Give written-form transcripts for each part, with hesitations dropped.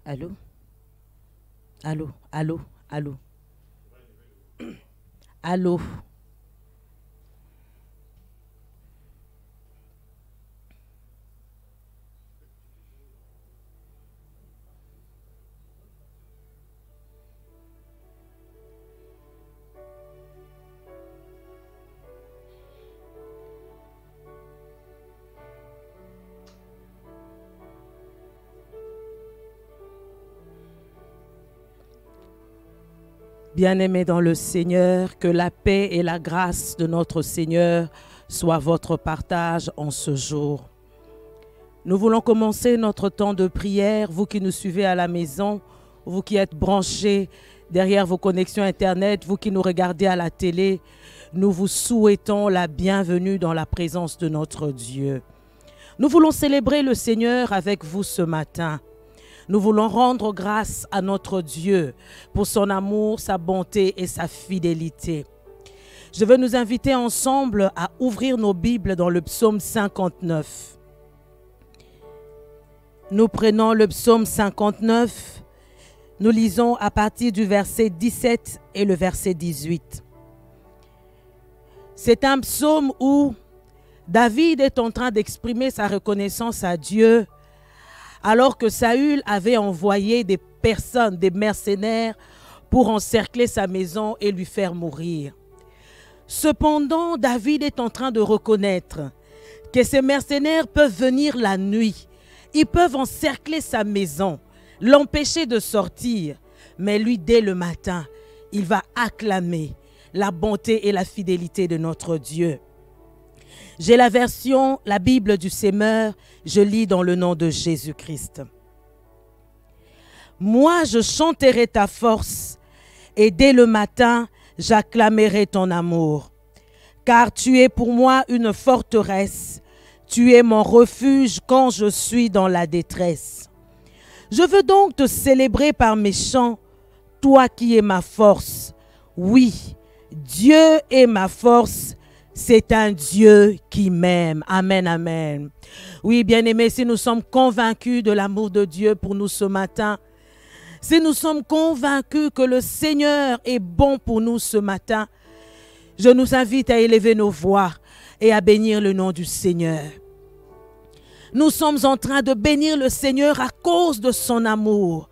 Allô? Allô? Allô? Allô? Allô? Bien-aimés dans le Seigneur, que la paix et la grâce de notre Seigneur soient votre partage en ce jour. Nous voulons commencer notre temps de prière, vous qui nous suivez à la maison, vous qui êtes branchés derrière vos connexions Internet, vous qui nous regardez à la télé, nous vous souhaitons la bienvenue dans la présence de notre Dieu. Nous voulons célébrer le Seigneur avec vous ce matin. Nous voulons rendre grâce à notre Dieu pour son amour, sa bonté et sa fidélité. Je veux nous inviter ensemble à ouvrir nos Bibles dans le psaume 59. Nous prenons le psaume 59, nous lisons à partir du verset 17 et le verset 18. C'est un psaume où David est en train d'exprimer sa reconnaissance à Dieu alors que Saül avait envoyé des personnes, des mercenaires, pour encercler sa maison et lui faire mourir. Cependant, David est en train de reconnaître que ces mercenaires peuvent venir la nuit. Ils peuvent encercler sa maison, l'empêcher de sortir. Mais lui, dès le matin, il va acclamer la bonté et la fidélité de notre Dieu. J'ai la version, la Bible du Semeur, je lis dans le nom de Jésus-Christ. Moi, je chanterai ta force et dès le matin, j'acclamerai ton amour. Car tu es pour moi une forteresse, tu es mon refuge quand je suis dans la détresse. Je veux donc te célébrer par mes chants, toi qui es ma force. Oui, Dieu est ma force. C'est un Dieu qui m'aime. Amen, amen. Oui, bien-aimés, si nous sommes convaincus de l'amour de Dieu pour nous ce matin, si nous sommes convaincus que le Seigneur est bon pour nous ce matin, je nous invite à élever nos voix et à bénir le nom du Seigneur. Nous sommes en train de bénir le Seigneur à cause de son amour.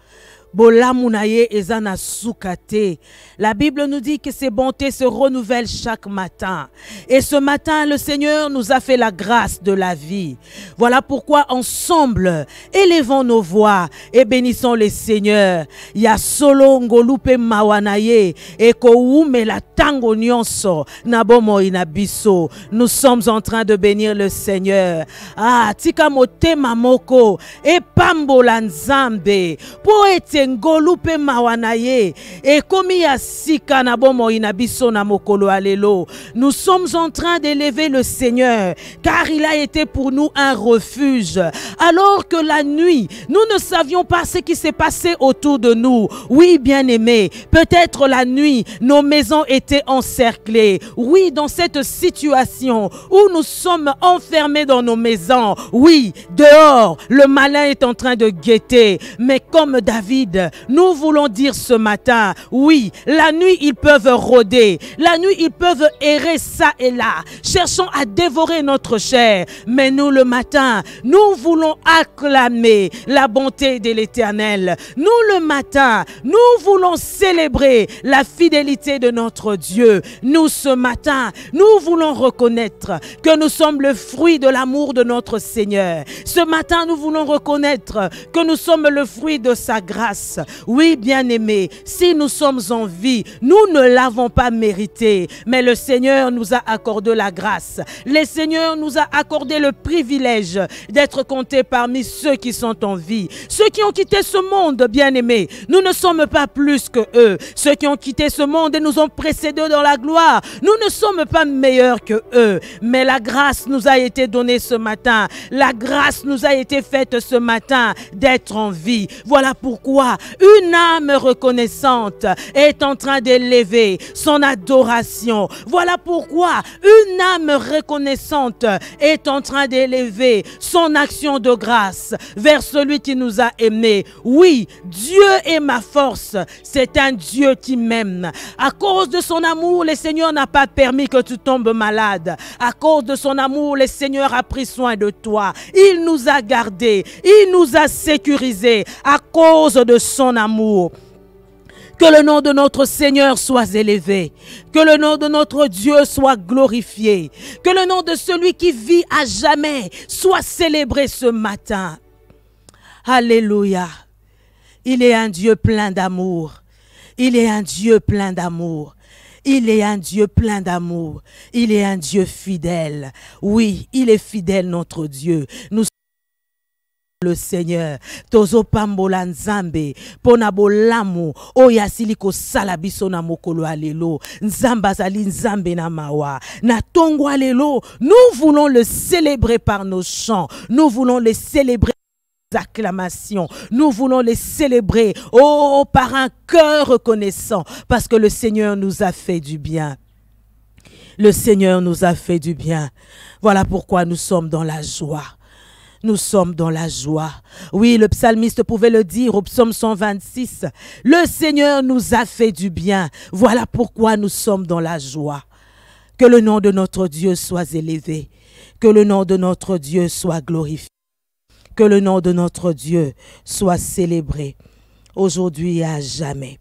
La Bible nous dit que ses bontés se renouvellent chaque matin. Et ce matin, le Seigneur nous a fait la grâce de la vie. Voilà pourquoi ensemble, élevons nos voix et bénissons le Seigneur. Ya solo ngolupe mawanaye e koume la tango nyonso nabomo inabiso. Nous sommes en train de bénir le Seigneur. Ah, tika motema moko e pambola nzambe poete ngolupe mawanaye et komi ya sika na bomo inabiso na mokolo alelo. Nous sommes en train d'élever le Seigneur car il a été pour nous un refuge. Alors que la nuit, nous ne savions pas ce qui s'est passé autour de nous. Oui, bien-aimés, peut-être la nuit, nos maisons étaient encerclées. Oui, dans cette situation où nous sommes enfermés dans nos maisons. Oui, dehors, le malin est en train de guetter. Mais comme David, nous voulons dire ce matin, oui, la nuit ils peuvent rôder, la nuit ils peuvent errer ça et là, cherchant à dévorer notre chair. Mais nous le matin, nous voulons acclamer la bonté de l'Éternel. Nous le matin, nous voulons célébrer la fidélité de notre Dieu. Nous ce matin, nous voulons reconnaître que nous sommes le fruit de l'amour de notre Seigneur. Ce matin, nous voulons reconnaître que nous sommes le fruit de sa grâce. Oui, bien-aimés, si nous sommes en vie, nous ne l'avons pas mérité, mais le Seigneur nous a accordé la grâce. Le Seigneur nous a accordé le privilège d'être comptés parmi ceux qui sont en vie. Ceux qui ont quitté ce monde, bien-aimés, nous ne sommes pas plus que eux. Ceux qui ont quitté ce monde et nous ont précédés dans la gloire, nous ne sommes pas meilleurs que eux. Mais la grâce nous a été donnée ce matin. La grâce nous a été faite ce matin d'être en vie. Voilà pourquoi pourquoi une âme reconnaissante est en train d'élever son adoration. Voilà pourquoi une âme reconnaissante est en train d'élever son action de grâce vers celui qui nous a aimés. Oui, Dieu est ma force. C'est un Dieu qui m'aime. À cause de son amour, le Seigneur n'a pas permis que tu tombes malade. À cause de son amour, le Seigneur a pris soin de toi. Il nous a gardés. Il nous a sécurisés à cause de son amour. Que le nom de notre Seigneur soit élevé. Que le nom de notre Dieu soit glorifié. Que le nom de celui qui vit à jamais soit célébré ce matin. Alléluia. Il est un Dieu plein d'amour. Il est un Dieu plein d'amour. Il est un Dieu plein d'amour. Il est un Dieu fidèle. Oui, il est fidèle, notre Dieu. Nous sommes le Seigneur. Tozo pambola nzambe. Pona bolamu. Oya siliko salabiso na mokolo alelo. Nzamba zali nzambe na mawa. Na tongo alelo. Nous voulons le célébrer par nos chants. Nous voulons le célébrer acclamations. Nous voulons les célébrer, oh, par un cœur reconnaissant, parce que le Seigneur nous a fait du bien. Le Seigneur nous a fait du bien. Voilà pourquoi nous sommes dans la joie. Nous sommes dans la joie. Oui, le psalmiste pouvait le dire au psaume 126. Le Seigneur nous a fait du bien. Voilà pourquoi nous sommes dans la joie. Que le nom de notre Dieu soit élevé. Que le nom de notre Dieu soit glorifié. Que le nom de notre Dieu soit célébré aujourd'hui et à jamais.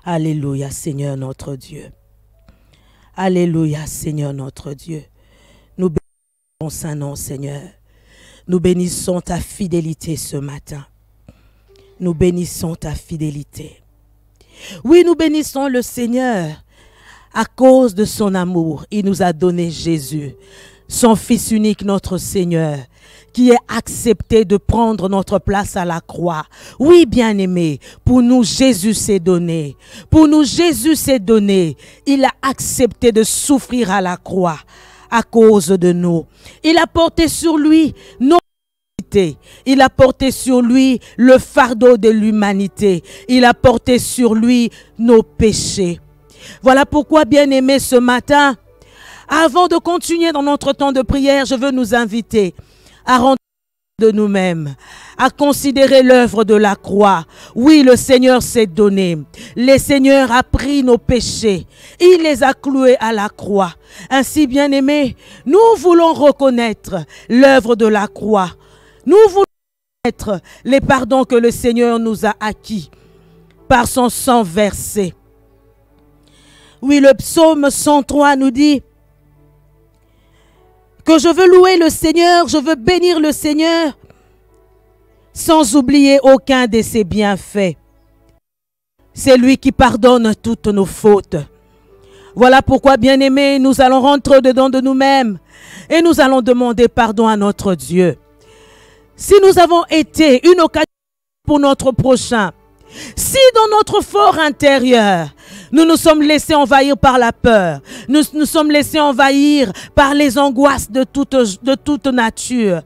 Alléluia, Seigneur notre Dieu. Alléluia, Seigneur notre Dieu. Nous bénissons ton Saint-Nom, Seigneur. Nous bénissons ta fidélité ce matin. Nous bénissons ta fidélité. Oui, nous bénissons le Seigneur. À cause de son amour, il nous a donné Jésus, son Fils unique, notre Seigneur, qui est accepté de prendre notre place à la croix. Oui, bien-aimé, pour nous, Jésus s'est donné. Pour nous, Jésus s'est donné. Il a accepté de souffrir à la croix à cause de nous. Il a porté sur lui nos iniquités. Il a porté sur lui le fardeau de l'humanité. Il a porté sur lui nos péchés. Voilà pourquoi, bien-aimé, ce matin, avant de continuer dans notre temps de prière, je veux nous inviter à rendre de nous-mêmes, à considérer l'œuvre de la croix. Oui, le Seigneur s'est donné. Le Seigneur a pris nos péchés. Il les a cloués à la croix. Ainsi, bien-aimés, nous voulons reconnaître l'œuvre de la croix. Nous voulons reconnaître les pardons que le Seigneur nous a acquis par son sang versé. Oui, le psaume 103 nous dit que je veux louer le Seigneur, je veux bénir le Seigneur, sans oublier aucun de ses bienfaits. C'est lui qui pardonne toutes nos fautes. Voilà pourquoi, bien-aimés, nous allons rentrer dedans de nous-mêmes et nous allons demander pardon à notre Dieu. Si nous avons été une occasion pour notre prochain, si dans notre fort intérieur, nous nous sommes laissés envahir par la peur, nous nous sommes laissés envahir par les angoisses de toute nature,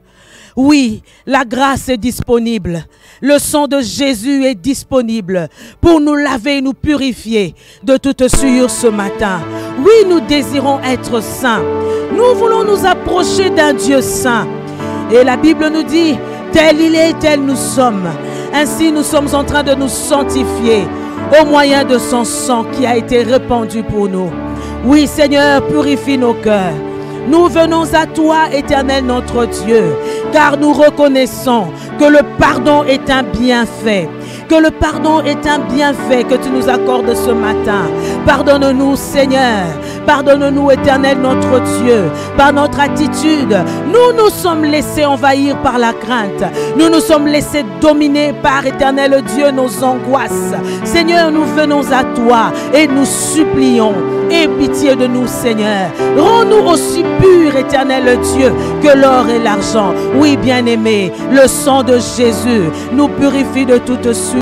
oui, la grâce est disponible. Le sang de Jésus est disponible pour nous laver et nous purifier de toute souillure ce matin. Oui, nous désirons être saints. Nous voulons nous approcher d'un Dieu saint. Et la Bible nous dit, tel il est, tel nous sommes. Ainsi, nous sommes en train de nous sanctifier au moyen de son sang qui a été répandu pour nous. Oui, Seigneur, purifie nos cœurs. Nous venons à toi, Éternel notre Dieu, car nous reconnaissons que le pardon est un bienfait. Que le pardon est un bienfait que tu nous accordes ce matin. Pardonne-nous, Seigneur. Pardonne-nous, Éternel notre Dieu. Par notre attitude, nous nous sommes laissés envahir par la crainte. Nous nous sommes laissés dominer par, Éternel Dieu, nos angoisses. Seigneur, nous venons à toi et nous supplions. Aie pitié de nous, Seigneur. Rends-nous aussi purs, Éternel Dieu, que l'or et l'argent. Oui, bien-aimé, le sang de Jésus nous purifie de toute souillure.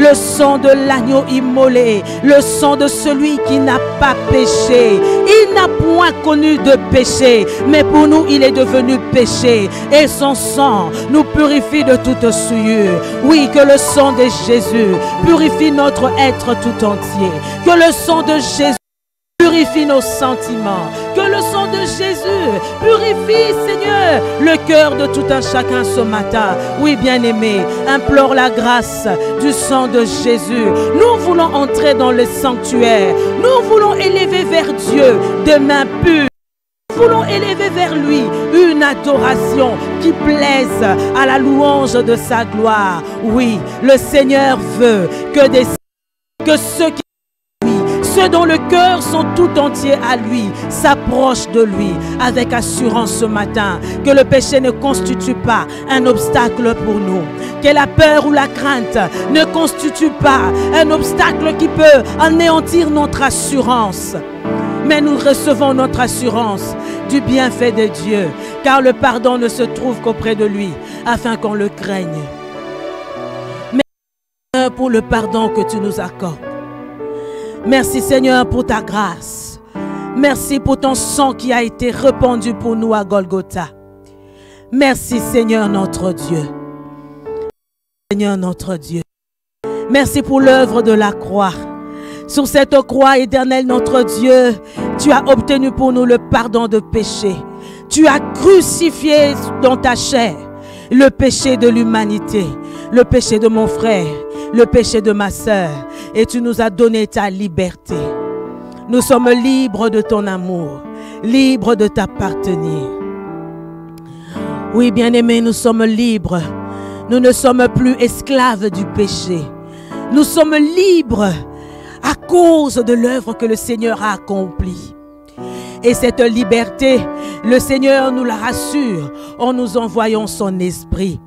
le sang de l'agneau immolé, le sang de celui qui n'a pas péché. Il n'a point connu de péché, mais pour nous il est devenu péché, et son sang nous purifie de toute souillure. Oui, que le sang de Jésus purifie notre être tout entier, que le sang de Jésus purifie nos sentiments, que le sang de Jésus purifie, Seigneur, le cœur de tout un chacun ce matin. Oui, bien-aimé, implore la grâce du sang de Jésus. Nous voulons entrer dans le sanctuaire. Nous voulons élever vers Dieu des mains pures. Nous voulons élever vers lui une adoration qui plaise à la louange de sa gloire. Oui, le Seigneur veut que ceux qui ceux dont le cœur sont tout entiers à lui s'approchent de lui avec assurance ce matin, que le péché ne constitue pas un obstacle pour nous, que la peur ou la crainte ne constitue pas un obstacle qui peut anéantir notre assurance. Mais nous recevons notre assurance du bienfait de Dieu, car le pardon ne se trouve qu'auprès de lui, afin qu'on le craigne. Merci pour le pardon que tu nous accordes. Merci Seigneur pour ta grâce. Merci pour ton sang qui a été répandu pour nous à Golgotha. Merci Seigneur notre Dieu. Seigneur notre Dieu. Merci pour l'œuvre de la croix. Sur cette croix, éternelle notre Dieu, tu as obtenu pour nous le pardon de péché. Tu as crucifié dans ta chair le péché de l'humanité, le péché de mon frère, le péché de ma sœur, et tu nous as donné ta liberté. Nous sommes libres de ton amour, libres de t'appartenir. Oui, bien-aimés, nous sommes libres. Nous ne sommes plus esclaves du péché. Nous sommes libres à cause de l'œuvre que le Seigneur a accomplie. Et cette liberté, le Seigneur nous la rassure en nous envoyant son esprit.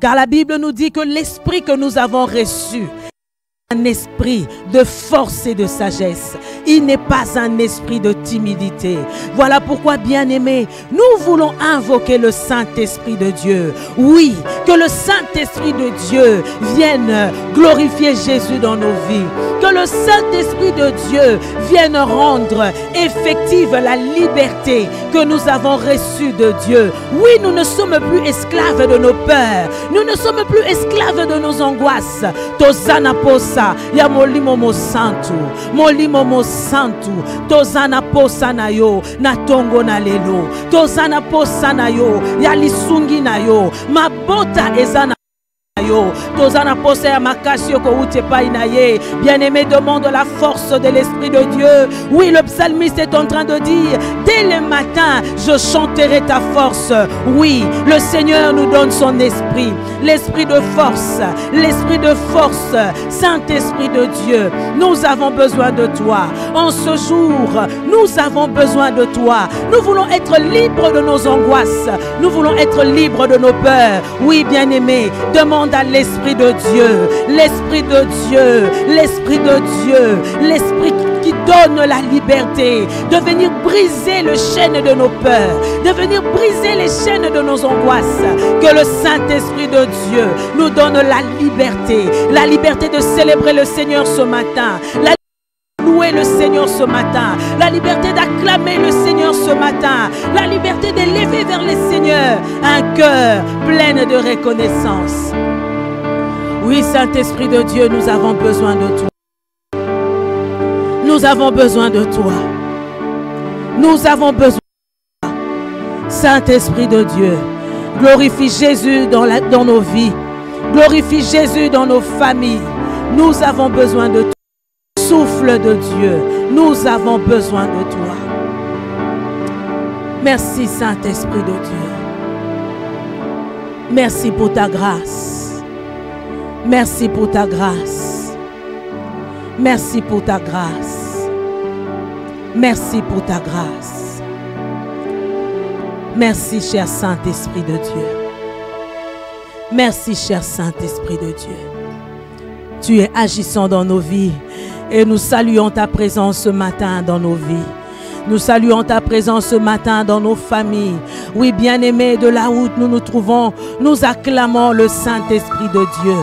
Car la Bible nous dit que l'esprit que nous avons reçu est un esprit de force et de sagesse. Il n'est pas un esprit de timidité. Voilà pourquoi, bien-aimés, nous voulons invoquer le Saint-Esprit de Dieu. Oui, que le Saint-Esprit de Dieu vienne glorifier Jésus dans nos vies. Que le Saint-Esprit de Dieu vienne rendre effective la liberté que nous avons reçue de Dieu. Oui, nous ne sommes plus esclaves de nos peurs. Nous ne sommes plus esclaves de nos angoisses. Tozana posa, ya molimo mo santu, molimo mo santu, tozana posa na yo, na tongo na lelo, tozana posa na yo, ya lisungi na yo, mabota ezana. Bien-aimé, demande la force de l'Esprit de Dieu. Oui, le psalmiste est en train de dire: dès le matin, je chanterai ta force. Oui, le Seigneur nous donne son esprit, l'esprit de force, Saint-Esprit de Dieu. Nous avons besoin de toi. En ce jour, nous avons besoin de toi. Nous voulons être libres de nos angoisses. Nous voulons être libres de nos peurs. Oui, bien-aimé, demande à l'Esprit de Dieu, l'Esprit de Dieu, l'Esprit de Dieu, l'Esprit qui donne la liberté de venir briser le chêne de nos peurs, de venir briser les chaînes de nos angoisses. Que le Saint-Esprit de Dieu nous donne la liberté de célébrer le Seigneur ce matin, la louer le Seigneur ce matin, la liberté d'acclamer le Seigneur ce matin, la liberté d'élever vers le Seigneur un cœur plein de reconnaissance. Oui, Saint-Esprit de Dieu, nous avons besoin de toi. Nous avons besoin de toi. Nous avons besoin de toi. Saint-Esprit de Dieu, glorifie Jésus dans nos vies. Glorifie Jésus dans nos familles. Nous avons besoin de toi. Souffle de Dieu, nous avons besoin de toi. Merci Saint-Esprit de Dieu. Merci pour ta grâce. Merci pour ta grâce. Merci pour ta grâce. Merci pour ta grâce. Merci cher Saint-Esprit de Dieu. Merci cher Saint-Esprit de Dieu. Tu es agissant dans nos vies et nous saluons ta présence ce matin dans nos vies. Nous saluons ta présence ce matin dans nos familles. Oui, bien-aimés, de là où nous nous trouvons, nous acclamons le Saint-Esprit de Dieu.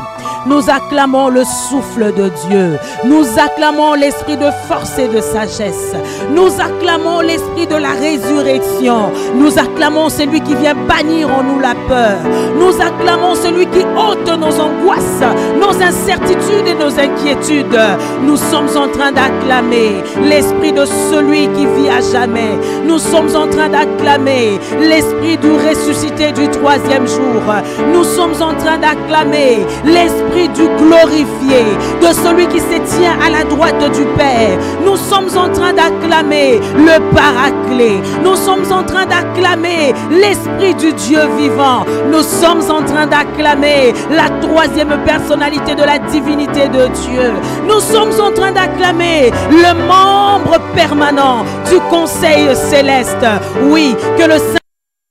Nous acclamons le souffle de Dieu. Nous acclamons l'esprit de force et de sagesse. Nous acclamons l'esprit de la résurrection. Nous acclamons celui qui vient bannir en nous la peur. Nous acclamons celui qui ôte nos angoisses, nos incertitudes et nos inquiétudes. Nous sommes en train d'acclamer l'esprit de celui qui vit à jamais. Nous sommes en train d'acclamer l'esprit du ressuscité du troisième jour. Nous sommes en train d'acclamer l'esprit du glorifié, de celui qui se tient à la droite du Père. Nous sommes en train d'acclamer le Paraclet. Nous sommes en train d'acclamer l'Esprit du Dieu vivant. Nous sommes en train d'acclamer la troisième personnalité de la divinité de Dieu. Nous sommes en train d'acclamer le membre permanent du Conseil céleste. Oui, que le Saint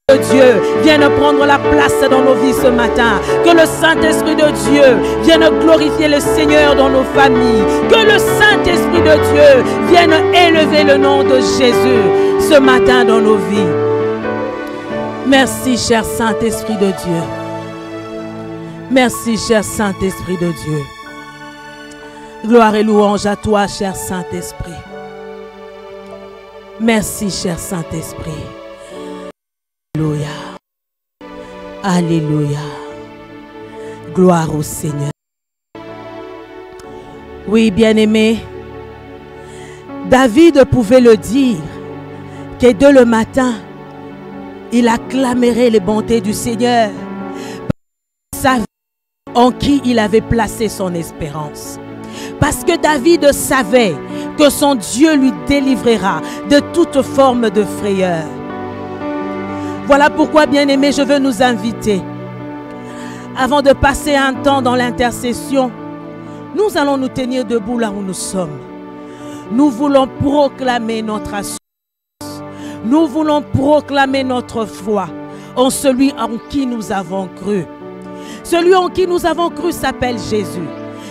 de Dieu vienne prendre la place dans nos vies ce matin. Que le Saint-Esprit de Dieu vienne glorifier le Seigneur dans nos familles. Que le Saint-Esprit de Dieu vienne élever le nom de Jésus ce matin dans nos vies. Merci, cher Saint-Esprit de Dieu. Merci, cher Saint-Esprit de Dieu. Gloire et louange à toi, cher Saint-Esprit. Merci, cher Saint-Esprit. Alléluia. Alléluia. Gloire au Seigneur. Oui, bien-aimé, David pouvait le dire, que dès le matin, il acclamerait les bontés du Seigneur, en qui il avait placé son espérance. Parce que David savait que son Dieu lui délivrera de toute forme de frayeur. Voilà pourquoi, bien-aimés, je veux nous inviter, avant de passer un temps dans l'intercession, nous allons nous tenir debout là où nous sommes. Nous voulons proclamer notre assurance. Nous voulons proclamer notre foi en celui en qui nous avons cru. Celui en qui nous avons cru s'appelle Jésus.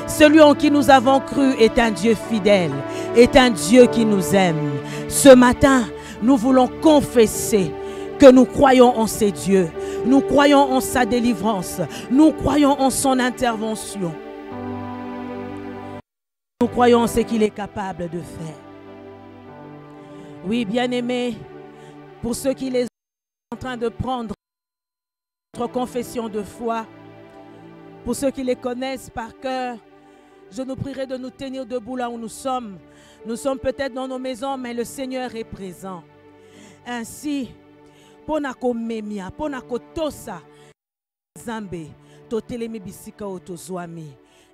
Celui en qui nous avons cru est un Dieu fidèle, est un Dieu qui nous aime. Ce matin, nous voulons confesser que nous croyons en ces dieux. Nous croyons en sa délivrance. Nous croyons en son intervention. Nous croyons en ce qu'il est capable de faire. Oui, bien-aimés, pour ceux qui les sont en train de prendre notre confession de foi, pour ceux qui les connaissent par cœur, je nous prierai de nous tenir debout là où nous sommes. Nous sommes peut-être dans nos maisons, mais le Seigneur est présent. Ainsi, ponako memia, ponako tosa, zambe, totelemi bisika otozwami,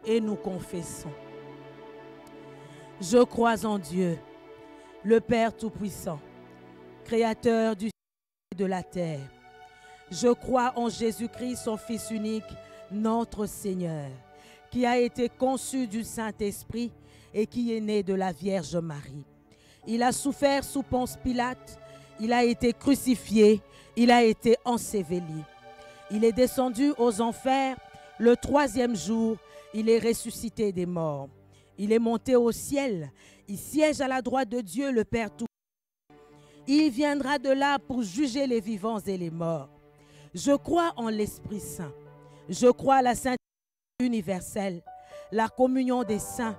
et nous confessons. Je crois en Dieu, le Père Tout-Puissant, Créateur du ciel et de la terre. Je crois en Jésus-Christ, son Fils unique, notre Seigneur, qui a été conçu du Saint-Esprit et qui est né de la Vierge Marie. Il a souffert sous Ponce Pilate, il a été crucifié, il a été enseveli. Il est descendu aux enfers, le troisième jour, il est ressuscité des morts. Il est monté au ciel, il siège à la droite de Dieu, le Père Tout-Puissant. Il viendra de là pour juger les vivants et les morts. Je crois en l'Esprit Saint. Je crois à la Sainteté universelle, la communion des saints,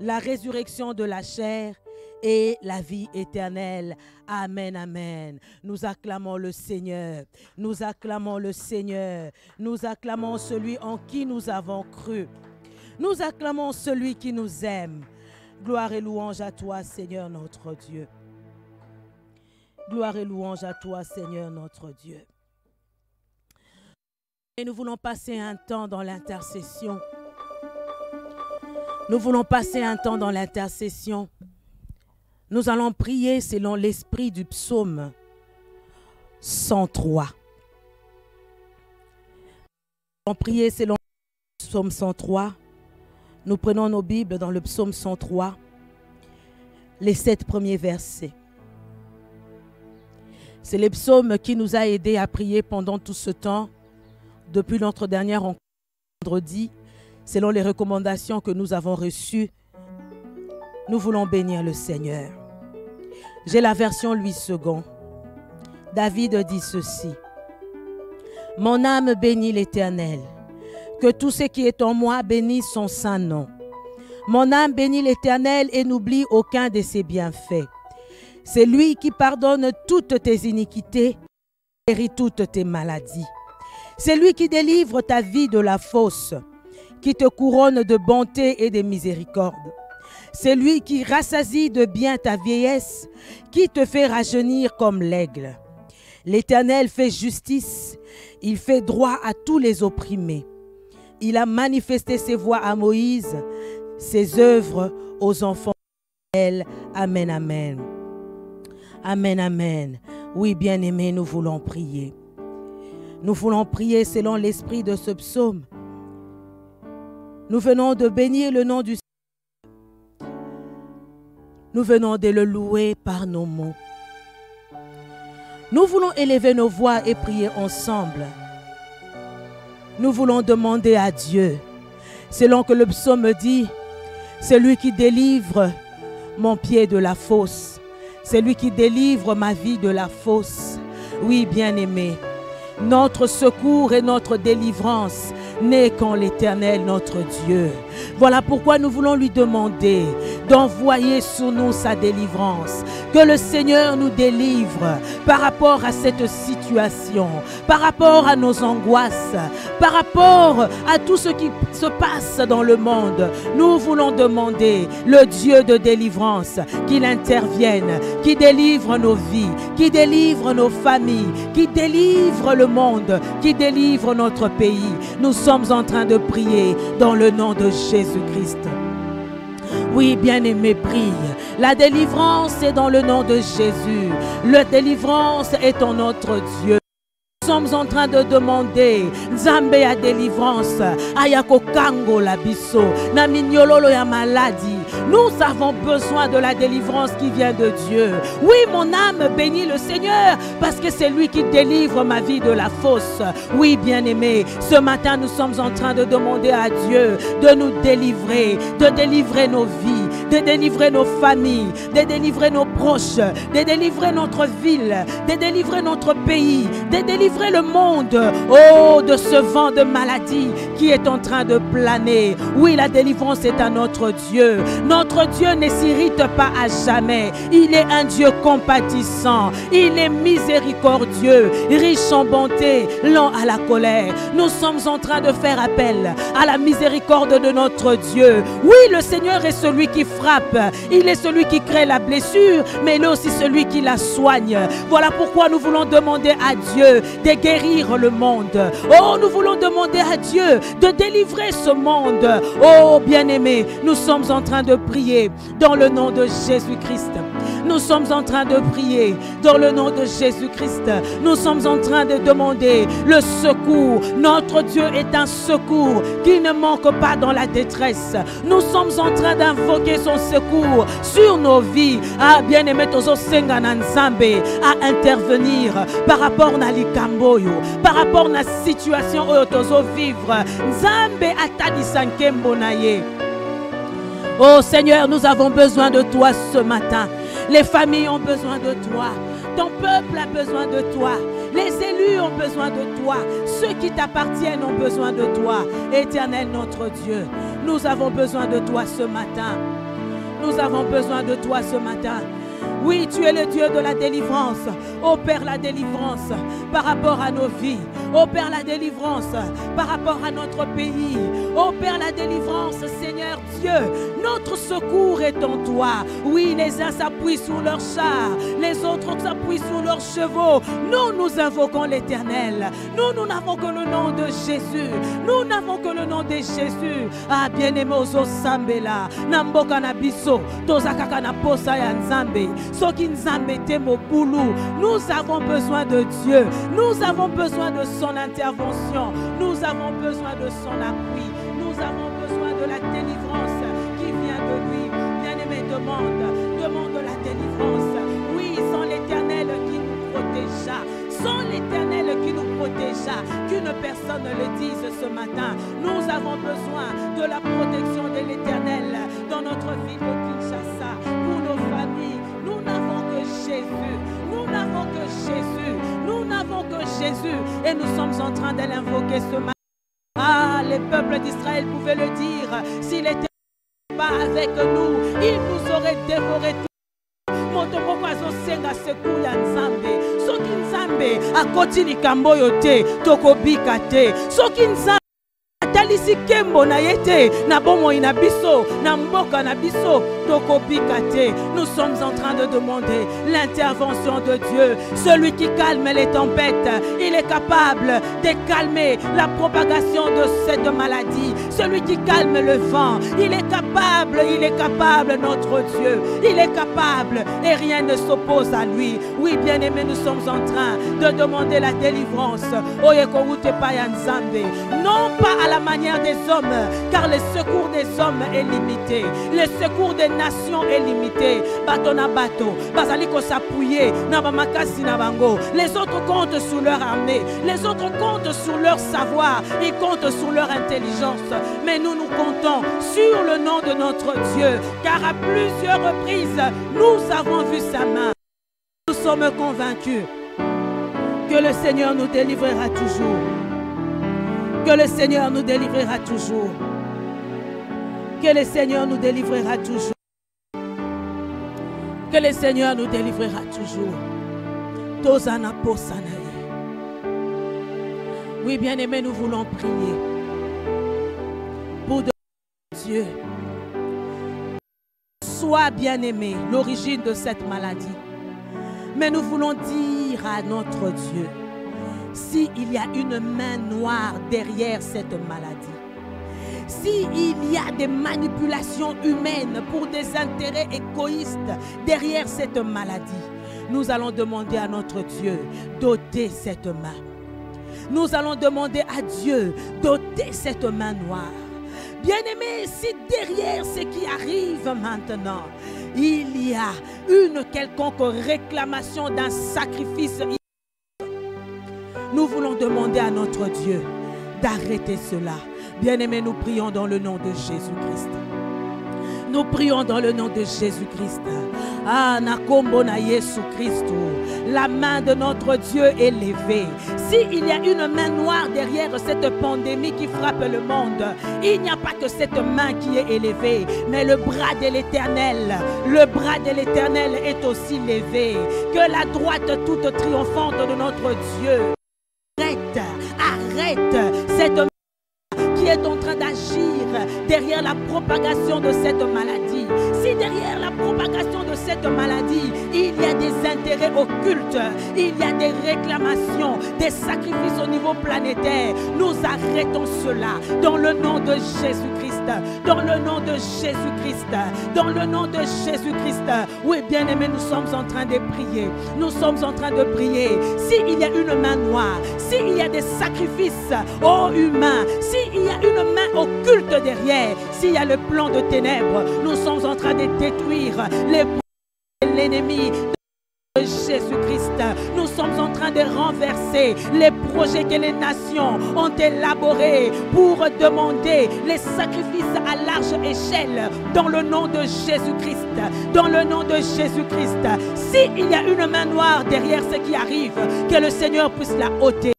la résurrection de la chair et la vie éternelle. Amen, amen. Nous acclamons le Seigneur. Nous acclamons le Seigneur. Nous acclamons celui en qui nous avons cru. Nous acclamons celui qui nous aime. Gloire et louange à toi, Seigneur notre Dieu. Gloire et louange à toi, Seigneur notre Dieu. Et nous voulons passer un temps dans l'intercession. Nous voulons passer un temps dans l'intercession. Nous allons prier selon l'esprit du psaume 103. Nous allons prier selon le psaume 103. Nous prenons nos Bibles dans le psaume 103, les 7 premiers versets. C'est le psaume qui nous a aidés à prier pendant tout ce temps, depuis notre dernière rencontre vendredi, selon les recommandations que nous avons reçues. Nous voulons bénir le Seigneur. J'ai la version Louis II. David dit ceci. Mon âme bénit l'Éternel. Que tout ce qui est en moi bénisse son saint nom. Mon âme bénit l'Éternel et n'oublie aucun de ses bienfaits. C'est lui qui pardonne toutes tes iniquités, guérit toutes tes maladies. C'est lui qui délivre ta vie de la fosse, qui te couronne de bonté et de miséricorde. C'est lui qui rassasie de bien ta vieillesse, qui te fait rajeunir comme l'aigle. L'Éternel fait justice, il fait droit à tous les opprimés. Il a manifesté ses voies à Moïse, ses œuvres aux enfants d'Israël. Amen, amen. Amen, amen. Oui, bien-aimés, nous voulons prier. Nous voulons prier selon l'esprit de ce psaume. Nous venons de bénir le nom du Seigneur. Nous venons de le louer par nos mots. Nous voulons élever nos voix et prier ensemble. Nous voulons demander à Dieu, selon que le psaume dit, c'est lui qui délivre mon pied de la fosse. C'est lui qui délivre ma vie de la fosse. Oui, bien-aimé, notre secours et notre délivrance n'est qu'en l'Éternel, notre Dieu. Voilà pourquoi nous voulons lui demander d'envoyer sur nous sa délivrance. Que le Seigneur nous délivre par rapport à cette situation, par rapport à nos angoisses, par rapport à tout ce qui se passe dans le monde. Nous voulons demander le Dieu de délivrance qu'il intervienne, qui délivre nos vies, qui délivre nos familles, qui délivre le monde, qui délivre notre pays. Nous sommes en train de prier dans le nom de Jésus-Christ. Oui, bien-aimé, prie. La délivrance est dans le nom de Jésus. La délivrance est en notre Dieu. Nous sommes en train de demander Nzambe à délivrance. Ayako kango la biso. Na minyololo ya maladie. Nous avons besoin de la délivrance qui vient de Dieu. Oui, mon âme bénit le Seigneur parce que c'est lui qui délivre ma vie de la fosse. Oui, bien-aimé, ce matin nous sommes en train de demander à Dieu de nous délivrer, de délivrer nos vies, de délivrer nos familles, de délivrer nos proches, de délivrer notre ville, de délivrer notre pays, de délivrer le monde, oh, de ce vent de maladie qui est en train de planer. Oui, la délivrance est à notre Dieu. Notre Dieu ne s'irrite pas à jamais. Il est un Dieu compatissant. Il est miséricordieux, riche en bonté, lent à la colère. Nous sommes en train de faire appel à la miséricorde de notre Dieu. Oui, le Seigneur est celui qui frappe. Il est celui qui crée la blessure, mais il est aussi celui qui la soigne. Voilà pourquoi nous voulons demander à Dieu de guérir le monde. Oh, nous voulons demander à Dieu de délivrer ce monde. Oh, bien-aimés, nous sommes en train de prier dans le nom de Jésus-Christ. Nous sommes en train de prier dans le nom de Jésus-Christ. Nous sommes en train de demander le secours. Notre Dieu est un secours qui ne manque pas dans la détresse. Nous sommes en train d'invoquer son secours sur nos vies. Ah, bien-aimé, tozo senga na Nzambe à intervenir par rapport à likamboyo, par rapport à la situation où tozo vivre. Nzambe atadisa nkembo na ye. Oh Seigneur, nous avons besoin de toi ce matin. Les familles ont besoin de toi. Ton peuple a besoin de toi. Les élus ont besoin de toi. Ceux qui t'appartiennent ont besoin de toi. Éternel notre Dieu, nous avons besoin de toi ce matin. Nous avons besoin de toi ce matin. Oui, tu es le Dieu de la délivrance. Opère la délivrance par rapport à nos vies. Opère la délivrance par rapport à notre pays. Opère la délivrance, Seigneur Dieu. Notre secours est en toi. Oui, les uns s'appuient sur leurs chars, les autres s'appuient sur leurs chevaux. Nous invoquons l'Éternel. Nous n'avons que le nom de Jésus. Nous n'avons que le nom de Jésus. Ah, bien-aimé, Ozo Sambela, Namboka Nabiso, Tozakaka na posa ya Nzambe. Nous avons besoin de Dieu. Nous avons besoin de son intervention. Nous avons besoin de son appui. Nous avons besoin de la délivrance qui vient de lui. Bien-aimé, demande la délivrance. Oui, sans l'Éternel qui nous protégea. Sans l'Éternel qui nous protégea. Qu'une personne le dise ce matin. Nous avons besoin de la protection de l'Éternel dans notre ville de Kinshasa, pour nos familles. Nous n'avons que Jésus. Nous n'avons que Jésus. Nous n'avons que Jésus. Et nous sommes en train de l'invoquer ce matin. Ah, les peuples d'Israël pouvaient le dire. S'il n'était pas avec nous, il nous aurait dévoré tout. Moto moko azosenga secours ya Nzambe. Soki Nzambe akoti likambo yo te, tokobika te. Soki Nzambe talisi kembo na yete, na bomoi na biso, na mboka na biso, tokobika te. Nous sommes en train de demander l'intervention de Dieu. Celui qui calme les tempêtes, il est capable de calmer la propagation de cette maladie. Celui qui calme le vent, il est capable, notre Dieu. Il est capable et rien ne s'oppose à lui. Oui, bien-aimés, nous sommes en train de demander la délivrance. Non pas à la manière des hommes, car le secours des hommes est limité. Le secours des nations est limité. Batona bato, basaliko s'appuyer, nabamakasi nabango. Les autres comptent sur leur armée, les autres comptent sur leur savoir, ils comptent sur leur intelligence. Mais nous, nous comptons sur le nom de notre Dieu, car à plusieurs reprises, nous avons vu sa main. Nous sommes convaincus que le Seigneur nous délivrera toujours. Que le Seigneur nous délivrera toujours. Que le Seigneur nous délivrera toujours. Que le Seigneur nous délivrera toujours. Tozana posanaye. Oui, bien-aimés, nous voulons prier pour Dieu. Sois bien-aimé, l'origine de cette maladie. Mais nous voulons dire à notre Dieu, s'il y a une main noire derrière cette maladie, s'il y a des manipulations humaines pour des intérêts égoïstes derrière cette maladie, nous allons demander à notre Dieu d'ôter cette main. Nous allons demander à Dieu d'ôter cette main noire. Bien-aimés, si derrière ce qui arrive maintenant, il y a une quelconque réclamation d'un sacrifice, nous voulons demander à notre Dieu d'arrêter cela. Bien-aimés, nous prions dans le nom de Jésus-Christ. Nous prions dans le nom de Jésus-Christ. Ah, Nakombo na Yesu Christ. La main de notre Dieu est levée. S'il y a une main noire derrière cette pandémie qui frappe le monde, il n'y a pas que cette main qui est élevée, mais le bras de l'Éternel. Le bras de l'Éternel est aussi levé. Que la droite toute triomphante de notre Dieu arrête cette main qui est en train d'agir derrière la propagation de cette maladie. Si derrière la propagation de cette maladie, il y a des intérêts occultes, il y a des réclamations, des sacrifices au niveau planétaire, nous arrêtons cela dans le nom de Jésus-Christ. Dans le nom de Jésus-Christ. Dans le nom de Jésus-Christ. Oui, bien-aimés, nous sommes en train de prier. Nous sommes en train de prier. S'il y a une main noire, s'il y a des sacrifices humains, s'il y a une main occulte derrière, s'il y a le plan de ténèbres, nous sommes en train de détruire l'ennemi de Jésus-Christ. Nous sommes en train de renverser les projets que les nations ont élaborés pour demander les sacrifices à large échelle dans le nom de Jésus-Christ. Dans le nom de Jésus-Christ. S'il y a une main noire derrière ce qui arrive, que le Seigneur puisse la ôter.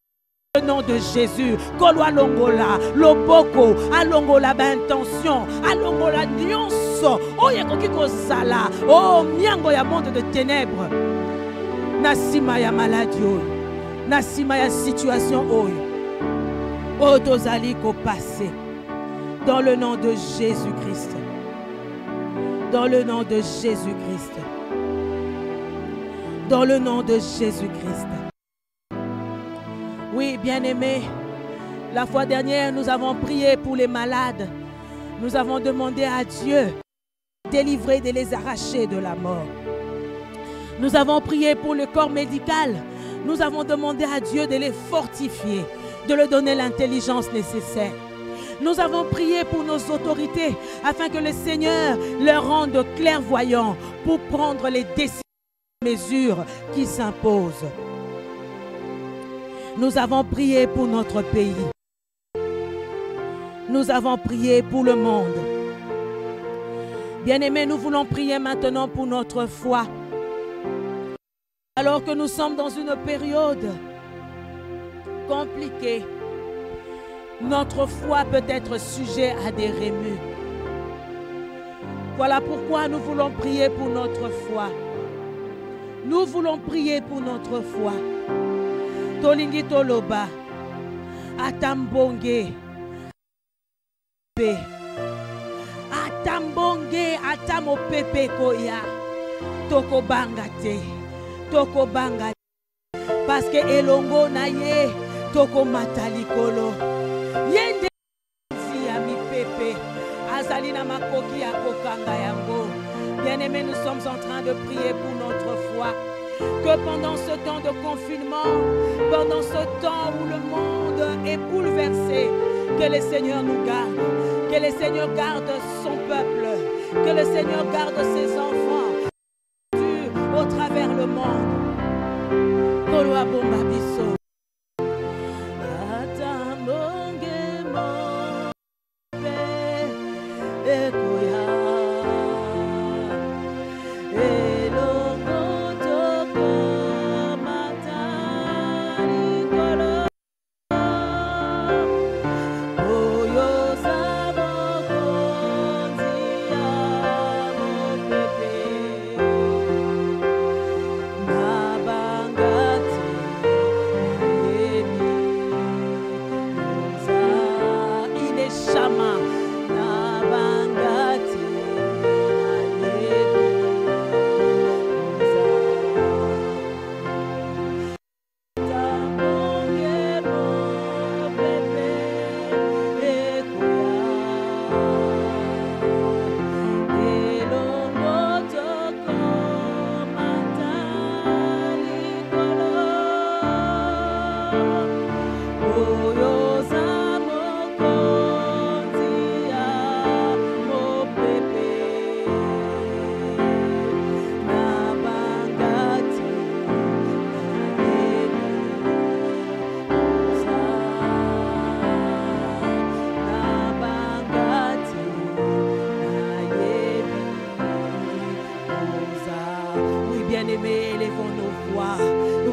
Au nom de Jésus, Kolwa Longola, Loboko, Alongola d'intention, Alongola nyonso, Oyekoki Kozala, oh miango ya monde de ténèbres, Nasima ya maladie, Nasima ya situation, oh tozali ko passé, dans le nom de Jésus-Christ, dans le nom de Jésus-Christ, dans le nom de Jésus-Christ. Oui, bien-aimés, la fois dernière, nous avons prié pour les malades. Nous avons demandé à Dieu de délivrer, de les arracher de la mort. Nous avons prié pour le corps médical. Nous avons demandé à Dieu de les fortifier, de leur donner l'intelligence nécessaire. Nous avons prié pour nos autorités afin que le Seigneur leur rende clairvoyants pour prendre les décisions et les mesures qui s'imposent. Nous avons prié pour notre pays. Nous avons prié pour le monde. Bien-aimés, nous voulons prier maintenant pour notre foi. Alors que nous sommes dans une période compliquée, notre foi peut être sujet à des remous. Voilà pourquoi nous voulons prier pour notre foi. Nous voulons prier pour notre foi. Tolingi toloba, atambonge, atambonge, atamo pepe koya, toko bangate, toko bangate. Parce que elongo na ye, toko matalikolo, yende ya mi pepe, azalina makoki ya kokanga yango. Bien-aimés, nous sommes en train de prier pour notre foi. Que pendant ce temps de confinement, pendant ce temps où le monde est bouleversé, que le Seigneur nous garde, que le Seigneur garde son peuple, que le Seigneur garde ses enfants au travers le monde.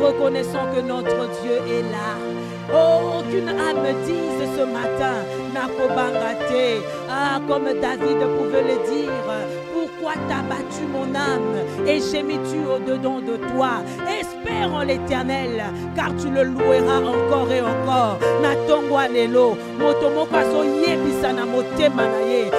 Reconnaissons que notre Dieu est là. Oh, qu'une âme dise ce matin, Nakobangate, comme David pouvait le dire, pourquoi t'as battu mon âme et gémis-tu au-dedans de toi? Espère en l'Éternel, car tu le loueras encore et encore. Natongwa lelo, motomoko azo yebisana motema na ye.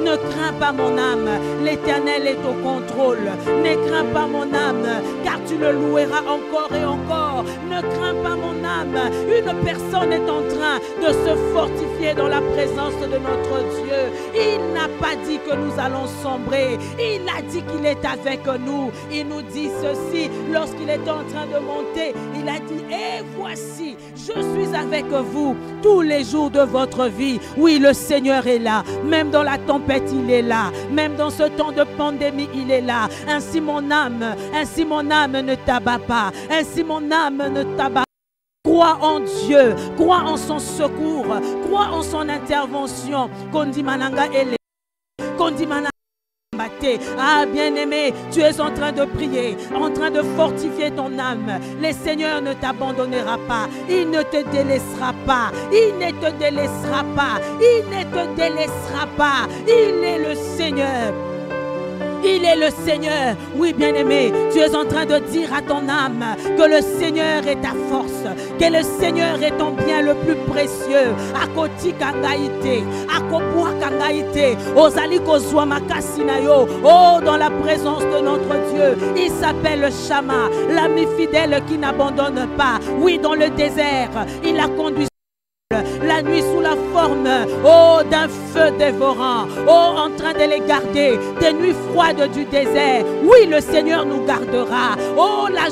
Ne crains pas mon âme, l'Éternel est au contrôle. Ne crains pas mon âme, car tu le loueras encore et encore. Ne crains pas mon âme. Une personne est en train de se fortifier dans la présence de notre Dieu. Il n'a pas dit que nous allons sombrer. Il a dit qu'il est avec nous. Il nous dit ceci lorsqu'il est en train de monter. Il a dit, et voici, je suis avec vous tous les jours de votre vie. Oui, le Seigneur est là. Même dans la tempête, il est là. Même dans ce temps de pandémie, il est là. Ainsi mon âme ne t'abat pas. Ainsi mon âme ne t'abat pas. Crois en Dieu, crois en son secours, crois en son intervention. Kondimananga ele, Kondimananga. Ah bien-aimé, tu es en train de prier, en train de fortifier ton âme. Le Seigneur ne t'abandonnera pas. Il ne te délaissera pas. Il ne te délaissera pas. Il ne te délaissera pas. Il est le Seigneur. Il est le Seigneur. Oui, bien-aimé, tu es en train de dire à ton âme que le Seigneur est ta force, que le Seigneur est ton bien le plus précieux. Akoti kangaite, akopua kangaite, ozali kozwa makasi na yo. Oh, dans la présence de notre Dieu, il s'appelle Shama, l'ami fidèle qui n'abandonne pas. Oui, dans le désert, il a conduit la nuit sous la forme, oh, d'un feu dévorant, oh, en train de les garder des nuits froides du désert. Oui, le Seigneur nous gardera. Oh, la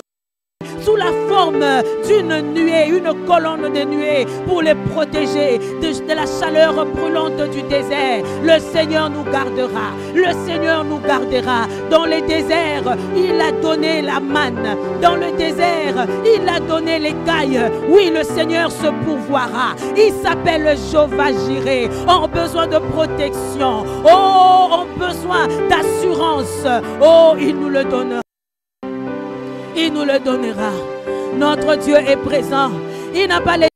sous la forme d'une nuée, une colonne de nuée pour les protéger de la chaleur brûlante du désert. Le Seigneur nous gardera. Le Seigneur nous gardera. Dans les déserts, il a donné la manne. Dans le désert, il a donné l'écaille. Oui, le Seigneur se pourvoira. Il s'appelle Jéhovah Jireh. On a besoin de protection. Oh, on a besoin d'assurance. Oh, il nous le donnera. il nous le donnera. Notre Dieu est présent. Il n'a pas laissé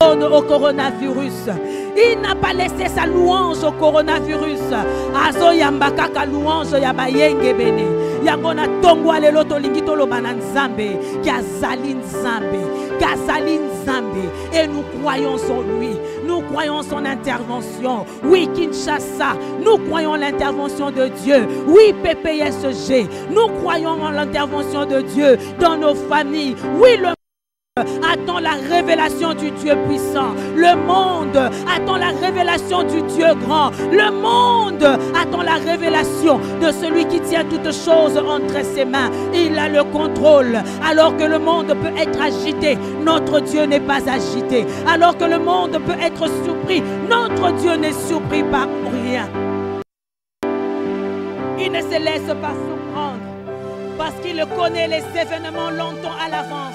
au coronavirus. Il n'a pas laissé sa louange au coronavirus. Azo yambaka louange yabayenge bene. Yangona tongwa lelo tolingi toloba na Nzambe, Kazali Nzambe, Kazali Nzambe. Et nous croyons en lui. Nous croyons son intervention. Oui, Kinshasa, nous croyons l'intervention de Dieu. Oui, PPSG, nous croyons en l'intervention de Dieu dans nos familles. Oui, le attend la révélation du Dieu puissant. Le monde attend la révélation du Dieu grand. Le monde attend la révélation de celui qui tient toutes choses entre ses mains. Il a le contrôle. Alors que le monde peut être agité, notre Dieu n'est pas agité. Alors que le monde peut être surpris, notre Dieu n'est surpris par rien. Il ne se laisse pas surprendre parce qu'il connaît les événements longtemps à l'avance.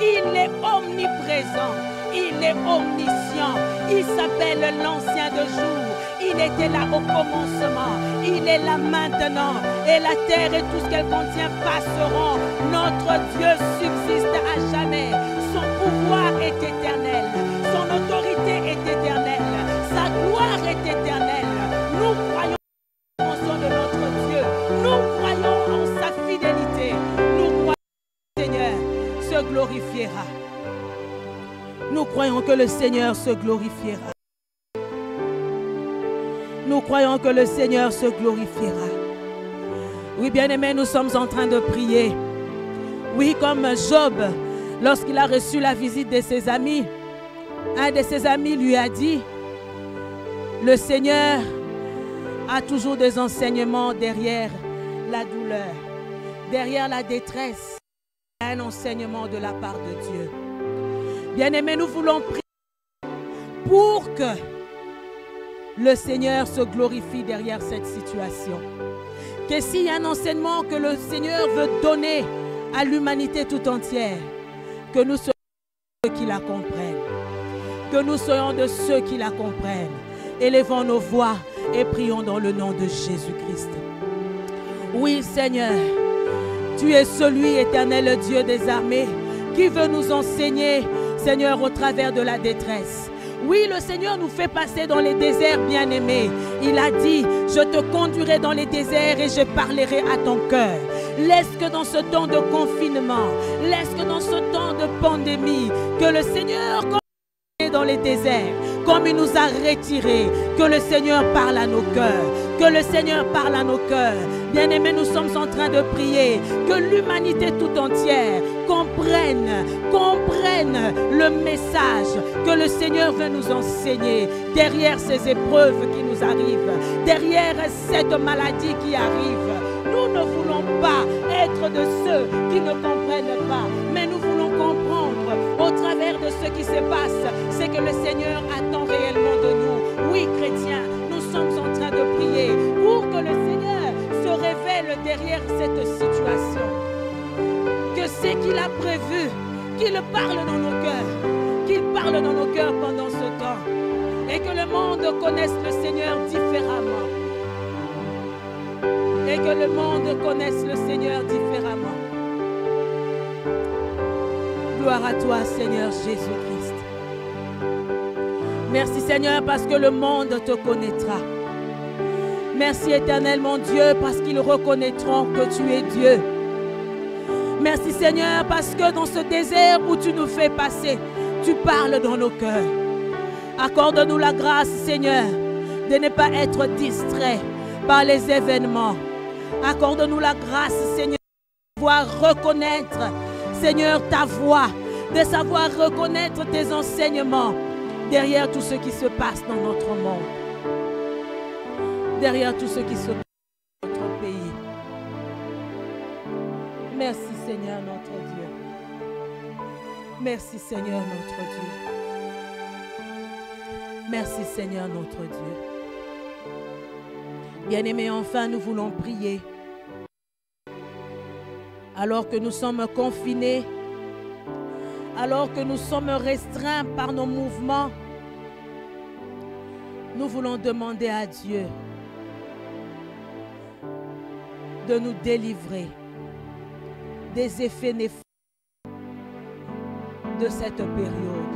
Il est omniprésent, il est omniscient, il s'appelle l'ancien de jour, il était là au commencement, il est là maintenant, et la terre et tout ce qu'elle contient passeront. Notre Dieu subsiste à jamais, son pouvoir est éternel, son autorité est éternelle, sa gloire est éternelle. Nous croyons en l'intervention de notre Dieu, nous croyons en sa fidélité, nous croyons que le Seigneur se glorifiera. Nous croyons que le Seigneur se glorifiera. Nous croyons que le Seigneur se glorifiera. Oui, bien-aimés, nous sommes en train de prier. Oui, comme Job, lorsqu'il a reçu la visite de ses amis, un de ses amis lui a dit, le Seigneur a toujours des enseignements derrière la douleur, derrière la détresse. Un enseignement de la part de Dieu. Bien-aimés, nous voulons prier pour que le Seigneur se glorifie derrière cette situation. Que s'il y a un enseignement que le Seigneur veut donner à l'humanité tout entière, que nous soyons de ceux qui la comprennent. Que nous soyons de ceux qui la comprennent. Élevons nos voix et prions dans le nom de Jésus-Christ. Oui, Seigneur. Tu es celui, éternel Dieu des armées, qui veut nous enseigner, Seigneur, au travers de la détresse. Oui, le Seigneur nous fait passer dans les déserts, bien-aimés. Il a dit, je te conduirai dans les déserts et je parlerai à ton cœur. Laisse que dans ce temps de confinement, laisse que dans ce temps de pandémie, que le Seigneur dans les déserts, comme il nous a retirés, que le Seigneur parle à nos cœurs, que le Seigneur parle à nos cœurs. Bien-aimés, nous sommes en train de prier que l'humanité tout entière comprenne le message que le Seigneur veut nous enseigner derrière ces épreuves qui nous arrivent, derrière cette maladie qui arrive. Nous ne voulons pas être de ceux qui ne comprennent pas, mais nous voulons comprendre au travers de ce qui se passe, c'est que le Seigneur attend réellement de nous. Oui, chrétiens, nous sommes en train de prier pour que le Seigneur se révèle derrière cette situation. Que ce qu'il a prévu, qu'il parle dans nos cœurs, qu'il parle dans nos cœurs pendant ce temps. Et que le monde connaisse le Seigneur différemment. Et que le monde connaisse le Seigneur différemment. Gloire à toi, Seigneur Jésus-Christ. Merci, Seigneur, parce que le monde te connaîtra. Merci, éternel, mon Dieu, parce qu'ils reconnaîtront que tu es Dieu. Merci, Seigneur, parce que dans ce désert où tu nous fais passer, tu parles dans nos cœurs. Accorde-nous la grâce, Seigneur, de ne pas être distrait par les événements. Accorde-nous la grâce, Seigneur, de pouvoir reconnaître, Seigneur, ta voix, de savoir reconnaître tes enseignements derrière tout ce qui se passe dans notre monde, derrière tout ce qui se passe dans notre pays. Merci, Seigneur, notre Dieu. Merci, Seigneur, notre Dieu. Merci, Seigneur, notre Dieu. Bien-aimés, enfin, nous voulons prier. Alors que nous sommes confinés, alors que nous sommes restreints par nos mouvements, nous voulons demander à Dieu de nous délivrer des effets néfastes de cette période.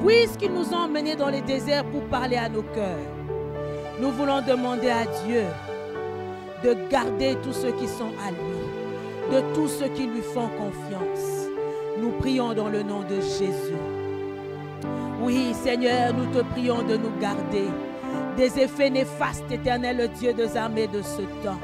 Puisqu'ils nous ont emmenés dans les déserts pour parler à nos cœurs, nous voulons demander à Dieu de garder tous ceux qui sont à lui, de tous ceux qui lui font confiance. Nous prions dans le nom de Jésus. Oui, Seigneur, nous te prions de nous garder des effets néfastes, éternel Dieu des armées de ce temps.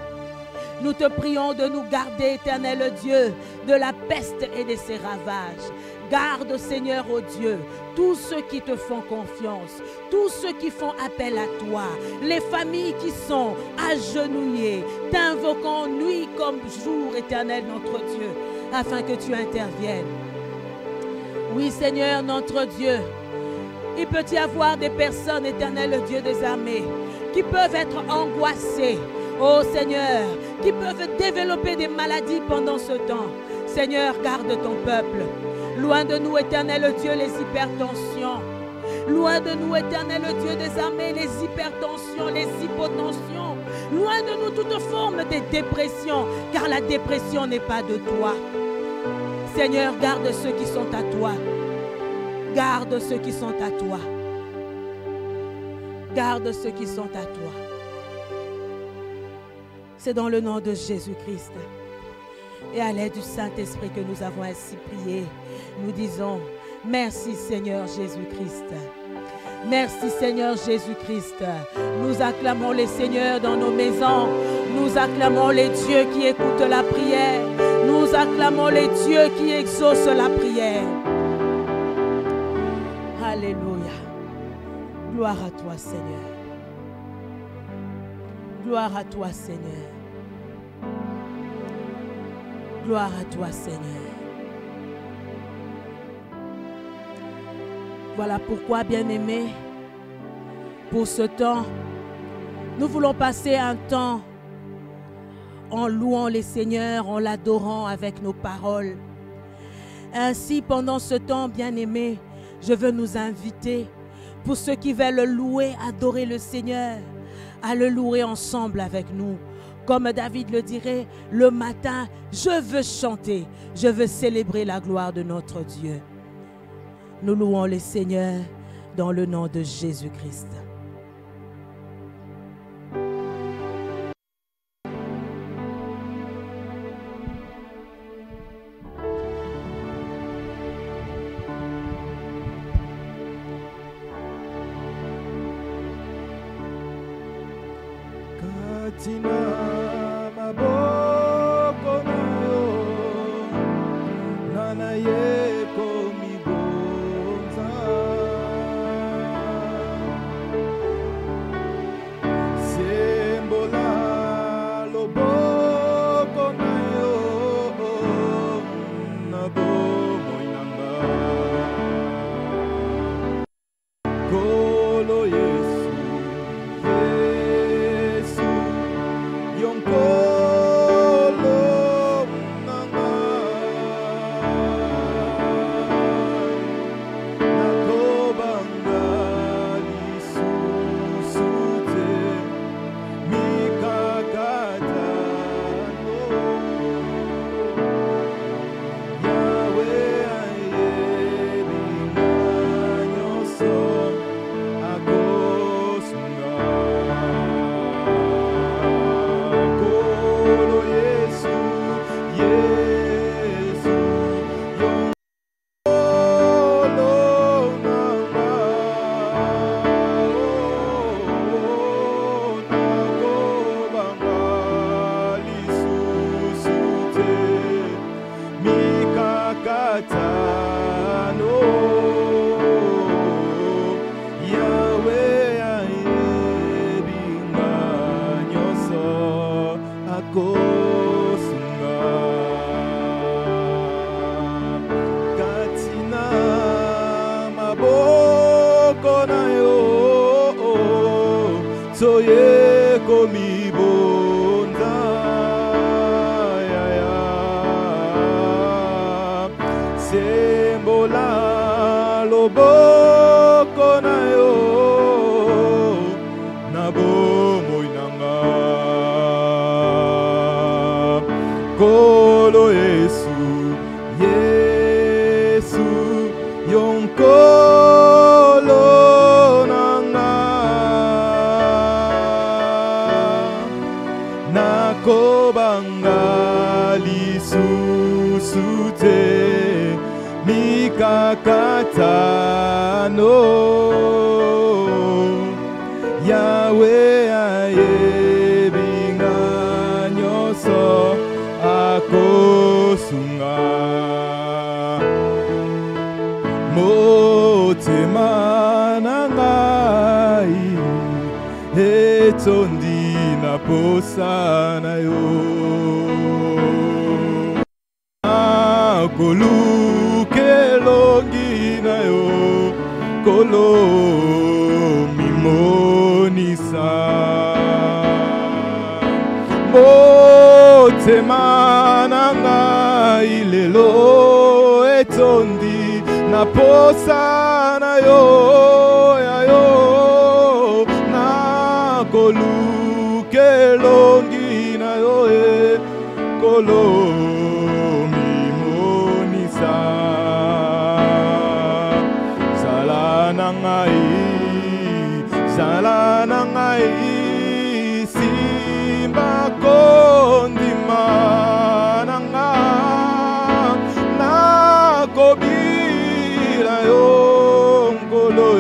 Nous te prions de nous garder, éternel Dieu, de la peste et de ses ravages. Garde, Seigneur, ô Dieu, tous ceux qui te font confiance, tous ceux qui font appel à toi, les familles qui sont agenouillées, t'invoquant nuit comme jour, éternel notre Dieu, afin que tu interviennes. Oui, Seigneur, notre Dieu, il peut y avoir des personnes, éternel Dieu des armées, qui peuvent être angoissées, oh Seigneur, qui peuvent développer des maladies pendant ce temps. Seigneur, garde ton peuple. Loin de nous, éternel Dieu, les hypertensions. Loin de nous, éternel Dieu des armées, les hypertensions, les hypotensions. Loin de nous toute forme de dépression, car la dépression n'est pas de toi. Seigneur, garde ceux qui sont à toi. Garde ceux qui sont à toi. Garde ceux qui sont à toi. C'est dans le nom de Jésus-Christ et à l'aide du Saint-Esprit que nous avons ainsi prié. Nous disons merci Seigneur Jésus-Christ. Merci Seigneur Jésus-Christ. Nous acclamons les seigneurs dans nos maisons. Nous acclamons les dieux qui écoutent la prière. Nous acclamons les dieux qui exaucent la prière. Alléluia. Gloire à toi Seigneur. Gloire à toi Seigneur. Gloire à toi Seigneur. Voilà pourquoi, bien-aimés, pour ce temps, nous voulons passer un temps en louant les seigneurs, en l'adorant avec nos paroles. Ainsi, pendant ce temps, bien-aimés, je veux nous inviter, pour ceux qui veulent louer, adorer le Seigneur, à le louer ensemble avec nous. Comme David le dirait, le matin, je veux chanter, je veux célébrer la gloire de notre Dieu. Nous louons le Seigneur dans le nom de Jésus-Christ. Kolo Yesu, Yesu, yonkolo nanga, nakobanga lisusu te, mikakatano, Yahweh ayebinga nyoso akosunga, motema nangai etondi na posa na yo, akolukelongi na yo kolo mimonisa, motema nangai lelo etondi na posa na yo, ya yo na kolukelongi na yo kolo mimonisa, zala nangai simba kondima nanga, nakobira yo ngolo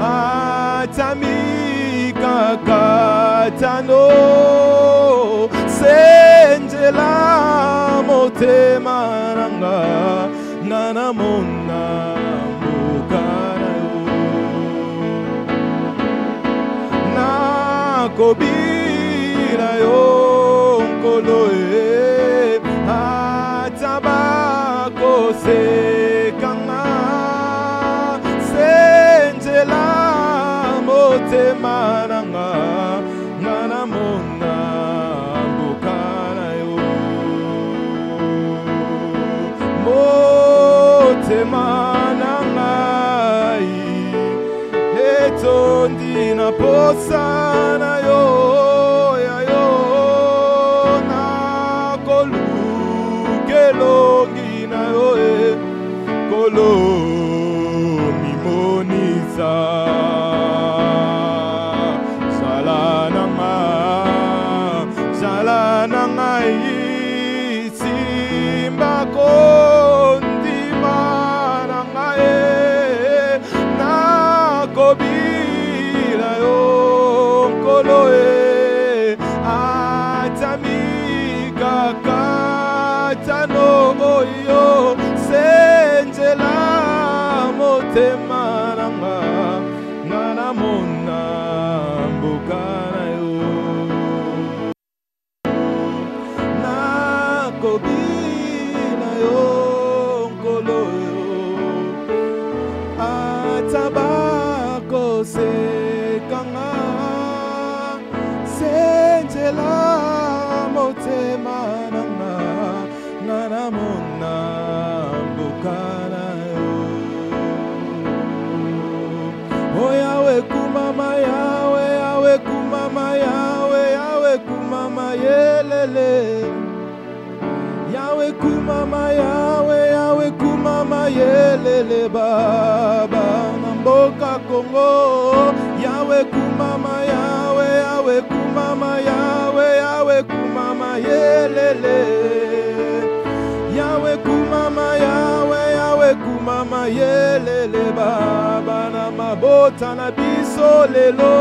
atamikakatano, senjela motema nanga, nana mona mokana yo, nakobira yo nkolo atabako sekanga, senjela motema nanga, nana mona mbokana yo, motema nangai etondi na posa na yo, ya yo na kolukelongi na yo kolo mimonisa, zala nangai simba kondima nangai, nakobira yo nkolo atamikakatano oyo, senjela motema nanga, nana mona mbokana yo, nakobina yo nkolo atabako sekanga, senjela motema nanga, nana mona mbokana yo, oh Yahweh kumama, Yahweh, Yahweh kumama, Yahweh, Yahweh kumama yelele, Yahweh kumama, Yahweh, Yahweh kumama yelele baba namboka Kongo, Yahweh kumama, Yahweh, Yahweh kumama, Yahweh, Yahweh kumama yelele, Yahweh kumama, Yahweh, Yahweh kumama yelele baba na mabota na biso lelo,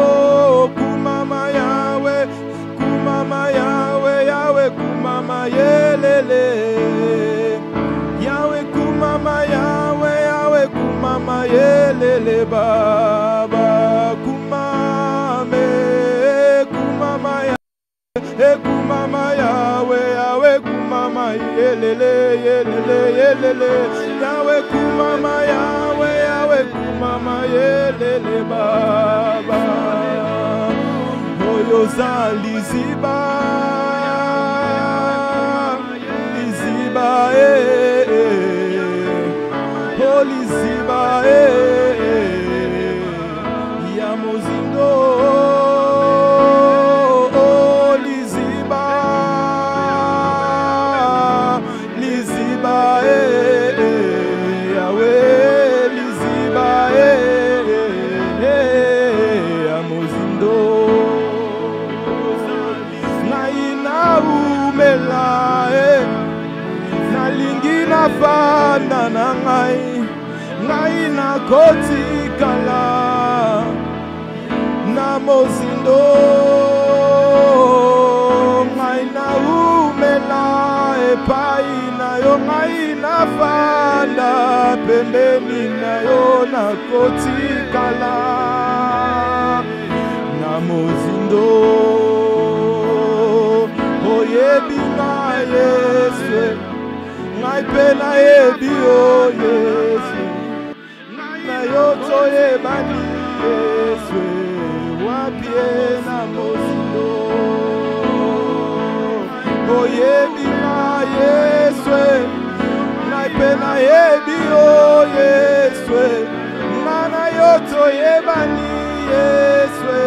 kumama Yahweh, kumama Yahweh, Yahweh kumama yelele, Yahweh kumama, Yahweh, Yahweh kumama yelele baba, kumame kumama Yahweh, kumama Yahweh, Yahweh kumama yelele, yelele, yelele, Yahweh kumama, Yahweh, Yahweh kumama yelele baba, oyo zali ziba, liziba holy ziba ya mozindo, nakotikala na mozindo ngai naumela epai na yo ngai nafanda pembeni na yo nakotikala na mozindo oyebi ngai Yesu ngai pe nayebi yo Yesu na yo toyebani Yesu wapie na mozindo oyebi ngai Yesu ngai pe nayebi yo Yesu na yo toyebani Yesu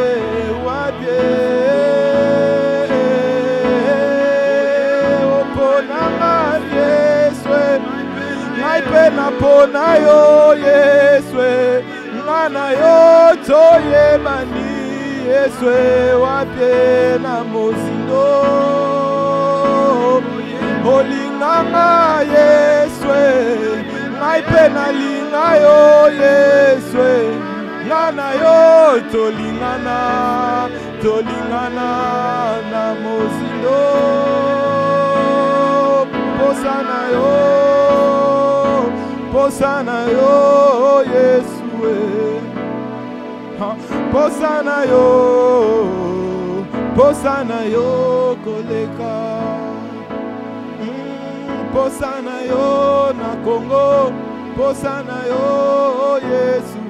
wapie pena pona yo Yesu ngana yo toyebani Yesu wapie na mozindo olinganga Yesu ngai pena linga yo Yesu ngana yo tolingana na mozindo posana yo posana yo Yesu posana yo koleka posana yo na Congo posana yo Yesu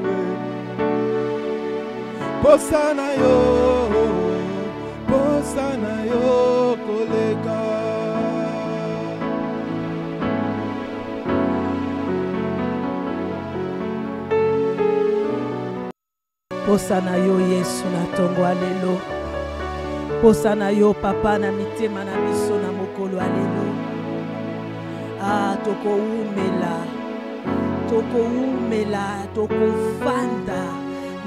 posana yo koleka posana yo Yesu na tongo alelo posana yo papa na mitema na biso na mokolo alelo toko umela toko fanda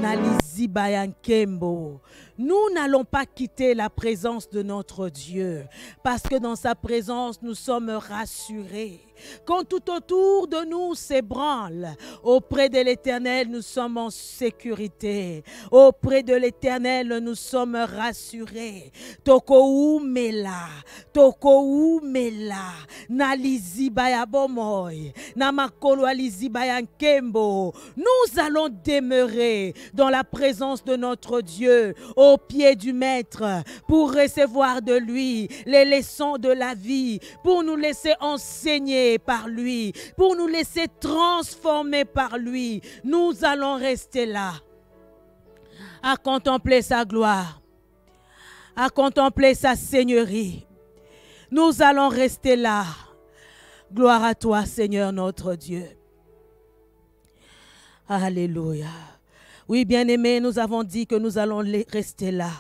na liziba ya nkembo. Nous n'allons pas quitter la présence de notre Dieu parce que dans sa présence nous sommes rassurés. Quand tout autour de nous s'ébranle, auprès de l'Éternel, nous sommes en sécurité. Auprès de l'Éternel, nous sommes rassurés. Toko umela, na liziba ya bomoy, na makolo liziba ya nkembo. Nous allons demeurer dans la présence de notre Dieu, au pied du Maître, pour recevoir de lui les leçons de la vie, pour nous laisser enseigner par lui, pour nous laisser transformer par lui. Nous allons rester là, à contempler sa gloire, à contempler sa seigneurie. Nous allons rester là. Gloire à toi, Seigneur notre Dieu. Alléluia. Oui, bien-aimés, nous avons dit que nous allons rester là,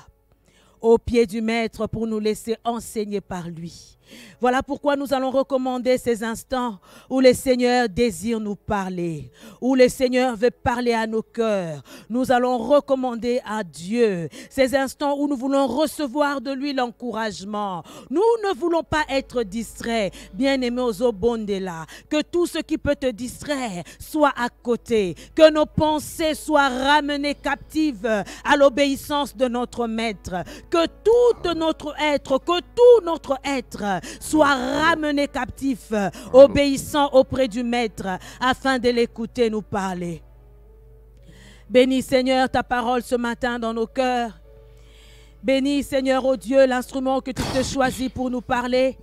au pied du Maître, pour nous laisser enseigner par lui. Voilà pourquoi nous allons recommander ces instants où le Seigneur désire nous parler, où le Seigneur veut parler à nos cœurs. Nous allons recommander à Dieu ces instants où nous voulons recevoir de lui l'encouragement. Nous ne voulons pas être distraits, bien-aimés aux Obondela. Que tout ce qui peut te distraire soit à côté. Que nos pensées soient ramenées captives à l'obéissance de notre Maître. Que tout notre être soit ramené captif, obéissant auprès du Maître, afin de l'écouter nous parler. Bénis, Seigneur, ta parole ce matin dans nos cœurs. Bénis, Seigneur, ô Dieu, l'instrument que tu te choisis pour nous parler.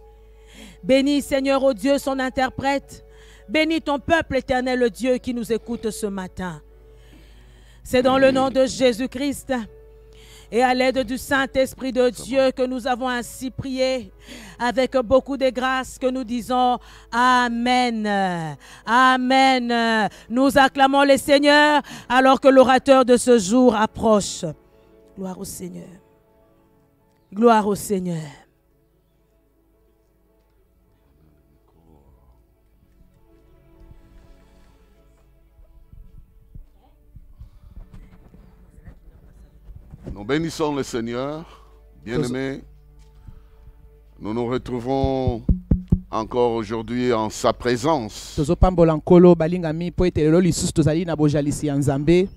Bénis, Seigneur, ô Dieu, son interprète. Bénis ton peuple, Éternel, le Dieu qui nous écoute ce matin. C'est dans le nom de Jésus-Christ et à l'aide du Saint-Esprit de Dieu que nous avons ainsi prié, avec beaucoup de grâce, que nous disons Amen. Amen. Nous acclamons le Seigneur alors que l'orateur de ce jour approche. Gloire au Seigneur. Gloire au Seigneur. Nous bénissons le Seigneur, bien-aimés. Nous nous retrouvons encore aujourd'hui en sa présence. tozopambola nkolo balingami po ete lelo lisusu tozali na bojalisi ya Nzambe.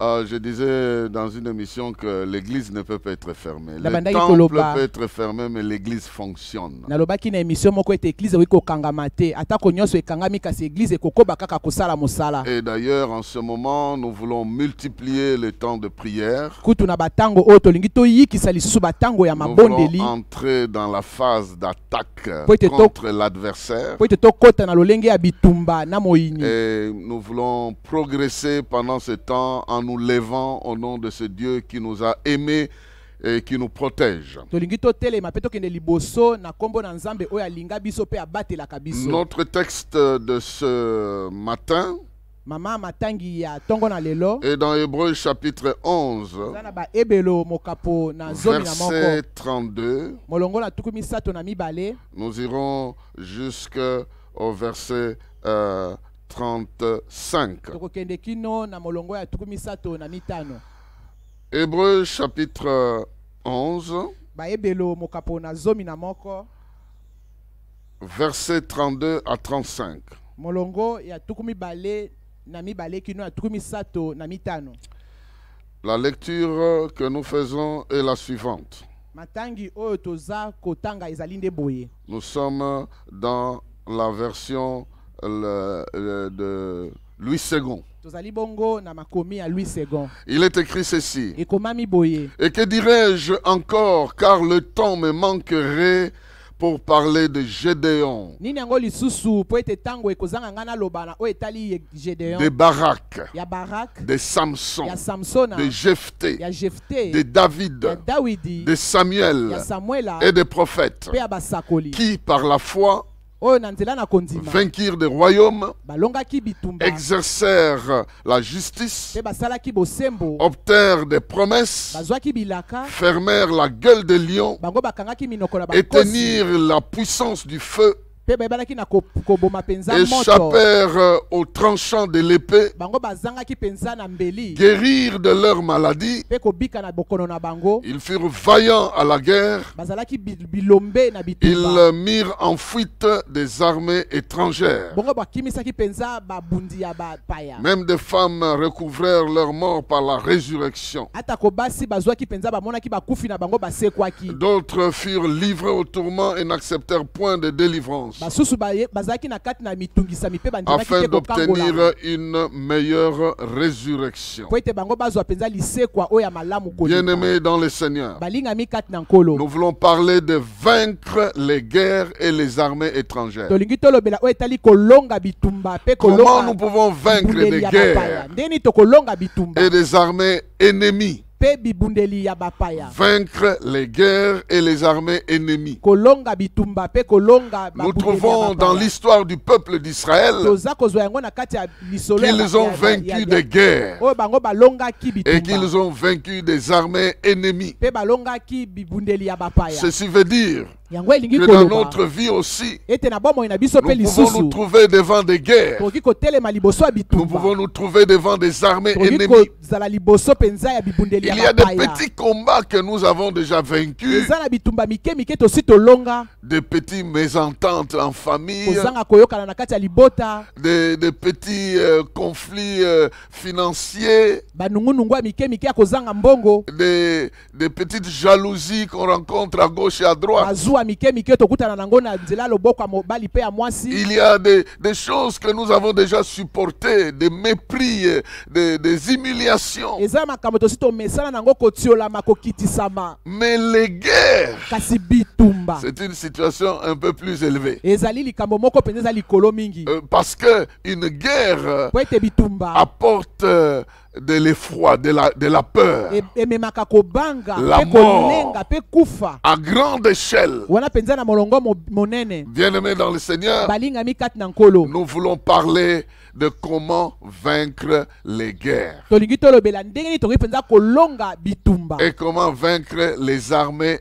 Je disais dans une émission que l'église ne peut pas être fermée. Le Nabandaki temple koloba. peut être fermé, mais l'église fonctionne. Nalobaki na émission moko ete église wi kokangama te atako nyonso ekangami kasi église ekokoba kaka kosala mosala. Et d'ailleurs, en ce moment, nous voulons multiplier le temps de prière. Kutu na batango oyo tolingi toyikisa lisusu batango ya Nous voulons mabondeli entrer dans la phase d'attaque Peut-être contre l'adversaire. po ete tokota na lolenge ya bitumba na moyini. Et nous voulons progresser pendant ce temps en nous levant au nom de ce Dieu qui nous a aimés et qui nous protège. Tolingi totelema pe tokende liboso na kombo na Nzambe oyo alinga biso pe abatelaka biso. Notre texte de ce matin Mama matangi ya tongo na lelo est dans Hébreux chapitre 11, zana ba ebelo mokapo na zomi na moko verset 32. molongo na tukumi sato na mibale. Nous irons jusqu'au verset 35. Tokokende kino na molongo ya tukumi sato na mitano. Hébreux chapitre 11, Ba ebelo mokapo na zomi na moko verset 32 à 35. molongo ya tukumi bale na mibale kino ya tukumi sato na mitano. La lecture que nous faisons est la suivante. Matangi oyo toza kotanga ezali nde boye. Nous sommes dans la version de Louis II. Tozali bongo na makomi ya Louis II. Il est écrit ceci. Ekomami boye. Et que dirais-je encore, car le temps me manquerait pour parler de Gédéon, Nini yango lisusu po ete tango ekozanga ngana lobana o etali Gédéon. de Barak, Ya Barak, de Samson, ya Samsona, de Jephthé, ya Jephthé, de David, ya Dawidi, de Samuel ya Samuela, et des prophètes, pe ya basakoli. qui par la foi Oyo na nzela na kondima. vainquirent des royaumes, Balongaki bitumba. exercèrent la justice, Pe basalaki bosembo. obtinrent des promesses, Bazwaki bilaka. fermèrent la gueule des lions Bango bakangaki minoko na et bakosi. tenirent la puissance du feu, Pe babalaki na koboma penza moto. échappèrent au tranchant de l'épée, Bango bazangaki penza na mbeli. guérirent de leur maladie. Pe kobika na bokono na bango. Ils furent vaillants à la guerre. Bazalaki bilombe na bitumba. Ils mirent en fuite des armées étrangères. Bongo bakimisaki penza babundi ya bapaya. Même des femmes recouvrèrent leur mort par la résurrection. Ata kobasi bazwaki penza bamonaki bakufi na bango basekwaki. D'autres furent livrés au tourment et n'acceptèrent point de délivrance, Basusu bazaki na kati na mitungisami pe bandimaki afin te kokangola. d'obtenir une meilleure résurrection. Po ete bango bazwa penza lisekwa oyo ya malamu koleka. Bien-aimés dans le Seigneur, Balingami kati na nkolo. nous voulons parler de vaincre les guerres et les armées étrangères. Tolingi tolobela oyo etali kolonga bitumba pe Comment kolonga. nous pouvons vaincre bibundeli des ya guerres bapaya. Ndeni tokolonga bitumba et des armées ennemies? pe bibundeli ya bapaya. Vaincre les guerres et les armées ennemies. Kolonga bitumba pe kolonga Nous babundeli ya trouvons dans bapaya. l'histoire du peuple d'Israël Toza kozwa yango na kati ya lisolo ya qu'ils ont vaincu des guerres oyo bango balongaki et bitumba qu'ils ont vaincu des armées ennemies. pe balongaki bibundeli ya bapaya. Ceci veut dire Yango elingi que dans koloba notre vie aussi, ete na bomoi na biso pe nous pouvons nous lisusu trouver devant des guerres. tokoki kotelema liboso ya Nous bitumba pouvons nous trouver devant des armées tokoki ennemies. kozala liboso penza ya bibundeli Il y ya a des bapaya. petits combats que nous avons déjà vaincus, eza na bitumba mike mike tosi tolonga des petits mésententes en famille, kozanga koyokana na kati ya libota des petits conflits financiers, banungunungu ya mike mike ya kozanga mbongo des petites jalousies qu'on rencontre à gauche et à droite. mazuwa mike mike tokutana nango na nzela ya loboko ya mobali pe ya mwasi. Il y a des choses que nous avons déjà supportées, des mépris, des humiliations. eza makambo tosi tomesana nango kotiolama kokitisama. Mais les guerres, Kasi bitumba c'est une situation un peu plus élevée. ezali likambo moko penza eza likolo mingi Parce que une guerre po ete bitumba apporte de l'effroi, de la peur, ememaka kobanga La pe kolenga pe kufa à grande échelle. wana penza na molongo monene. Bien-aimés dans le Seigneur, balingami kati na nkolo nous voulons parler de comment vaincre les guerres tolingi tolobela ndenge nini tokoki penza kolonga bitumba et comment vaincre les armées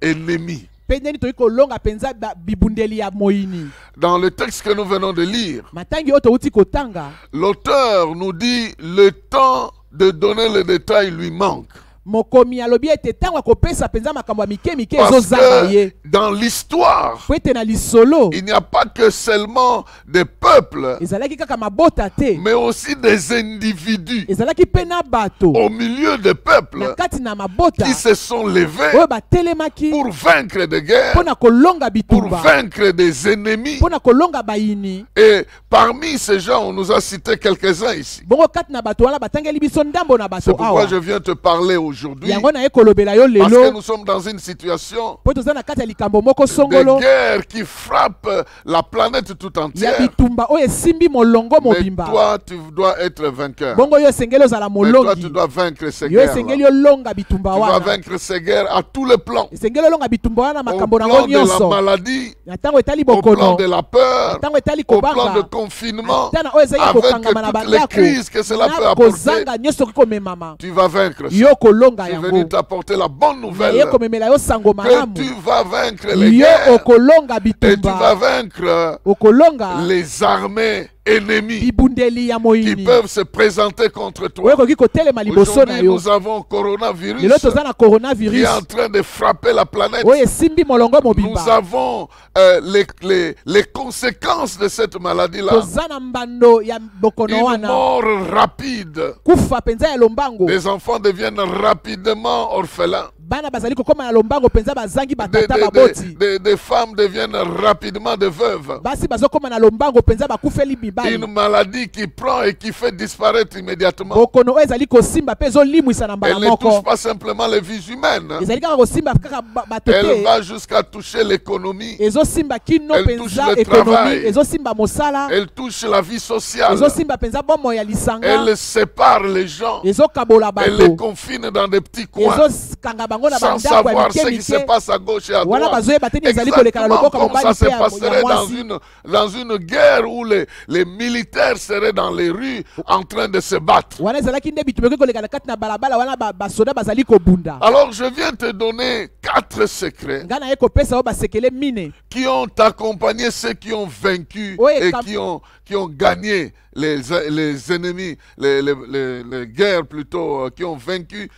ennemies. pe ndenge nini tokoki kolonga penza bibundeli ya moyini. Dans le texte que nous venons de lire, matangi oyo touti kotanga l'auteur nous dit le temps de donner le détail lui manque. mokomi alobi ete tango akopesa penza makambo ya mike mike Parce ezozanga que ye dans l'histoire, po ete na lisolo il n'y a pas que seulement des peuples, ezalaki kaka mabota te mais aussi des individus ezalaki mpe na bato au milieu des na peuples kati na mabota qui se sont levés oyo batelemaki pour vaincre des guerres, mpo na kolonga pour bitumba vaincre des ennemis. mpo na kolonga bayini. Et parmi ces gens, on nous a cité quelques-uns ici. Bongo kati na bato wana batangeli biso ndambo na C'est bato pourquoi awa je viens te parler aujourd'hui. yango na ye kolobela yo Parce que lelo nous sommes dans une situation po toza na kati ya likambo moko de songolo guerre qui frappe la planète tout ya entière. bitumba oyo esimbi molongo Mais mobimba. toi, tu dois être vainqueur. Bongo yo esengeli ozala Mais toi, tu molongi dois vaincre ces yo guerres. esengeli olonga bitumba Tu vas wana vaincre ces guerres à tous les plans. esengeli olonga bitumba wana Au makambo plan nango de la nyonso maladie, na ntango etali au plan bokono de la peur, ntango etali au plan de kobanga confinement, ata na oyo ezali avec kokangama na toutes les bandako crises que cela peut na apporter, kozanga nyonso okoki komemama tu vas vaincre ça. yo kolonga Je suis venu yango t'apporter la bonne na nouvelle ye komemela yo sango que malamu tu vas vaincre les yo guerres okolonga et tu vas bitumba vaincre okolonga les armées ennemies bibundeli ya qui moyini peuvent se présenter contre oyo toi. ekoki kotelema liboso na Aujourd'hui, yo nous avons coronavirus lelo toza na qui est coronavirus en train de frapper la planète. oyo esimbi molongo Nous mobimba avons les conséquences de cette maladie-là. toza na mbando ya bokono Une wana mort rapide. kufa penza ya lombango Les enfants deviennent rapidement orphelins. bana bazali kokoma na lombango penza bazangi Des, batata des- baboti des- des femmes deviennent rapidement des veuves. basi bazokoma na lombango penza bakufeli Une mibali maladie qui prend et qui fait disparaître immédiatement. bokono oyo ezali kosimba mpe ezolimwisa na mbala Elle ne touche moko pas simplement les vies humaines. ezali kaka kosimba kaka bato Elle te va jusqu'à toucher l'économie. ezosimba kino Elle touche penza le ekonomi travail. ezosimba mosala Elle touche la vie sociale. ezosimba penza bomoi ya lisanga Elle sépare les gens. ezokabola Elle les bato confine dans des petits coins ezokanga bango na sans bandako ya savoir ce mike qui se mike passe à gauche et à wana droite. bazoyeba te nini ezali koleka na Exactement loboko ya comme ça mobali se mpe ya passerait mwasi dans une guerre où les militaires seraient dans les rues en train de se battre. wana ezalaki nde bitumba ekoki koleka na kati na balabala wana basoda bazali kobunda Alors je viens te donner 4 secrets ngai na ye kopesa oyo basekele mine qui ont accompagné ceux qui ont vaincu Oui, et comme- qui ont gagné les ennemis, les guerres plutôt, qui ont vaincu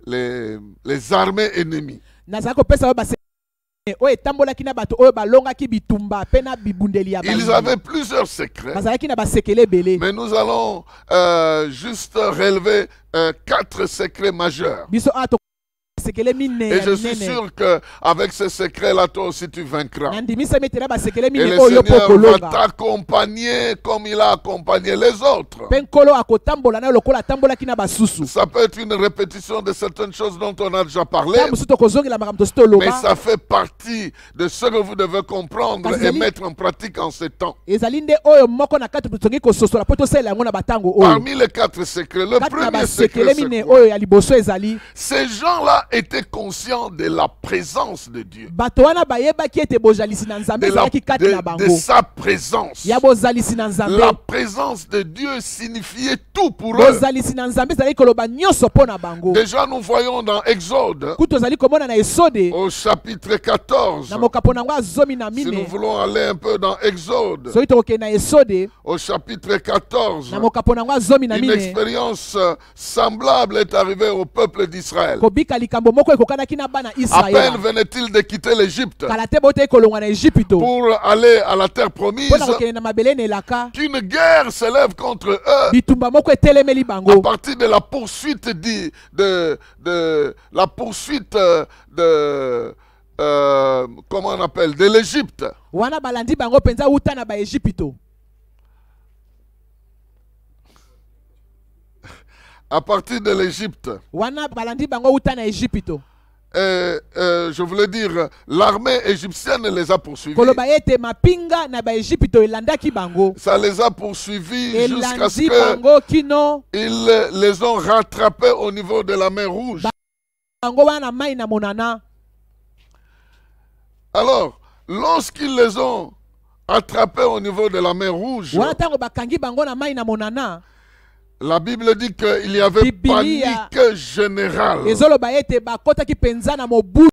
les armées ennemies. nazali kopesa oyo basekele oyo etambolaki na bato oyo balongaki bitumba mpe na bibundeli ya Ils avaient plusieurs secrets, bazalaki na basekele ebele mais nous allons juste relever 4 secrets majeurs. biso awa basekele mine Et ya je suis minene sûr qu'avec ces secrets-là, toi aussi tu vaincras. nandimisami ete na basekele Et mine le oyo mpo Seigneur va okolonga t'accompagner comme il a accompagné les autres. mpe nkolo akotambola na yo lokola atambolaki na basusu Ça peut être une répétition de certaines choses dont on a déjà parlé, ta mosusu tokozongela makambo tosi mais toloba ça fait partie de ce que vous devez comprendre Parce et que- mettre en pratique en ces temps. ezali nde oyo moko na kati totongi kososola mpo tosalela yango na batango oyo Parmi les 4 secrets, le kati na premier basekele secret, mine c'est quoi? oyo ya liboso ezali Ces gens-là étaient conscients de la présence de Dieu, bato wana bayebaki ete bozalisi na nzambe ezalaki kati na de bango sa présence. ya bozalisi na La nzambe présence de Dieu signifiait tout pour eux. bozalisi na nzambe ezalaki koloba nyonso mpo na bango Déjà, nous voyons dans Exode, kutu tozali komona na esode au chapitre 14, na mokapo nango ya zomi na si nous mine voulons aller un peu dans Exode, soki tokokende na esode au chapitre 14, na mokapo nango ya zomi na une mine expérience semblable est arrivée au peuple d'Israël. kobika likambo moko ekokanaki na bana À peine israele venait-il de quitter l'Égypte kala te botei kolongwa na ejipito pour aller à la terre promise mpo na kokende na mabele na elaka qu'une guerre s'élève contre eux bitumba moko etelemeli à bango partir de la poursuite la poursuite comment on appelle, de l'Égypte. wana balandi bango mpenza uta na baejipito À partir de l'Égypte, wana balandi bango uta na ejipito je voulais dire, l'armée égyptienne les a poursuivis. koloba ete mapinga na baejipito elandaki bango Ça les a poursuivis jusqu'à ce elandi bango kino qu'ils les ont rattrapés au niveau de la mer Rouge. bango wana mai na monana Alors, lorsqu'ils les ont attrapés au niveau de la mer Rouge, wana ntango bakangi bango na mai na monana la Bible dit qu'il y avait Biblia panique générale. ezoloba ete bakotaki mpenza na mobulu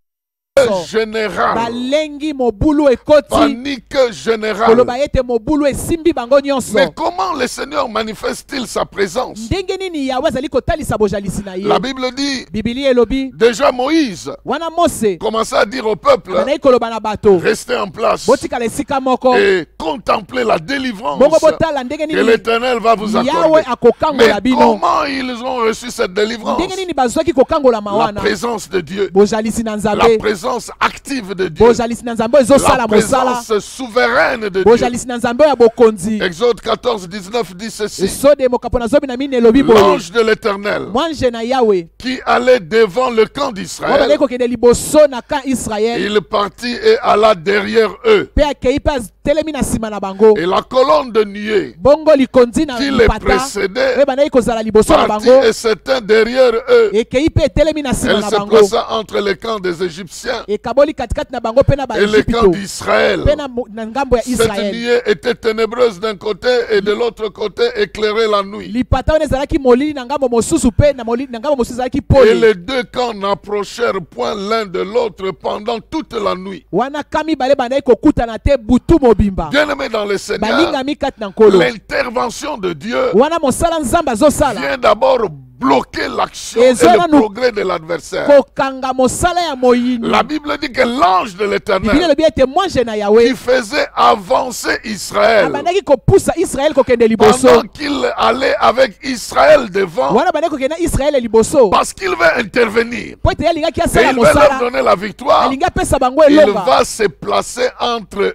générale. balengi mobulu ekoti Panique générale. koloba ete mobulu esimbi bango nyonso. Mais comment le Seigneur manifeste-t-il sa présence? ndenge nini yawe azali kotalisa bojalisi na La ye? Bible dit, Biblia elobi déjà Moïse wana Mose commençait à dire au peuple, bandaki koloba na bato restez en place botikala esika moko et contemplez la délivrance bongo botala ndenge que nini l'Éternel va vous yawe accorder. akokangola Mais bino. comment ils ont reçu cette délivrance? ndenge nini bazwaki kokangolama La wana? présence de Dieu, bojalisi na la nzambe, présence active de Dieu, bojalisi na nzambe ezosala la mosala, présence souveraine de Dieu. bojalisi na nzambe ya bokonzi. Exode 14, 19 dit ceci. esode mokapo na zobi na mine elobi boye L'ange de l'Éternel mwanje na yawe qui allait devant le camp oyo d'Israël, bazali kokende liboso na ka Israel il partit et alla derrière eux. mpe akei mpe atelemi na nsima na bango. Et la colonne de nuée bongo likondi na qui les lipata précédait oyo bandaki kozala liboso na partit bango et s'éteint derrière eux. ekei mpe etelemi na nsima Elle na se bango plaça entre les camps des Égyptiens ekaboli katikati na bango mpe na et les camps baegypto d'Israël. mpe na ngambo ya Cette Israel. nuée était ténébreuse d'un côté et de l'autre côté éclairée la nuit. lipata wana ezalaki molili na ngambo mosusu mpe na ngambo mosusu ezalaki Et poli. les deux camps n'approchèrent point l'un de l'autre pendant toute la nuit. wana ka mibale bandaki kokutana te butu mobimba. Bien-aimés dans le Seigneur, balingami kati na nkolo l'intervention de Dieu wana mosala nzambe azosala vient d'abord bloquer l'action et le progrès de l'adversaire. kokanga mosala ya moyini. La Bible dit que l'ange de Biblia l'Éternel elobi ete mwanje na qui yawe faisait avancer Israël abandaki kopusa Israel kokende liboso pendant qu'il allait avec Israël devant, wana bandaki kokende Israel liboso parce qu'il veut intervenir po ete ye alingaki et asala il veut leur mosala donner la victoire. alingi apesa bango Il elonga va se placer entre eux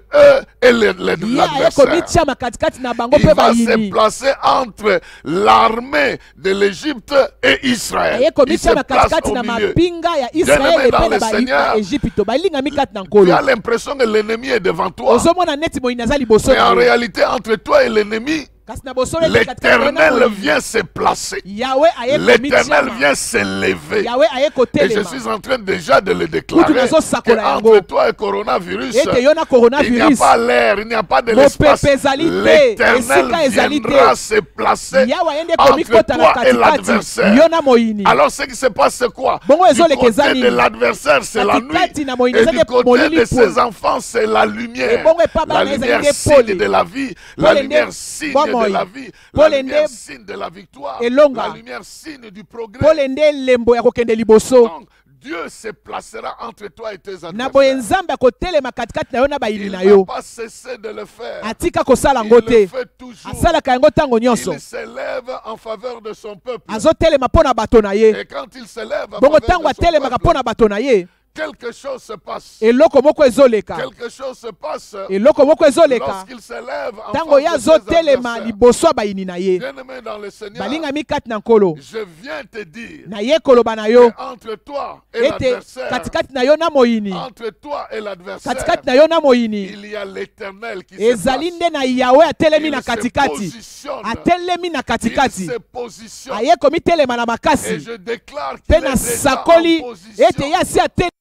et ye aye l'adversaire. komitiama katikati na bango Il mpe va se bayini placer entre l'armée de l'Égypte et Israël. aye Il se komitiama place katikati au na milieu. mapinga ya Bien-aimé Israel dans epe le na Seigneur, baegypto balingami kati na Tu nkolo. as l'impression que l'ennemi est devant toi. ozomona neti moyini aza liboso Mais na en yo. réalité, entre toi et l'ennemi, kasi na bosolo ete katikati na yo na l'Éternel moyini. vient se placer. yawe aye L'Éternel komitiama vient s'élever. yawe aye Et je kotelema suis en train déjà de le déclarer Kutu nazo sakola que yango. entre toi et coronavirus, ete yo na il n'y a coronavirus pas l'air, il n'y a pas de l'espace. mopepe ezali te L'Éternel esika ezali viendra te se placer yawe ayende entre komikota na toi et katikati l'adversaire. yo na moyini. Alors ce qui se passe, c'est quoi? Bongo Du ezoleka eza côté de nini? l'adversaire, c'est la nuit. Katikati na moyini Et eza du nde côté molili de po. ses enfants, c'est la lumière. Et bongo epa La bana ezali lumière nde signe poli. de la vie. La Pole lumière nde signe bomoi. de la vie. La Pole lumière nde signe de la victoire. elonga. La lumière signe du progrès. pole nde elembo ya kokende liboso. Donc, Dieu se placera entre toi et tes na boye adversaires. nzambe akotelema katikati na yo na bayini Il na ne yo. va pas cesser de le faire. atika kosala Il yango le te fait toujours. asalaka yango ntango nyonso. Il s'élève en faveur de son peuple. azotelema mpo na bato na ye. Et quand il s'élève en bongo faveur ntango de son atelemaka mpo peuple, na bato na ye quelque chose se passe. eloko moko ezoleka. Quelque chose se passe eloko moko ezoleka lorsqu'il s'élève en ntango ye faveur de ses azotelema adversaires. liboso ya bayini na ye. Bien-aimé dans le Seigneur, balingami kati na nkolo je viens te dire na ye koloba na yo entre toi et ete l'adversaire, katikati na yo na moyini entre toi et l'adversaire, katikati na yo na moyini il y a l'Éternel qui se ezali place. nde na yawe atelemi Il na se katikati positionne. atelemi na Il katikati se positionne. aye komitelema na Et makasi je déclare qu'il mpe est na déjà sakoli en position ete ye asi atelemi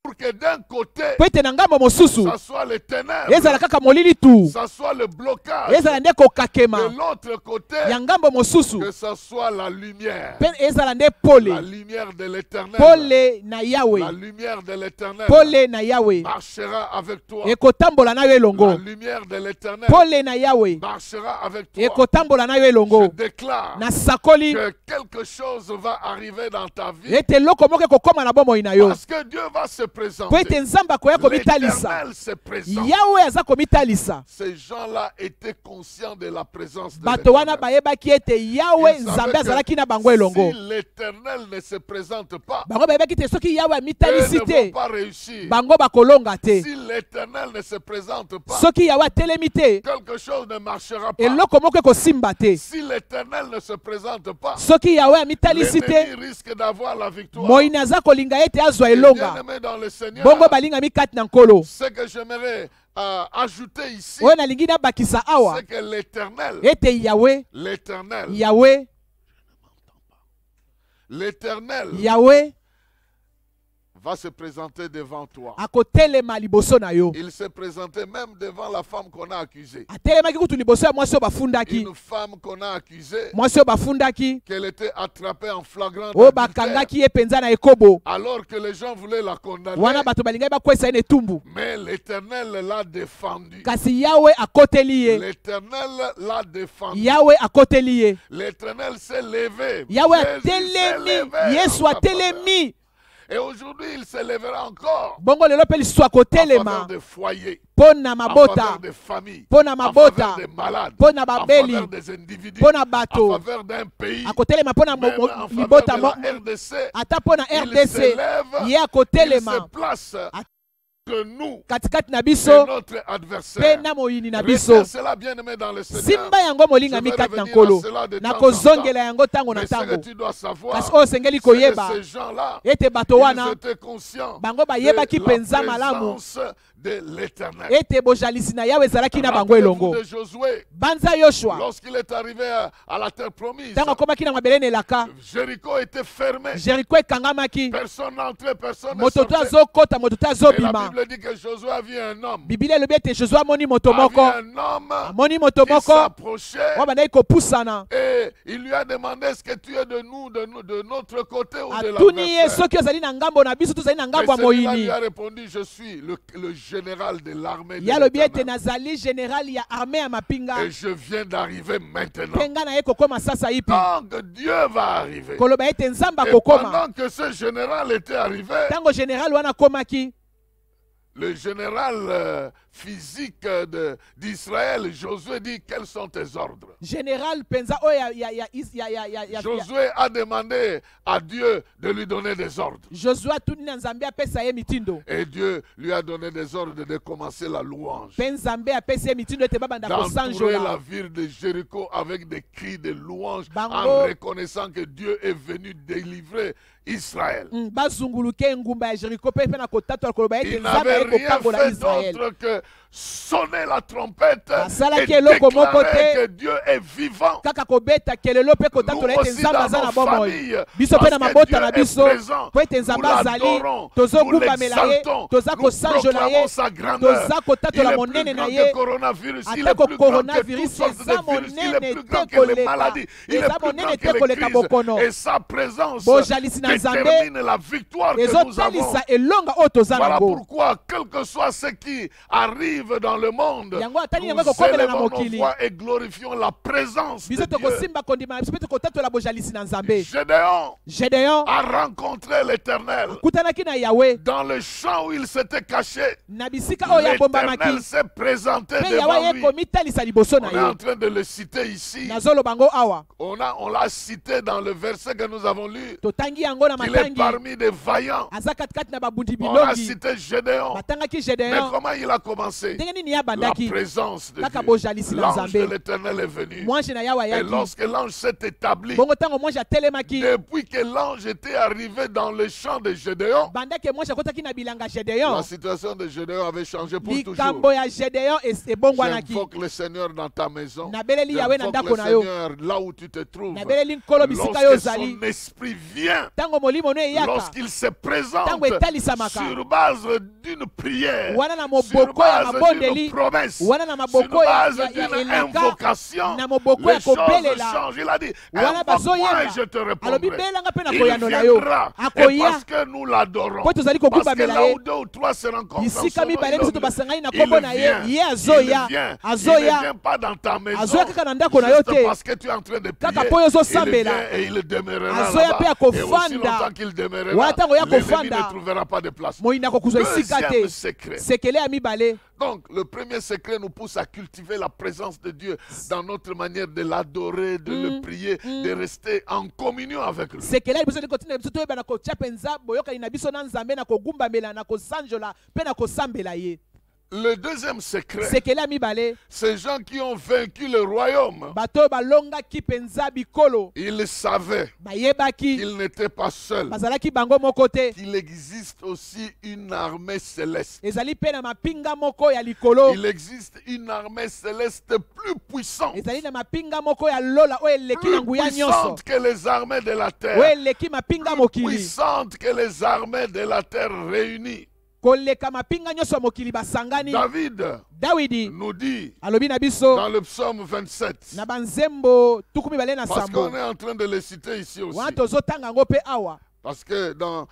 pour que d'un côté, mpo ete na ngambo mosusu ça soit les ténèbres, ezala kaka molili tu ça soit le blocage. ezala nde kokakema De l'autre côté, ya ngambo mosusu que ça soit la lumière. mpe ezala nde La pole lumière de l'Éternel. pole na La yawe lumière de l'Éternel pole na yawe marchera avec toi. ekotambola na yo La elongo lumière de l'Éternel pole na yawe marchera avec toi. ekotambola na yo Je elongo déclare na sakoli que quelque chose va arriver dans ta vie ete eloko moko ekokóma na bomoi na yo parce que Dieu va se mpo ete présenter. nzambe akoya komitalisa L'Éternel se présente. yawe aza komitalisa. Ces gens-là étaient conscients de la présence de bato wana l'Éternel. bayebaki ete yawe Ils nzambe savaient azalaki na que bango elongo. si l'Éternel ne se présente pas, bango bayebaki te soki yawe eux amitalisi ne vont te pas réussir. bango bakolonga te. Si l'Éternel ne se présente pas, soki yawe atelemi te quelque chose ne marchera pas. eloko moko ekosimba te. Si l'Éternel ne se présente pas, soki yawe amitalisi te l'ennemi risque d'avoir la victoire. moyini aza kolinga ete azwa Et elonga. bien-aimé dans le Seigneur, bongo balingami kati na nkolo. ce que j'aimerais ajouter ici, oyo nalingi nabakisa awa c'est que l'Éternel, ete yawe l'Éternel yawe va se présenter devant toi. akotelema liboso na yo. Il s'est présenté même devant la femme qu'on a accusée. Atelemaki kutu liboso ya mwasi oyo bafundaki. Une femme qu'on a accusée, Mwasi oyo bafundaki. qu'elle était attrapée en flagrant Oyo adultère, bakangaki ye penza na ekobo. alors que les gens voulaient la condamner. Wana bato balingai bakwesa ye na etumbu. Mais l'Éternel l'a défendu. Kasi Yawe akoteli ye. L'Éternel l'a défendu. Yawe akoteli ye. L'Éternel s'est levé. Yawe Jésus s'est atelemi. levé Yesu en sa faveur. atelemi. Et aujourd'hui, il se lèvera encore Bongo lelo pe lisusu en faveur akotelema. des foyers, Pona en mabota. faveur des familles, Pona en mabota. faveur des malades, Pona en babeli. faveur des individus, Pona en bato. faveur d'un pays, Akotelema pona même en faveur libota de mo. la RDC. Ata pona Il RDC. se lève, Ye il se akotelema. place que nous, Katikati na c'est biso. notre Pe adversaire. na moyini na Restez biso. à cela, bien-aimé dans le Seigneur. Simba yango molinga mikati na nkolo. Nakozongela yango tango na Mais ce que tango. tu dois savoir, Kasi oyo osengeli c'est que koyeba. ces gens-là, Ete bato ils wana. étaient conscients Bango bayebaki de penza la malamu. présence de l'Éternel. Ete bojalisi na Yawe ezalaki na bango Rappelez-vous elongo. de Josué, Banza Yoshua. lorsqu'il est arrivé à la terre promise, Tango akomaki na mabele na elaka. Jéricho était fermé. Jericho ekangamaki. Personne n'entrait, personne ne Moto to sortait. azokota, moto to Et la azobima. Bible dit que Josué a vu un homme. Biblia elobi ete Joshua amoni moto A vu moko. un homme Amoni moto qui moko. s'approchait Oyo bandaki kopusana. et il lui a demandé est-ce que tu es de nous, de notre côté ou de Atuni ye l'adversaire. soki ozali na ngambo na biso tozali na Mais ngambo ya celui-là moyini. lui a répondu je suis le général de l'armée de Ye alobi ete l'Éternel. nazali général ya armée ya mapinga. Et je viens d'arriver maintenant. Mpe nga na ye kokoma sasa ipi. Donc Dieu va arriver. Koloba ete nzambe Et akokoma. pendant que ce général était arrivé, Tango général wana akomaki. le général physique d'Israël, Josué dit quels sont tes ordres. Général penza oyo ya Josué a demandé à Dieu de lui donner des ordres. Joshua atuni na nzambe apesa ye mitindo. Et Dieu lui a donné des ordres de commencer la louange. Mpe nzambe apesi ye mitindo ete babanda D'entourer la kosanjola. ville de Jéricho avec des cris de louange Bango. en reconnaissant que Dieu est venu délivrer Israël. Bazunguluke ngumba ya Jericho mpe na kotatwa koloba ete Il nzambe n'avait aye rien kokangola fait Israël. d'autre que sonner la trompette Basalaki et eloko moko déclarer te. que Dieu est vivant. Kaka kobeta kelelo mpe Nous kotatola ete aussi nzambe dans aza na nos bomoi. familles, Biso mpe na parce que mabota Dieu na est biso présent, mpo ete nous nzambe azali l'adorons, tozogumamela ye l'exaltons, toza nous kosanjola ye proclamons sa grandeur. toza Il kotatola est monene plus na grand ye que coronavirus, il est atako plus grand que toutes coronavirus sortes eza de virus, il est monene plus grand te que les koleka maladies, il est eza plus monene grand te que koleka les bokono crises. Et sa présence bojalisi na nzambe détermine la victoire que nous avons. ezotalisa elonga oyo toza Voilà nango. pourquoi, quel que soit ce qui arrive dans le monde, Yango atali yango nous ekokomela na élevons nos mokili. voix et glorifions la présence de biso Dieu. tokosimba kondima na biso mpe tokotatola bojalisi na nzambe. Gédéon Gedeon a rencontré l'Éternel akutanaki na Yawe dans le champ où il s'était caché. na bisika oyo yabombamaki L'Éternel s'est présenté mpe devant Yawe ye lui. komitalisa liboso On na est en ye. train de le citer ici. Nazoloba ngo awa On l'a cité dans le verset que nous avons lu. totangi yango na Il est matangi parmi des vaillants. aza katikati na babundi On a bilongi cité Gédéon. batangaki Mais Gedeon comment il a commencé? ndenge nini La yabandaki présence de kaka Dieu. bojalisi na L'ange de nzambe l'Éternel est venu. mwange na Yawe Et ayaki lorsque l'ange s'est établi, bongo ntango mwange atelemaki depuis que l'ange était arrivé dans le champ de Gédéon, bandaki mwange akotaki na bilanga la Gedeon situation de Gédéon avait changé pour toujours. likambo ya Gedeon ebongwanaki. J'invoque le Seigneur dans ta maison. Nabeleli Yawe na J'invoque ndako le na yo. Seigneur là où tu te trouves. nabeleli nkolo bisika yo Lorsque ozali son esprit vient, ntango molimo no eyaka lorsqu'il se présente ntango etalisamaka sur base d'une prière, wana na sur moboko ya base d'une mabondeli promesse, wana na sur maboko base ya d'une elaka invocation, na moboko les ya choses kobelela changent. Il a dit, wana invoque-moi bazoyeba et je te alobi répondrai. belanga mpe na Il koyanola yo viendra, et akoya parce que nous l'adorons, po tozali parce que kokubamela là ye où deux ou trois se rencontrent, bisika mibale biso tobasangani na il kombo na ye vient, ye il azoya vient, il ne azoya vient pas dans ta maison, azoya kaka na ndako na yo juste te parce que tu es en train de prier, kaka po yo il ozosambela vient et il demeurera azoya là-bas. mpe Et aussi akofanda longtemps qu'il demeurera, wana ntango ya l'ennemi kofanda ne trouvera pas de place. moyini akokozwa esika Deuxième te secret. sekele ya mibale. Donc, le premier secret nous pousse à cultiver la présence de Dieu dans notre manière de l'adorer, de le prier, de rester en communion avec lui. sekele ya biso kotina biso toyeba na kotia mpenza boyokani na biso na nzambe na kogumbamela na kosanjola mpe na kosambela ye. Le deuxième secret, sekele ya mibale ces gens qui ont vaincu le royaume, bato oyo balongaki mpenza bikolo ils savaient bayebaki qu'ils n'étaient pas seuls, bazalaki bango moko te qu'il existe aussi une armée céleste. ezali mpe na mapinga moko ya likolo Il existe une armée céleste plus puissante, ezali na mapinga moko ya lola oyo eleki na plus nguya nyonso puissante que les armées de la oyo terre, eleki mapinga plus mokili puissante que les armées de la terre réunies. koleka mapinga nyonso ya mokili basangani. David Dawidi nous dit alobi na biso dans le psaume 27, na banzembo tuku mibale na parce sambo qu'on est en train de le citer ici aussi, wana tozotanga yango mpe awa parce que dans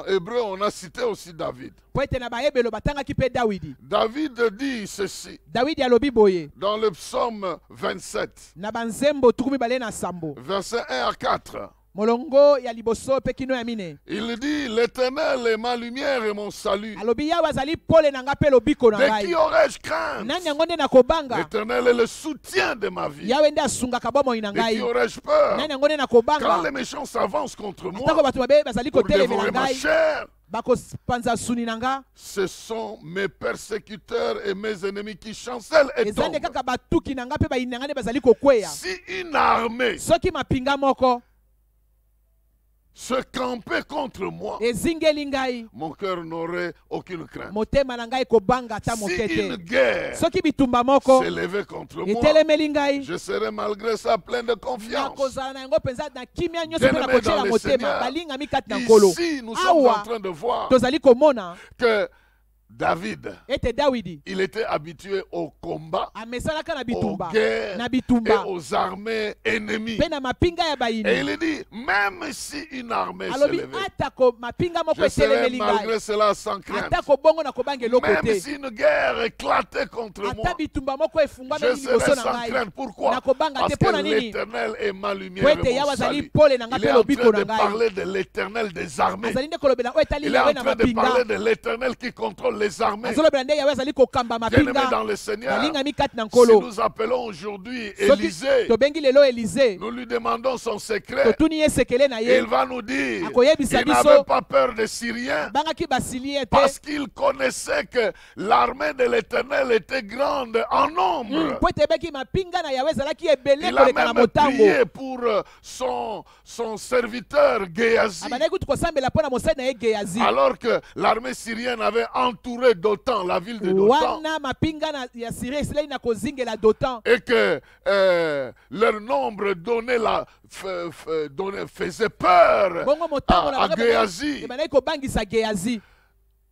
Hébreu, on a cité aussi David. po ete na bayebelo batangaki mpe Dawidi. David dit ceci Dawidi alobi boye dans le psaume 27, na banzembo tuku mibale na sambo versets 1 à 4. molongo ya liboso mpe kino ya mine Il dit, l'Éternel est ma lumière et mon salut. alobi yawe azali pole na nga mpe lobiko na De qui ngai aurais-je crainte? nani yango nde nakobanga L'Éternel est le soutien de ma vie. yawe nde asungaka bomoi na De qui ngai aurais-je peur? nani yango nde Quand nakobanga les méchants s'avancent contre atako moi bato mabe bazali pour kotelemela dévorer ma ngai chair, bakopanza suni na nga ce sont mes persécuteurs et mes ennemis qui chancellent et eza nde tombent. kaka batuki na nga mpe bayini na nga nde bazali kokweya Si une armée soki mapinga moko se campait contre moi, ezingeli ngai mon cœur n'aurait aucune crainte. motema na ngai kobanga ata moke Si une te guerre soki bitumba moko s'élevait contre moi, etelemeli ngai je serais malgré ça plein de confiance. nakozala na yango mpenza na kimia nyonso mpe Bien-aimés dans nakotiela le motema Seigneur, balingami kati na nkolo Ici, nous sommes en awa train de voir tozali komona que David, ete Dawidi il était habitué au combat, amesanaka na aux bitumba guerres na et bitumba aux armées ennemies. mpe na mapinga ya Et bayini il dit, même si une armée alobi s'élevait, atako mapinga moko je serais etelemeli ngai malgré cela sans crainte. atako bongo nakobanga eloko Même te si une guerre éclatait contre ata moi, bitumba moko efungwami je liboso serais na sans ngai crainte. Pourquoi? nakobanga Parce te mpo na que nini l'Éternel est ma lumière po et ete mon yawe azali salut. pole na ngai Il mpe est en lobiko train na de ngai parler de l'Éternel des armées. azali nde kolobela oyo etali Il est en yawe na train de parler mapinga de l'Éternel qui contrôle les armées. azolobela nde yawe azali kokamba Bien-aimés mapinga dans le Seigneur, balingami kati na si nkolo nous appelons aujourd'hui soki Élisée, tobengi lelo Elize nous lui demandons son secret. totuni ye sekele na Il ye va nous dire akoyebisa qu'il biso n'avait pas peur des Syriens abangaki basilien te parce qu'il connaissait que l'armée de l'Éternel était grande en nombre. po ete ebeki mapinga na yawe ezalaki ebele Il a koleka na même motango prié pour son serviteur Géasi, abandaki kutu kosambela mpo na mosali na ye Geazi alors que l'armée syrienne avait entouré Dothan, la ville de Dothan, wana mapinga ya Siria esilai na kozingela Dotan et que leur nombre faisait peur bongo motango na à Géasi. ebandaki kobangisa Geazi.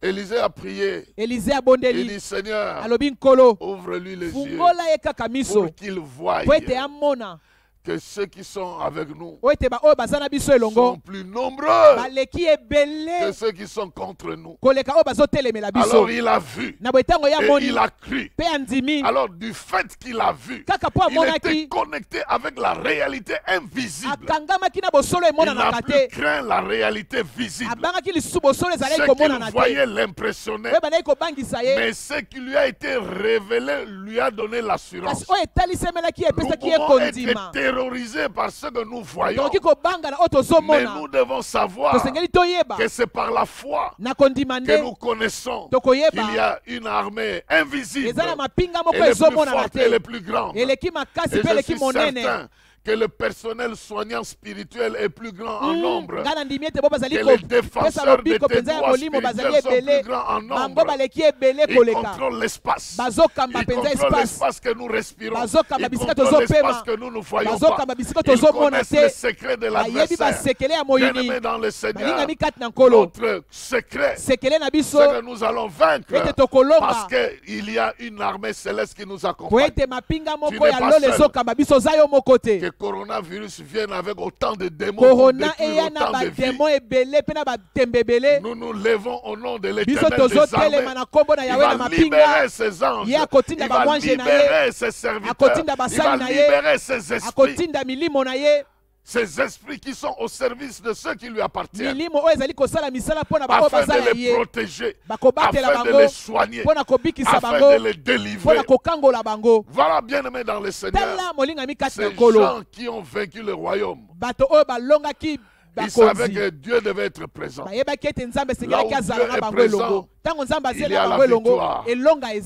Élisée a prié. Elize Il abondeli dit, Seigneur, alobi nkolo ouvre-lui les yeux fungola ye kaka miso pour qu'il voie po ete amona que ceux qui sont avec nous oyo ete oyo baza na biso elongo sont plus nombreux baleki que ebele ceux qui sont contre nous. koleka oyo bazotelemela biso Alors il a vu na boye ntango ye et amoni il a cru. mpe andimi Alors du fait qu'il a vu, kaka mpo il était amonaki connecté avec la réalité invisible. akangamaki na bosolo Il n'a emonanaka plus te craint la réalité visible. abangaki lisusu bosolo ezalaki Ce qu'il komonana te voyait l'impressionnait. oyo bandaki kobangisa ye Mais ce qui lui a été révélé lui a donné l'assurance. kasi oyo etalisemelaki ye Nous epesaki ye pouvons être kondima terrorisés par ce que nous voyons. tokoki kobanga na oyo Mais tozomona nous devons savoir tosengeli toyeba que c'est par la foi na kondima que nde nous connaissons tokoyeba qu'il y a une armée invisible. eza na mapinga moko Elle est plus ezomonana forte, elle est te plus grande. eleki makasi Et mpe je eleki suis monene certain que le personnel soignant spirituel est plus grand en nombre. ngai na ndimi ete bo bazali Que les kopesa défenseurs de lobiko tes mpenza ya droits molimo bazali spirituels sont ebele plus grands en bango nombre. baleki ebele Ils koleka contrôlent l'espace. bazokamba Ils mpenza contrôlent espace l'espace que nous respirons. bazokamba Ils bisika contrôlent l'espace tozopema que nous ne voyons bazokamba pas. bisika Ils tozomona connaissent te les secrets de bayebi l'adversaire. basekele ya moyini Bien-aimés dans le Seigneur, balingami kati na nkolo notre secret, sekele na biso c'est que nous allons vaincre ete parce tokolonga qu'il y a une armée céleste qui nous po accompagne. ete mapinga moko n'es ya pas lolo seul. ezokamba biso oza yo moko te Que coronavirus vienne avec autant de démons pour korona détruire eya na autant de vies. bademo ebele mpe na batembe ebele Nous nous lèvons au nom de biso l'Éternel des armées. tozotelema na nkombo na Il yawe na va mapinga libérer ses anges. Ye akotinda Il va bamwange na ye. libérer ses serviteurs. Akotinda Il va basali na ye. libérer ses esprits. akotinda milimo na ye Ces esprits qui sont au service de ceux qui lui appartiennent. milimo oyo ezali kosala misala mpo na bango Afin baza de ya les ye protéger. bakobatela Afin de bango les soigner. mpo na kobikisa Afin bango de les mpo délivrer. na kokangola bango Voilà, bien-aimés dans le Seigneur. tala molingami kati na Ces nkolo gens qui ont vaincu le royaume. bato oyo balongaki Ils savaient bakonzi que Dieu devait être présent. bayebaki ete nzambe Là où esengelaki azala Dieu na est bango présent, elongo il y a la victoire.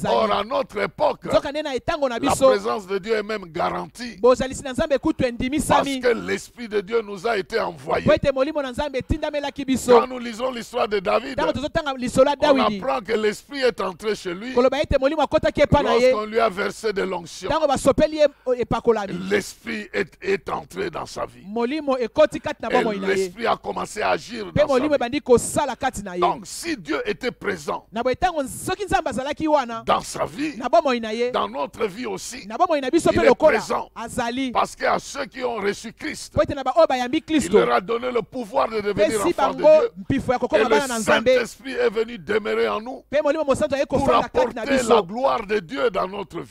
Or, à notre époque, la présence de Dieu est même garantie. Parce que l'Esprit de Dieu nous a été envoyé. Quand nous lisons l'histoire de David, on apprend que l'Esprit est entré chez lui lorsqu'on lui a versé de l'onction. L'Esprit est entré dans sa vie. Et l'Esprit a commencé à agir dans sa vie. Donc, si Dieu était présent dans sa vie, dans notre vie aussi, il est présent. Parce qu'à ceux qui ont reçu Christ, il leur a donné le pouvoir de devenir enfants de Dieu. Et le Saint-Esprit est venu demeurer en nous pour apporter la gloire de Dieu dans notre vie.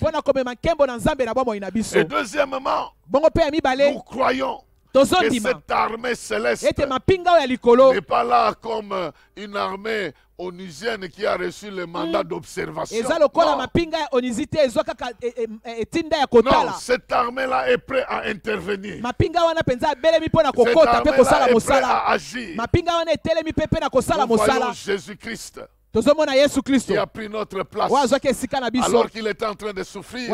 Et deuxièmement, nous croyons que cette armée céleste n'est pas là comme une armée onusienne qui a reçu le mandat d'observation. Non, cette armée-là est prête à intervenir. Cette armée-là est prête à agir. Nous voyons Jésus-Christ qui a pris notre place alors qu'il était en train de souffrir.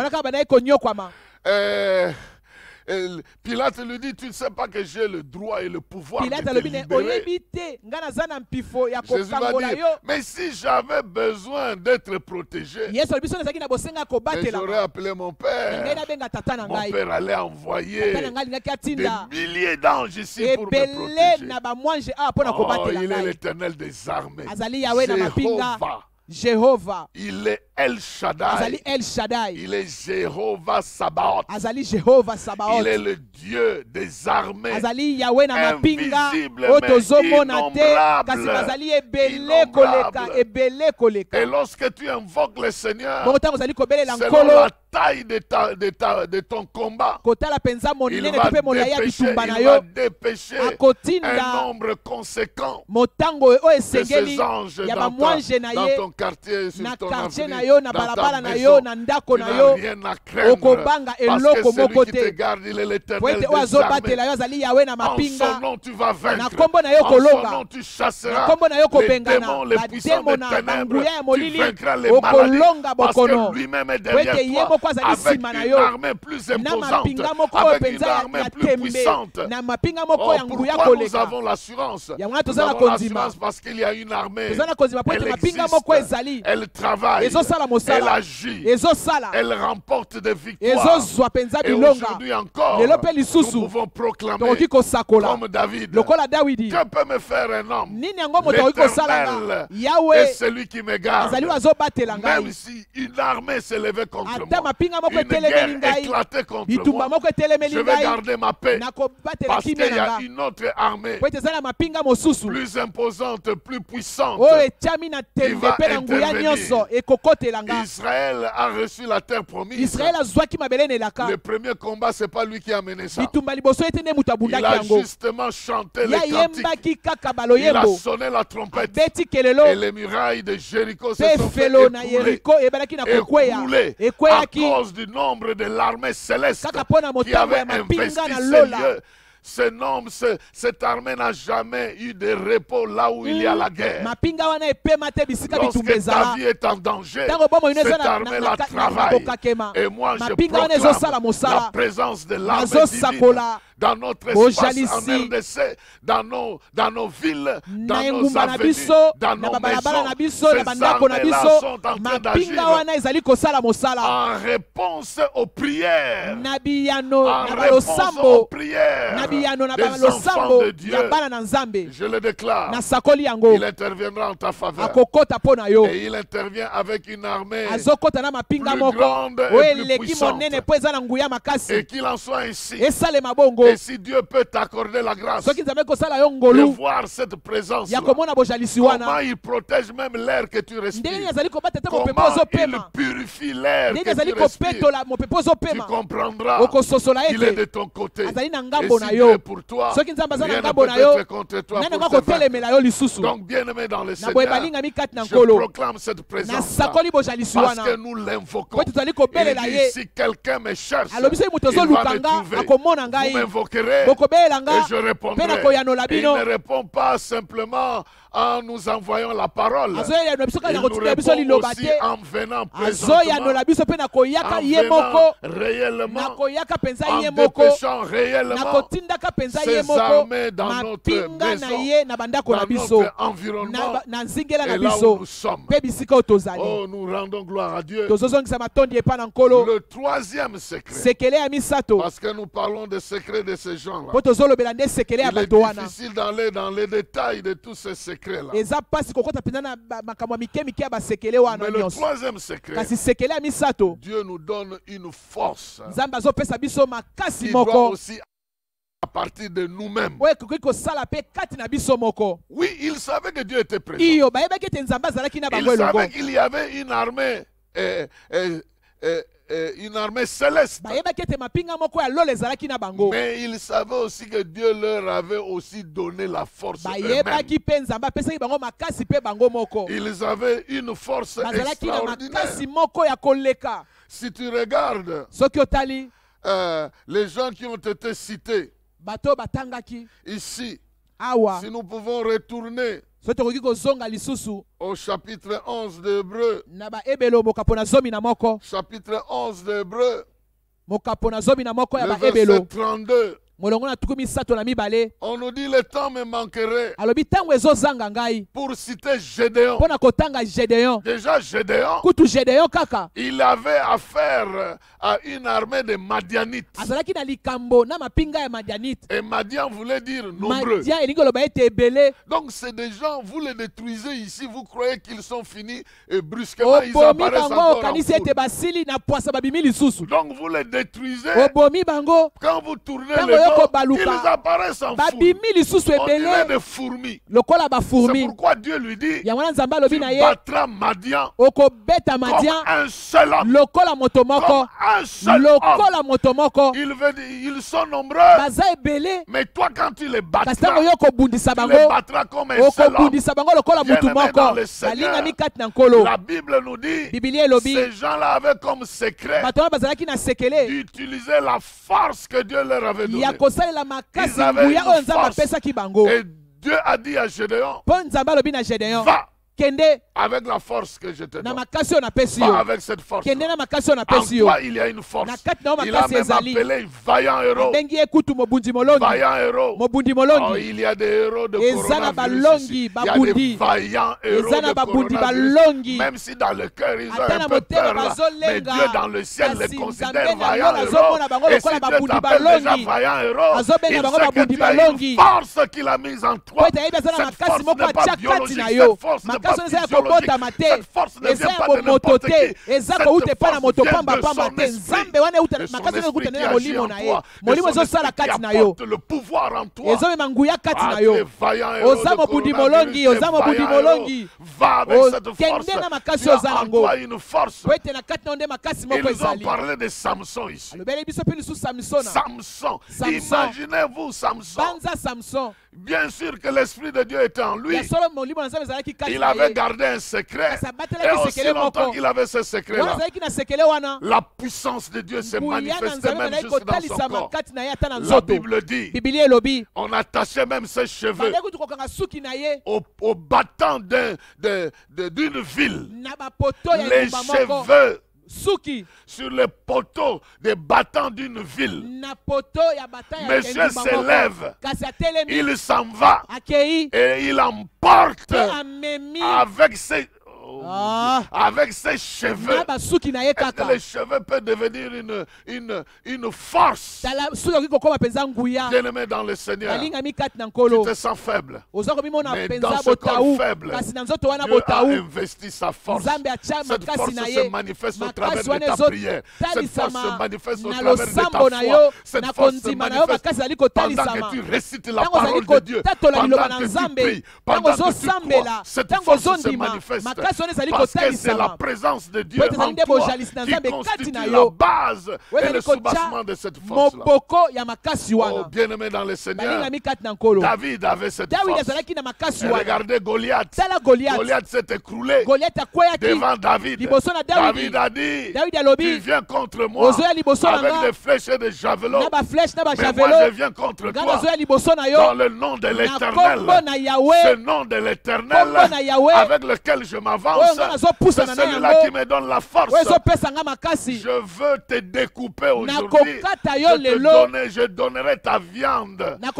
Pilate lui dit, tu ne sais pas que j'ai le droit et le pouvoir de te libérer. Jésus va dire, mais si j'avais besoin d'être protégé, j'aurais appelé mon père. Mon père allait envoyer des milliers d'anges ici pour me protéger. Oh, il est l'Éternel des armées. Jéhovah. Il est El Shaddai. Il est Jéhovah Sabaoth. Il est le Dieu des armées. Invisible mais innombrable. Et lorsque tu invoques le Seigneur, selon la taille de ton combat, il va dépêcher un nombre conséquent de ces anges dans ton quartier, sur ton avenue, dans ta maison. Tu n'as rien à craindre parce que celui qui te garde, il est l'Éternel des armées. En son nom tu vas vaincre. En son nom tu chasseras les démons, les puissants des ténèbres. Tu vaincras les maladies parce que lui-même est derrière toi avec une armée plus imposante, avec une armée plus puissante. Oh, pourquoi nous avons l'assurance? Nous avons l'assurance parce qu'il y a une armée. Elle existe. Elle travaille, elle agit, elle remporte des victoires. Et aujourd'hui encore, nous pouvons proclamer comme David, que peut me faire un homme? L'Éternel est celui qui me garde. Même si une armée s'est levée contre moi, une guerre éclatée contre moi, je vais garder ma paix parce qu'il y a une autre armée plus imposante, plus puissante qui va intervenir. Israël a reçu la terre promise. Le premier combat, ce n'est pas lui qui a mené ça. Il a justement chanté les cantiques. Il a sonné la trompette. Et les murailles de Jéricho se sont fait écrouler à cause du nombre de l'armée céleste qui avait investi ces lieux. Cette armée n'a jamais eu de repos là où il y a la guerre. Lorsque ta vie est en danger, cette armée-là travaille. Et moi, je proclame la présence de l'armée divine dans notre espace en RDC, dans nos villes, dans nos avenues, dans nos maisons. Ces armées-là sont en train d'agir en réponse aux prières. En réponse aux prières des enfants de Dieu. Je le déclare, il interviendra en ta faveur. Et il intervient avec une armée plus grande et plus puissante. Et qu'il en soit ainsi. Et si Dieu peut t'accorder la grâce de voir cette présence, comment il protège même l'air que tu respires, comment il purifie l'air que tu respires, tu comprendras qu'il est de ton côté. Et si Dieu est pour toi, rien ne peut être contre toi pour te vaincre. Donc bien-aimé dans le Seigneur, je proclame cette présence parce que nous l'invoquons. Il dit, si quelqu'un me cherche, il va me trouver. Vous m'invoquerez et je répondrai. Et il ne répond pas simplement en nous envoyant la parole. Il nous répond aussi en venant présentement, en venant réellement, en dépêchant réellement ses armées dans notre maison, dans notre environnement et là où nous sommes. Oh, nous rendons gloire à Dieu. Le troisième secret, parce que nous parlons des secrets de ces gens-là. Il est difficile d'aller dans les détails de tous ces secrets-là. Mais le troisième secret, Dieu nous donne une force qui doit aussi à partir de nous-mêmes. Oui, il savait que Dieu était présent. Il savait qu'il y avait une armée céleste. Mais il savait aussi que Dieu leur avait aussi donné la force eux-mêmes. Ils avaient une force extraordinaire. Si tu regardes les gens qui ont été cités ici, si nous pouvons retourner au chapitre 11 d'Hébreux, chapitre 11 d'Hébreux, le verset 32, on nous dit le temps me manquerait pour citer Gédéon. Déjà Gédéon, il avait affaire à une armée de Madianites. Et Madian voulait dire nombreux. Donc c'est des gens, vous les détruisez ici, vous croyez qu'ils sont finis et brusquement ils apparaissent encore en foule. Donc vous les détruisez. Quand vous tournez le ils apparaissent en foule. On dirait des fourmis. C'est pourquoi Dieu lui dit, tu battras Madian comme un seul homme. Comme un seul homme. Il veut dire, ils sont nombreux. Mais toi, quand tu les battras, tu les battras comme un seul homme. Bien-aimés dans le Seigneur, la Bible nous dit, ces gens-là avaient comme secret d'utiliser la force que Dieu leur avait donnée. Ils avaient une force. Et Dieu a dit à Gédéon, va avec la force que je te donne. Va avec cette force. En toi, il y a une force. Il a même appelé vaillant héros. Vaillant héros. Oh, il y a des héros de coronavirus ici. Il y a des vaillants héros de coronavirus. Même si dans le cœur, ils ont un peu peur là. Mais Dieu dans le ciel les considère vaillants héros. Et si Dieu t'appelle déjà vaillant héros, il sait que tu as une force qu'il a mise en toi. Cette force n'est pas biologique. Cette force n'est pas physiologique. Cette force ne vient pas de n'importe qui. Cette force vient de son esprit. De son esprit qui agit en toi. De son esprit qui apporte le pouvoir en toi. Ah, tu es vaillant héros de coronavirus. Tu es vaillant héros. Va avec cette force. Tu as en toi une force. Ils ont parlé de Samson ici. Samson. Imaginez-vous Samson. Bien sûr que l'Esprit de Dieu était en lui. Il avait gardé un secret. Et aussi longtemps qu'il avait ce secret-là, la puissance de Dieu s'est manifestée même juste dans son corps. La Bible dit, on attachait même ses cheveux au battant d'une ville. Les cheveux sur les poteaux des battants d'une ville. Monsieur s'élève, il s'en va et il emporte avec ses cheveux. Est-ce que les cheveux peuvent devenir une force? Bien-aimé dans le Seigneur, tu te sens faible. Mais dans ce corps faible, Dieu a investi sa force. Cette force se manifeste au travers de ta prière. Cette force se manifeste au travers de ta foi. Cette force se manifeste pendant que tu récites la parole de Dieu. Pendant que tu pries, pendant que tu crois. Cette force se manifeste. Parce que c'est la présence de Dieu en toi qui constitue la base et le soubassement de cette force-là. Oh, bien-aimé dans le Seigneur, David avait cette force. Et regardez Goliath. Goliath s'est écroulé devant David. David a dit, tu viens contre moi avec des flèches et des javelots. Mais moi je viens contre toi dans le nom de l'Éternel. Ce nom de l'Éternel avec lequel je m'avance, c'est celui-là qui me donne la force. Je veux te découper aujourd'hui. Je donnerai ta viande, ta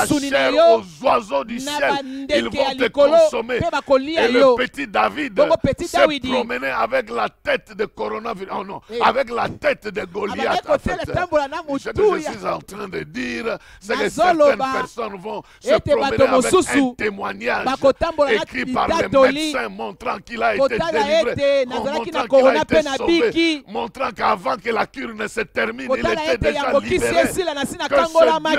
chair aux oiseaux du ciel. Ils vont te consommer. Et le petit David s'est promené avec la tête de coronavirus. Oh non, avec la tête de Goliath. En fait. Ce que je suis en train de dire, c'est que certaines personnes vont se promener avec un témoignage écrit par les médecins montrant qu'il a été délivré, montrant qu'il a été sauvé, montrant qu'avant que la cure ne se termine, il était déjà libéré. Que ce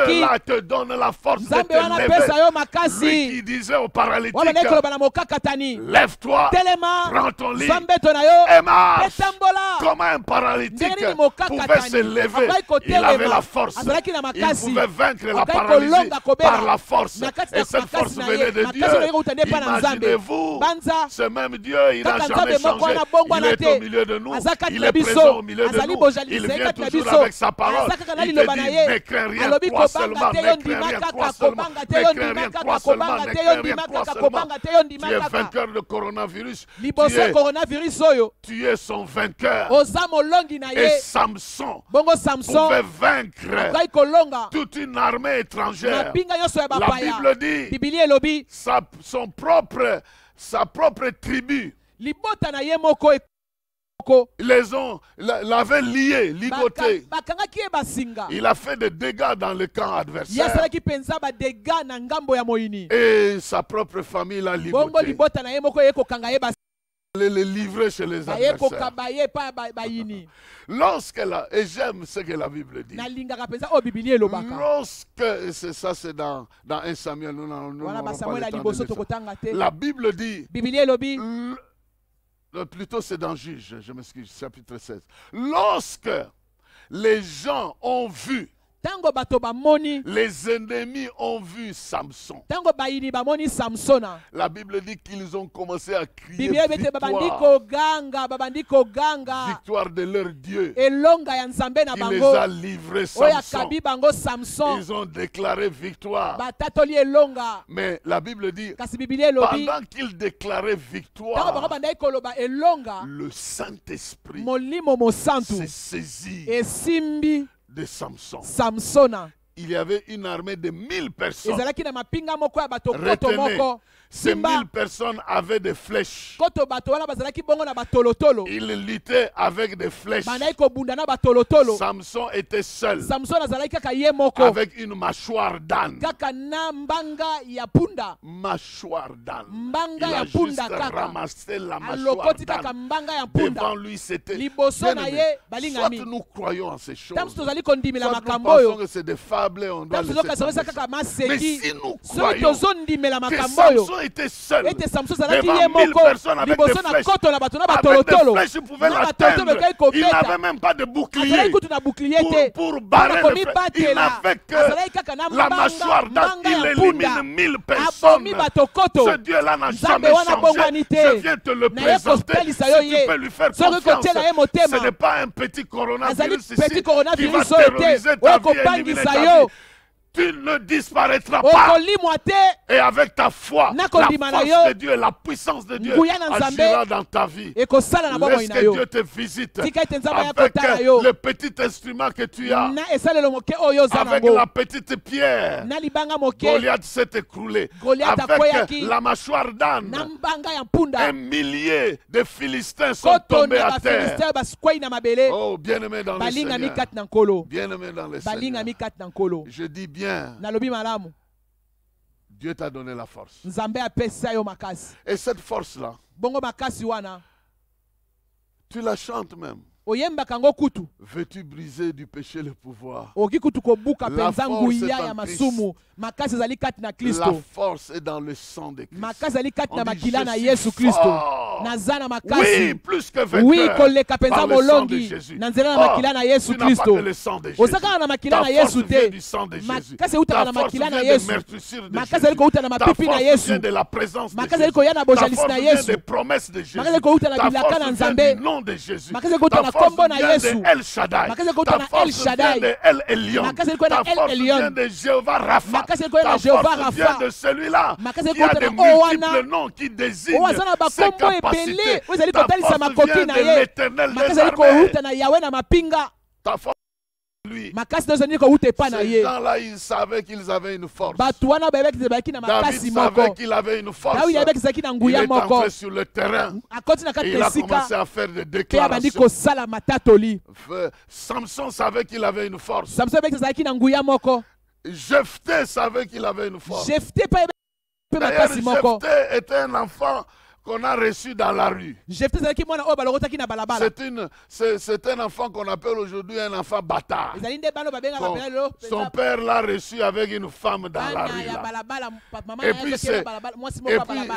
Dieu-là te donne la force de te lever. Lui qui disait aux paralytiques, lève-toi, prends ton lit et marche. Comment un paralytique pouvait se lever? Il avait la force. Il pouvait vaincre la paralysie par la force. Et cette force venait de Dieu. Imaginez-vous, ce même Dieu, il n'a jamais changé. Il est au milieu de nous. Il est présent au milieu de nous. Il vient toujours avec sa parole. Il te dit, ne crains rien, crois seulement, ne crains rien, crois seulement, ne crains rien, crois seulement, ne crains rien, crois seulement. Tu es vainqueur de coronavirus. Tu es son vainqueur. Et Samson pouvait vaincre toute une armée étrangère. La Bible dit sa propre tribu. L'avait lié, ligoté. Il a fait des dégâts dans le camp adversaire. Et sa propre famille l'a ligoté. Les livrer chez les adversaires. Et j'aime ce que la Bible dit. Lorsque, ça c'est dans 1 Samuel, la Bible dit, plutôt c'est dans Juge, je m'excuse, chapitre 16. Lorsque les gens ont vu, les ennemis ont vu Samson. La Bible dit qu'ils ont commencé à crier victoire. Victoire de leur Dieu. Il les a livrés Samson. Ils ont déclaré victoire. Mais la Bible dit, pendant qu'ils déclaraient victoire, le Saint-Esprit s'est saisi de Samson. Il y avait une armée de 1000 personnes. Retenez, ces 1000 personnes avaient des flèches. Ils luttaient avec des flèches. Samson était seul avec une mâchoire d'âne. Mâchoire d'âne. Il a juste ramassé la mâchoire d'âne. Devant lui, c'était... Soit nous croyons en ces choses, soit nous pensons que c'est des fables et on doit laisser tomber. Mais si nous croyons que Samson était seul devant 1000 personnes avec des flèches, il pouvait l'atteindre. Il n'avait même pas de bouclier pour barrer le flèche. Il n'avait que la mâchoire d'âne. Il élimine 1000 personnes. Ce Dieu-là n'a jamais changé. Je viens te le présenter. Si tu peux lui faire confiance, ce n'est pas un petit coronavirus ici qui va terroriser ta vie et éliminer ta vie. Tu ne disparaîtras pas. Et avec ta foi, la force de Dieu et la puissance de Dieu agira dans ta vie. Laisse que Dieu te visite avec le petit instrument que tu as, avec la petite pierre. Goliath s'est écroulé. Avec la mâchoire d'âne, 1 millier de Philistins sont tombés à terre. Oh, bien-aimé dans le Seigneur. Bien-aimé dans le Seigneur. Je dis bien, Dieu t'a donné la force. Et cette force-là, tu la chantes même. Veux-tu briser du péché le pouvoir? La force est dans le sang de Christ. On dit, je suis fort fort. Oui, plus que vainqueur. Oui, koleka par penza le sang de molongi. Jésus. Nanzela na makila na Yesu Tu n'as pas Kristo. que le sang de Jésus. Osaka na makila na Ta Yesu force vient te. du sang de Jésus. Makase uta Ta na force makila na vient Yesu. des meurtrissures de Makase Jésus. liko uta na Ta mapipi na force Yesu. vient de la présence de Makase Jésus. liko ya na Ta bojalisi force na vient Yesu. des promesses de Jésus. Makase liko uta na Ta bilaka force na vient Nzambe. du nom de Jésus. Makase liko uta Ta na force kombo na vient Yesu. de El Shaddai. Makase liko uta Ta na El force vient Shaddai. de El Elyon. Makase liko na Ta El force Elyon. vient de Jéhovah Rapha. Makase liko na Ta Jéhovah force vient Rapha. de celui-là Makase qui a liko des na Owana. multiples noms qui désignent Owazana ses bakombo capacités. ebele. Ozali Ta kotalisa force makoki vient na de ye. l'Éternel des Makase liko armées. uta na Yahweh na mapinga. Ta force lui. Makasi tozali ko uta epa na Ces ye. gens-là, ils savaient qu'ils avaient une force. Bato wana bayebaki ezalaki na makasi David savait moko. qu'il avait une force. Dawidi ayebaki ezalaki na Il nguya est moko. entré sur le terrain. Akoti na Et kati il ya a commencé esika. à faire des Pe abandi déclarations. kosala matatoli. Samson savait qu'il avait une force. Samson ayebaki ezalaki na nguya moko. Jephthé savait qu'il avait une force. Jephthé pa ayebaki pe D'ailleurs, makasi moko. Jephthé était un enfant qu'on a reçu dans la rue. Jephthé ezalaki mwana oyo balokotaki na balabala. C'est un enfant qu'on appelle aujourd'hui un enfant bâtard. Ezali nde bana babengaka pena lelo. Son père l'a reçu avec une femme dans la rue. Là. Et puis,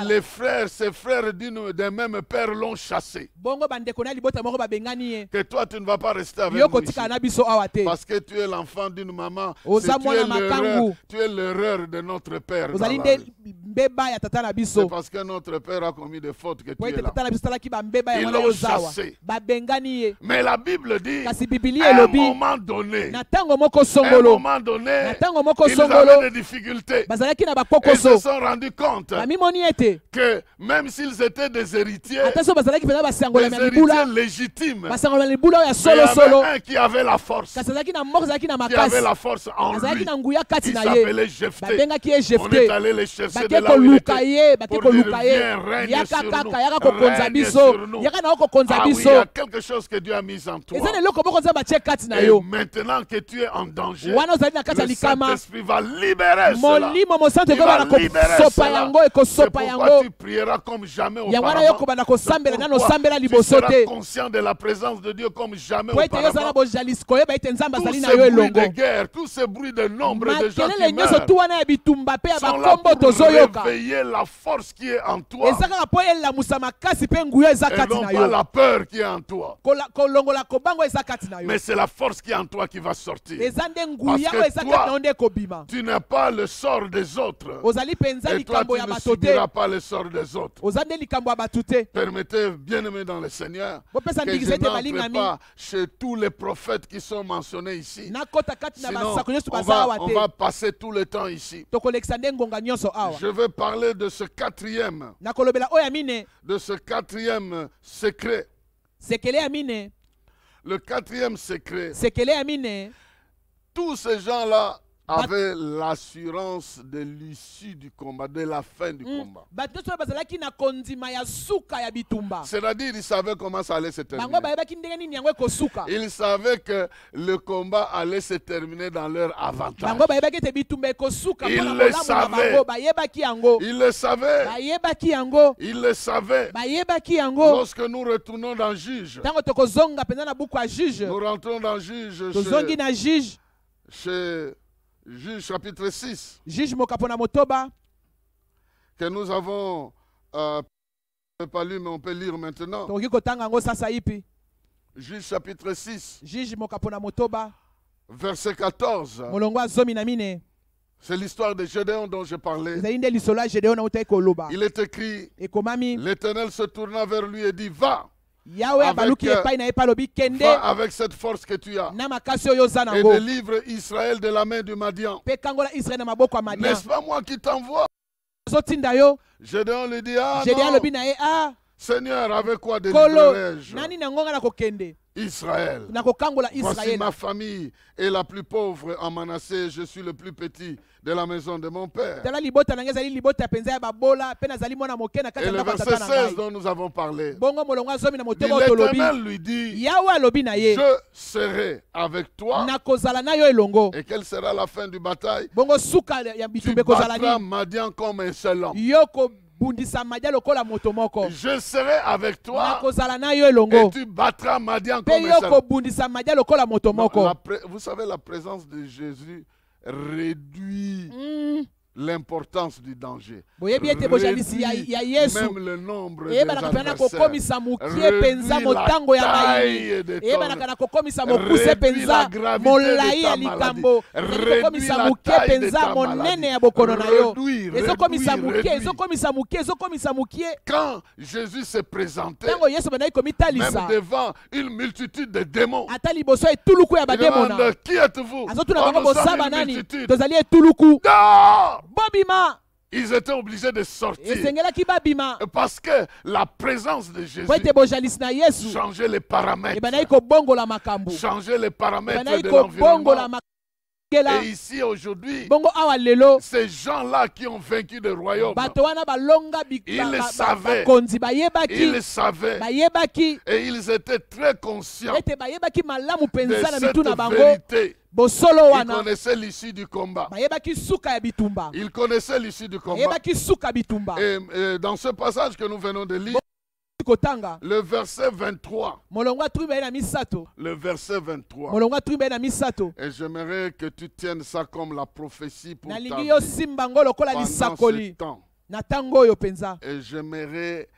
les frères, ses frères d'un même père l'ont chassé. Bongo bandeko na libota moko babengani ye. Que toi, tu ne vas pas rester avec Yoko nous tika ici. na biso awa te. Parce que tu es l'enfant d'une maman. Oza mwana makangu. Tu es l'erreur de notre père. dans Ozali la nde rue. mbeba ya tata na biso. C'est parce que notre père a commis des fautes que tu es là. Tata na biso talaki ba mbeba ya Ils mwana l'ont yo zawa. chassé. Babengani ye. Mais la Bible dit, Kasi Biblia à un elobi. moment donné, Na tango moko à un songolo. moment donné, Na tango moko ils songolo. avaient des difficultés. Bazalaki na Ils se bakokoso. sont rendus compte Bamimoni ete. que même s'ils étaient des héritiers, Ata bazalaki pena basangola des na libula. héritiers légitimes, Basangola na libula ya mais il y solo avait solo. un qui avait la force, Kasi azalaki na moko azalaki na qui avait makasi. la force en Azalaki lui. na nguya kati Il na ye. s'appelait Jephthé. Babengaki ye On est Jephthé. allé les chercher de Bake là où il koluka ye, était bake pour dire, koluka ye. viens, règne Yaka sur nous. kaka yaka kokonza Règne biso. sur nous. Yaka na kokonza Ah oui, il y biso. a quelque chose que Dieu a mis en toi. Ezane loko moko nzambe atie kati na Et yo. maintenant que tu es en danger, Wana ozali na kati ya le likama. Saint-Esprit va libérer cela. Molimo mosantu Il va ekobana libérer kosopa cela. yango C'est ekosopa pourquoi yango. tu prieras comme jamais Yango wana auparavant. yokobana kosambela nano Pourquoi osambela tu liboso seras te. conscient de la présence de Dieu comme jamais Po ete yo ozala na auparavant. bojalisi koyeba ete nzambe Tous azali na ces yo bruits de elongo. guerre, tous ces bruits de nombre de gens Makelele qui nyonso meurent tu wana ya bitumba pe ya sont là bakombo pour tozoyoka. réveiller la force qui est en toi Eza kaka po elamusa makasi pe nguya eza et kati non na pas yo. la peur qui est en toi. Kolongola kobango eza kati na yo. Mais c'est la force qui est en toi qui va sortir. Eza nde nguya Parce que oyo eza toi, kati na yo nde ekobima. Tu n'as pas le sort des autres. Ozali penza Et toi, likambo tu ya ne bato te. subiras pas le sort des autres. Oza nde likambo ya bato te. Permettez, bien-aimés dans le Seigneur, Bopesa que je ndingisa ete n'entre balingami. pas chez tous les prophètes qui sont mentionnés ici. Nakota kati na Sinon, basako nyonso on baza awa va te. passer tout le temps ici. Tokolekisa nde ngonga nyonso awa. Je veux parler de ce quatrième secret. Sekele ya mine. Le quatrième secret. Sekele ya mine. Tous ces gens-là avaient l'assurance de l'issue du combat, de la fin du combat. C'est-à-dire, ils savaient comment ça allait se terminer. Ils savaient que le combat allait se terminer dans leur avantage. Ils le savaient. Ils le savaient. Ils le savaient. Lorsque nous retournons dans Juge, nous rentrons dans Juge chez Juge chapitre 6, que nous avons pas lu, mais on peut lire maintenant. Juge chapitre 6, verset 14. C'est l'histoire de Gédéon dont je parlais. Il est écrit, l'Éternel se tourna vers lui et dit, va. Va avec cette force que tu as et délivre Israël de la main du Madian. N'est-ce pas moi qui t'envoie? Gédéon lui dit, ah non, Seigneur, avec quoi délivrerai-je Israël? Voici ma famille est la plus pauvre en Manassé, je suis le plus petit de la maison de mon père. Et le verset 16 dont nous avons parlé, l'Éternel lui dit, je serai avec toi. Et quelle sera la fin du bataille? Tu battras Madian comme un seul homme. Je serai avec toi et tu battras Madian comme un seul homme. Vous savez, la présence de Jésus réduit l'importance du danger. Même le nombre des adversaires. Réduis la taille de ta maladie. Réduis la taille de ta maladie. Quand Jésus s'est présenté, même devant une multitude de démons, il demande, qui êtes-vous? Nous sommes une multitude. Dehors! Ils étaient obligés de sortir parce que la présence de Jésus changeait les paramètres. Changeait les paramètres de l'environnement. Et ici aujourd'hui, ces gens-là qui ont vaincu le royaume, ils le savaient. Ils le savaient. Et ils étaient très conscients de cette vérité. Ils connaissaient l'issue du combat. Ils connaissaient l'issue du combat. Et dans ce passage que nous venons de lire, le verset 23. Le verset 23. Et j'aimerais que tu tiennes ça comme la prophétie pour ta vie pendant ce temps. Et j'aimerais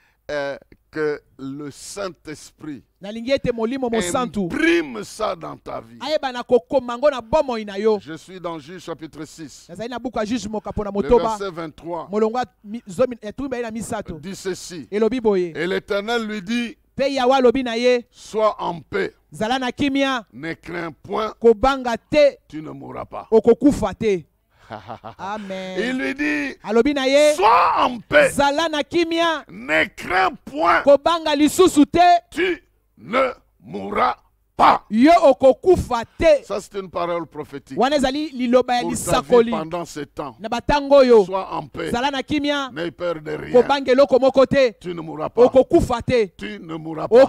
que le Saint-Esprit imprime ça dans ta vie. Je suis dans Juge chapitre 6. Le verset 23 dit ceci. Et l'Éternel lui dit, sois en paix, ne crains point, tu ne mourras pas. Amen. Il lui dit, sois en paix, ne crains point, tu ne mourras pas. Ça c'est une parole prophétique pour ta vie pendant ce temps. Sois en paix, n'aie peur de rien, tu ne mourras pas. Tu ne mourras pas.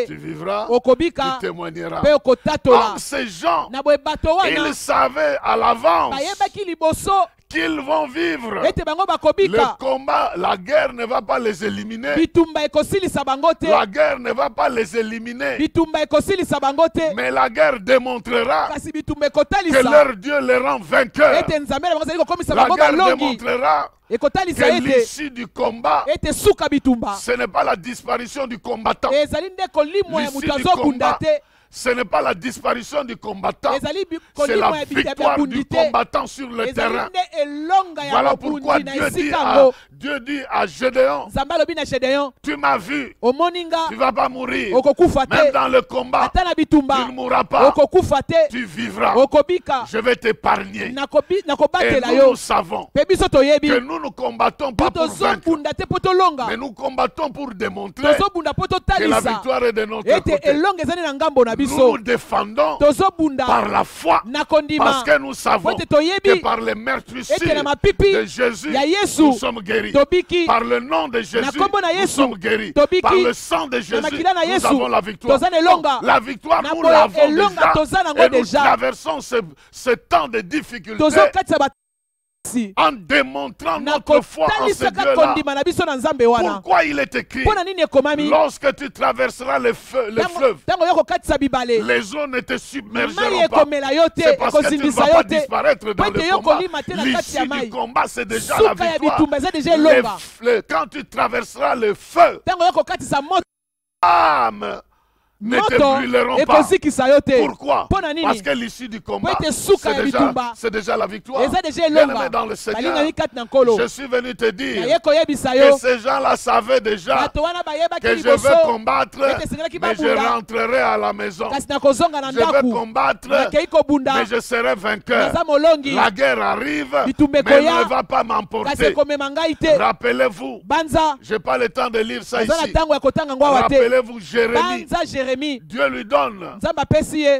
Tu vivras, tu témoigneras. Comme ces gens, ils savaient à l'avance qu'ils vont vivre. Le combat, la guerre ne va pas les éliminer. La guerre ne va pas les éliminer. Mais la guerre démontrera que leur Dieu les rend vainqueurs. La guerre démontrera que l'issue du combat, ce n'est pas la disparition du combattant. L'issue du combat, ce n'est pas la disparition du combattant, c'est la victoire du combattant sur le terrain. Voilà pourquoi Dieu dit à Gédéon, tu m'as vu, tu ne vas pas mourir. Même dans le combat, tu ne mourras pas, tu vivras. Je vais t'épargner. Et nous savons que nous ne combattons pas pour vaincre, mais nous combattons pour démontrer que la victoire est de notre côté. Nous nous défendons par la foi, parce que nous savons que par les meurtrissures de Jésus, nous sommes guéris. Par le nom de Jésus, nous sommes guéris. Par le sang de Jésus, nous avons la victoire. La victoire, nous l'avons déjà. Et nous traversons ce temps de difficulté en démontrant notre foi en ce Dieu-là. Pourquoi il est écrit, lorsque tu traverseras les fleuves, les eaux ne te submergeront pas. C'est parce que tu ne vas pas disparaître dans le combat. L'issue du combat, c'est déjà la victoire. Quand tu traverseras le feu, âme ne te brûleront pas. Pourquoi? Parce que l'issue du combat, c'est déjà la victoire. Bien-aimé dans le Seigneur, je suis venu te dire que ces gens-là savaient déjà que je vais combattre, mais je rentrerai à la maison. Je vais combattre, mais je serai vainqueur. La guerre arrive, mais elle ne va pas m'emporter. Rappelez-vous, je n'ai pas le temps de lire ça ici. Rappelez-vous Jérémie. Dieu lui donne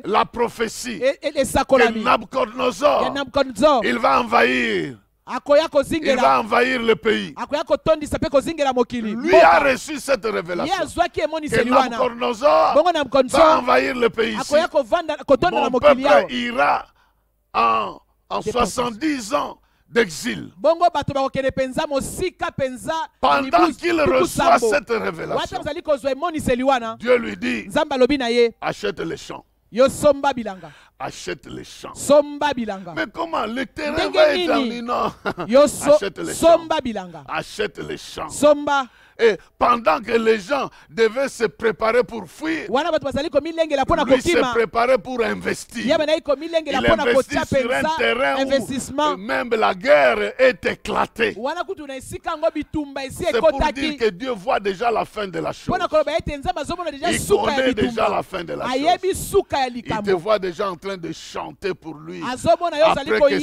la prophétie que Nabucodonosor, il va envahir. Il va envahir le pays. Lui a reçu cette révélation que Nabucodonosor va envahir le pays ici. Mon peuple ira en 70 ans d'exil. Pendant qu'il reçoit cette révélation, Dieu lui dit, achète les champs. Yo somba bilanga. Achète les champs. Somba bilanga. Mais comment le terrain va être terminant? Yo Achète les somba champs. bilanga. Achète les champs. Somba. Et pendant que les gens devaient se préparer pour fuir, lui se préparait pour investir. Il investit sur un terrain où même la guerre est éclatée. C'est pour dire que Dieu voit déjà la fin de la chose. Il connaît déjà la fin de la chose. Il te voit déjà en train de chanter pour lui. Après que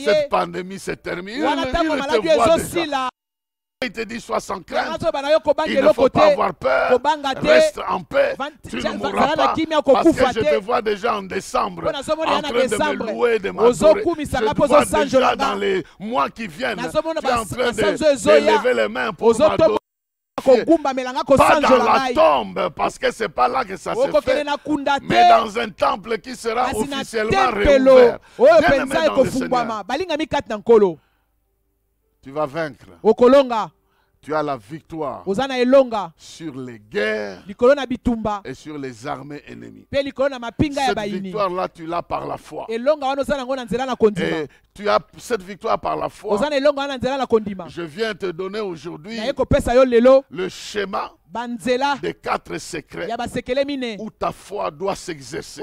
cette pandémie se termine, il te voit déjà. Il te dit sois sans crainte, il ne faut pas avoir peur, reste en paix, tu ne mourras pas, parce que je te vois déjà en décembre en train de me louer, de m'adorer. Je te vois déjà dans les mois qui viennent, tu es en train de lever les mains pour m'adorer. Pas dans la tombe, parce que c'est pas là que ça se fait, mais dans un temple qui sera officiellement réouvert. Bien-aimé dans le Seigneur, tu vas vaincre. Tu as la victoire sur les guerres et sur les armées ennemies. Cette victoire-là, tu l'as par la foi. Et tu as cette victoire par la foi. Je viens te donner aujourd'hui le schéma des 4 secrets où ta foi doit s'exercer.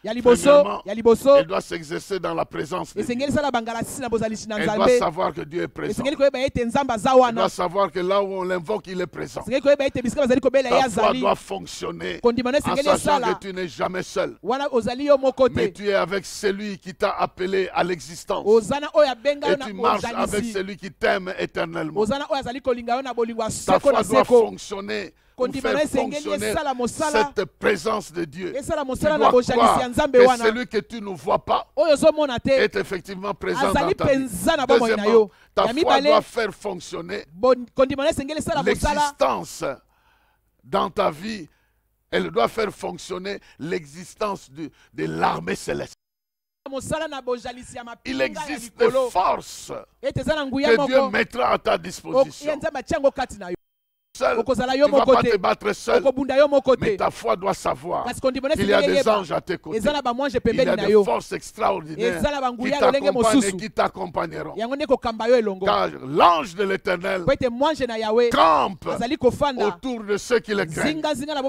Premièrement, elle doit s'exercer dans la présence de Dieu. Elle doit savoir que Dieu est présent. Elle doit savoir que là où on l'invoque, il est présent. Ta foi doit fonctionner en sachant que tu n'es jamais seul. Mais tu es avec celui qui t'a appelé à l'existence. Et tu marches avec celui qui t'aime éternellement. Ta foi doit fonctionner pour faire fonctionner cette présence de Dieu. Tu dois croire que celui que tu ne vois pas est effectivement présent dans ta vie. Deuxièmement, ta foi doit faire fonctionner l'existence dans ta vie. Elle doit faire fonctionner l'existence de l'armée céleste. Il existe des forces que Dieu mettra à ta disposition. Seul. Tu ne vas pas te battre seul, mais ta foi doit savoir qu'il y a des anges à tes côtés. Il y a des forces extraordinaires qui t'accompagnent et qui t'accompagneront. Car l'ange de l'Éternel campe autour de ceux qui le craignent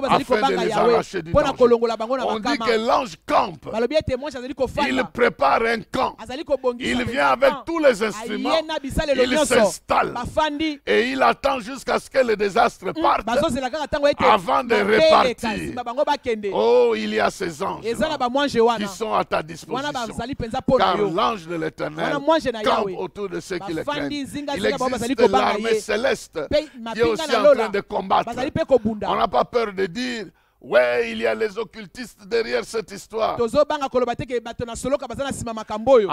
afin de les arracher du danger. On dit que l'ange campe. Il prépare un camp. Il vient avec tous les instruments. Il s'installe et il attend jusqu'à ce que les désastres partent avant de repartir. Oh, il y a ces anges qui sont à ta disposition. Car l'ange de l'Éternel campe autour de ceux qui le craignent. Il existe l'armée céleste qui est aussi en train de combattre. On n'a pas peur de dire: ouais, il y a les occultistes derrière cette histoire. En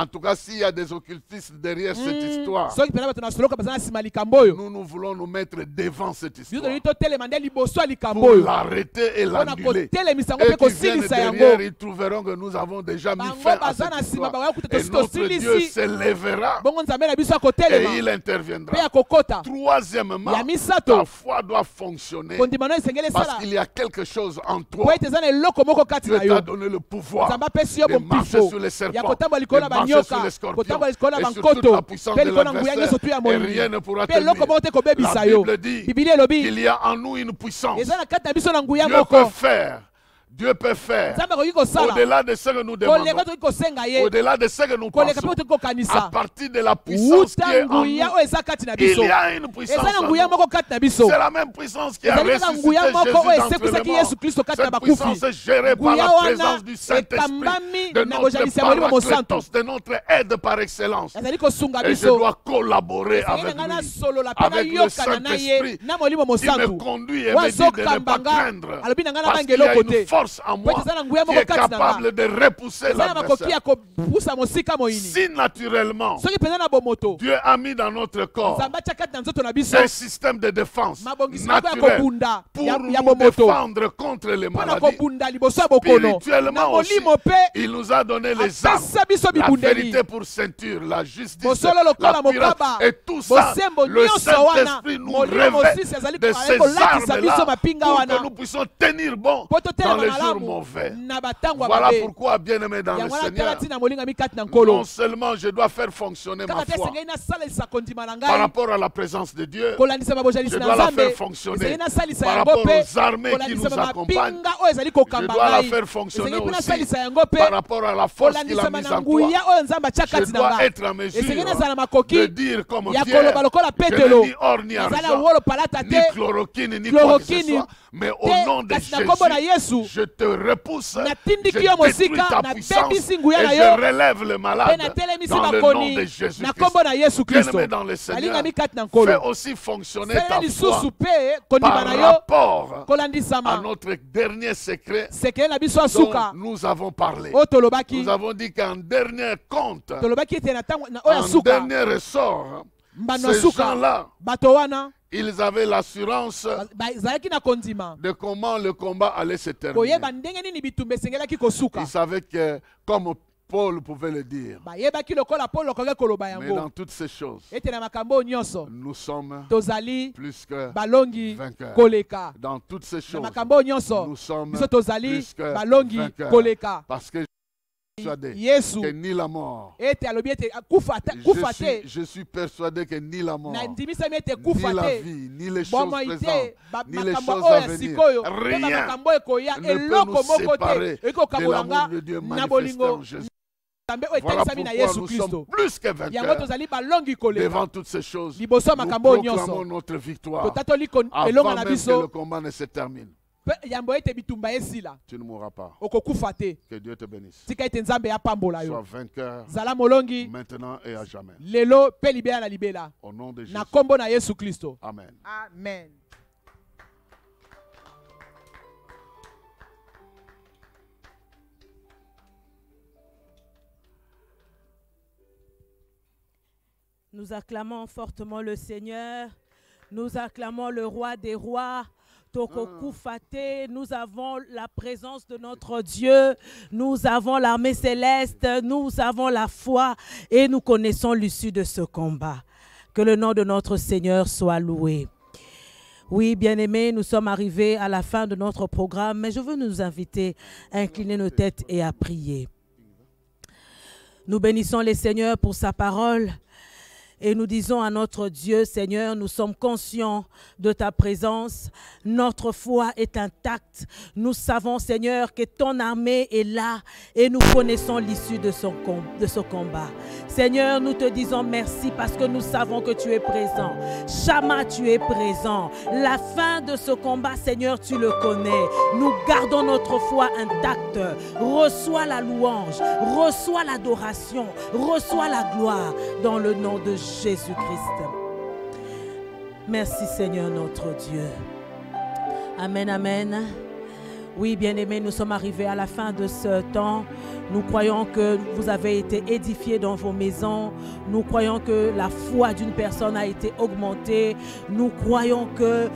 tout cas, s'il y a des occultistes derrière cette histoire, nous voulons nous mettre devant cette histoire pour l'arrêter et l'annuler. Et qui viennent derrière, ils trouveront que nous avons déjà mis fin à cette histoire. Et notre Dieu s'élèvera et il interviendra. Troisièmement, ta foi doit fonctionner parce qu'il y a quelque chose en toi. Dieu t'a donné le pouvoir de marcher sur les serpents, de marcher sur les scorpions et sur toute la puissance de l'adversaire, et rien ne pourra te nuire. La Bible dit qu'il y a en nous une puissance. Dieu peut faire au-delà de ce que nous demandons, au-delà de ce que nous pensons, à partir de la puissance qui est en nous. Il y a une puissance en nous. C'est la même puissance qui a ressuscité Jésus d'entre les morts. Cette puissance est gérée par la présence du Saint-Esprit, de notre Paraclétos, de notre aide par excellence. Et je dois collaborer avec lui, avec le Saint-Esprit qui me conduit et me dit de ne pas craindre, parce qu'il y a une force force en moi qui est capable de repousser l'adversaire. Si naturellement, Dieu a mis dans notre corps des systèmes de défense naturels pour nous défendre contre les maladies, spirituellement aussi, il nous a donné les armes, la vérité pour ceinture, la justice, la pureté, et tout ça, le Saint-Esprit nous revêt de ces armes-là pour que nous puissions tenir bon dans les jours mauvais. Voilà pourquoi, bien-aimé dans le Seigneur, non seulement je dois faire fonctionner ma foi par rapport à la présence de Dieu, je dois la faire fonctionner par rapport aux armées qui nous accompagnent, je dois la faire fonctionner aussi par rapport à la force qu'il a mise en toi. Je dois être en mesure de dire comme Pierre, je n'ai ni or ni argent, ni chloroquine, ni quoi que ce soit, mais au nom de Jésus, je te repousse, je détruis ta puissance et je relève le malade dans le nom de Jésus-Christ. Bien-aimé dans le Seigneur, fais aussi fonctionner ta foi par rapport à notre dernier secret dont nous avons parlé. Nous avons dit qu'en dernier compte, en dernier ressort, ces gens-là, ils avaient l'assurance de comment le combat allait se terminer. Ils savaient que, comme Paul pouvait le dire, mais dans toutes ces choses, nous sommes plus que vainqueurs. Dans toutes ces choses, nous sommes plus que vainqueurs. Parce que que ni la mort, je suis persuadé que ni la mort, ni la vie, ni les choses présentes, ni les choses à venir, rien ne peut nous séparer de l'amour de Dieu manifesté en Jésus. Voilà pourquoi nous sommes plus que vainqueurs devant toutes ces choses. Nous proclamons notre victoire avant même que le combat ne se termine. Tu ne mourras pas. Que Dieu te bénisse. Sois vainqueur maintenant et à jamais. Au nom de Jésus. Amen. Amen. Nous acclamons fortement le Seigneur. Nous acclamons le roi des rois. Tokokufate, nous avons la présence de notre Dieu, nous avons l'armée céleste, nous avons la foi et nous connaissons l'issue de ce combat. Que le nom de notre Seigneur soit loué. Oui, bien-aimés, nous sommes arrivés à la fin de notre programme, mais je veux nous inviter à incliner nos têtes et à prier. Nous bénissons le Seigneur pour sa parole. Et nous disons à notre Dieu, Seigneur, nous sommes conscients de ta présence. Notre foi est intacte. Nous savons, Seigneur, que ton armée est là et nous connaissons l'issue de ce combat. Seigneur, nous te disons merci parce que nous savons que tu es présent. Shama, tu es présent. La fin de ce combat, Seigneur, tu le connais. Nous gardons notre foi intacte. Reçois la louange, reçois l'adoration, reçois la gloire dans le nom de Jésus-Christ. Merci Seigneur notre Dieu. Amen, amen. Oui, bien-aimés, nous sommes arrivés à la fin de ce temps. Nous croyons que vous avez été édifiés dans vos maisons. Nous croyons que la foi d'une personne a été augmentée. Nous croyons que,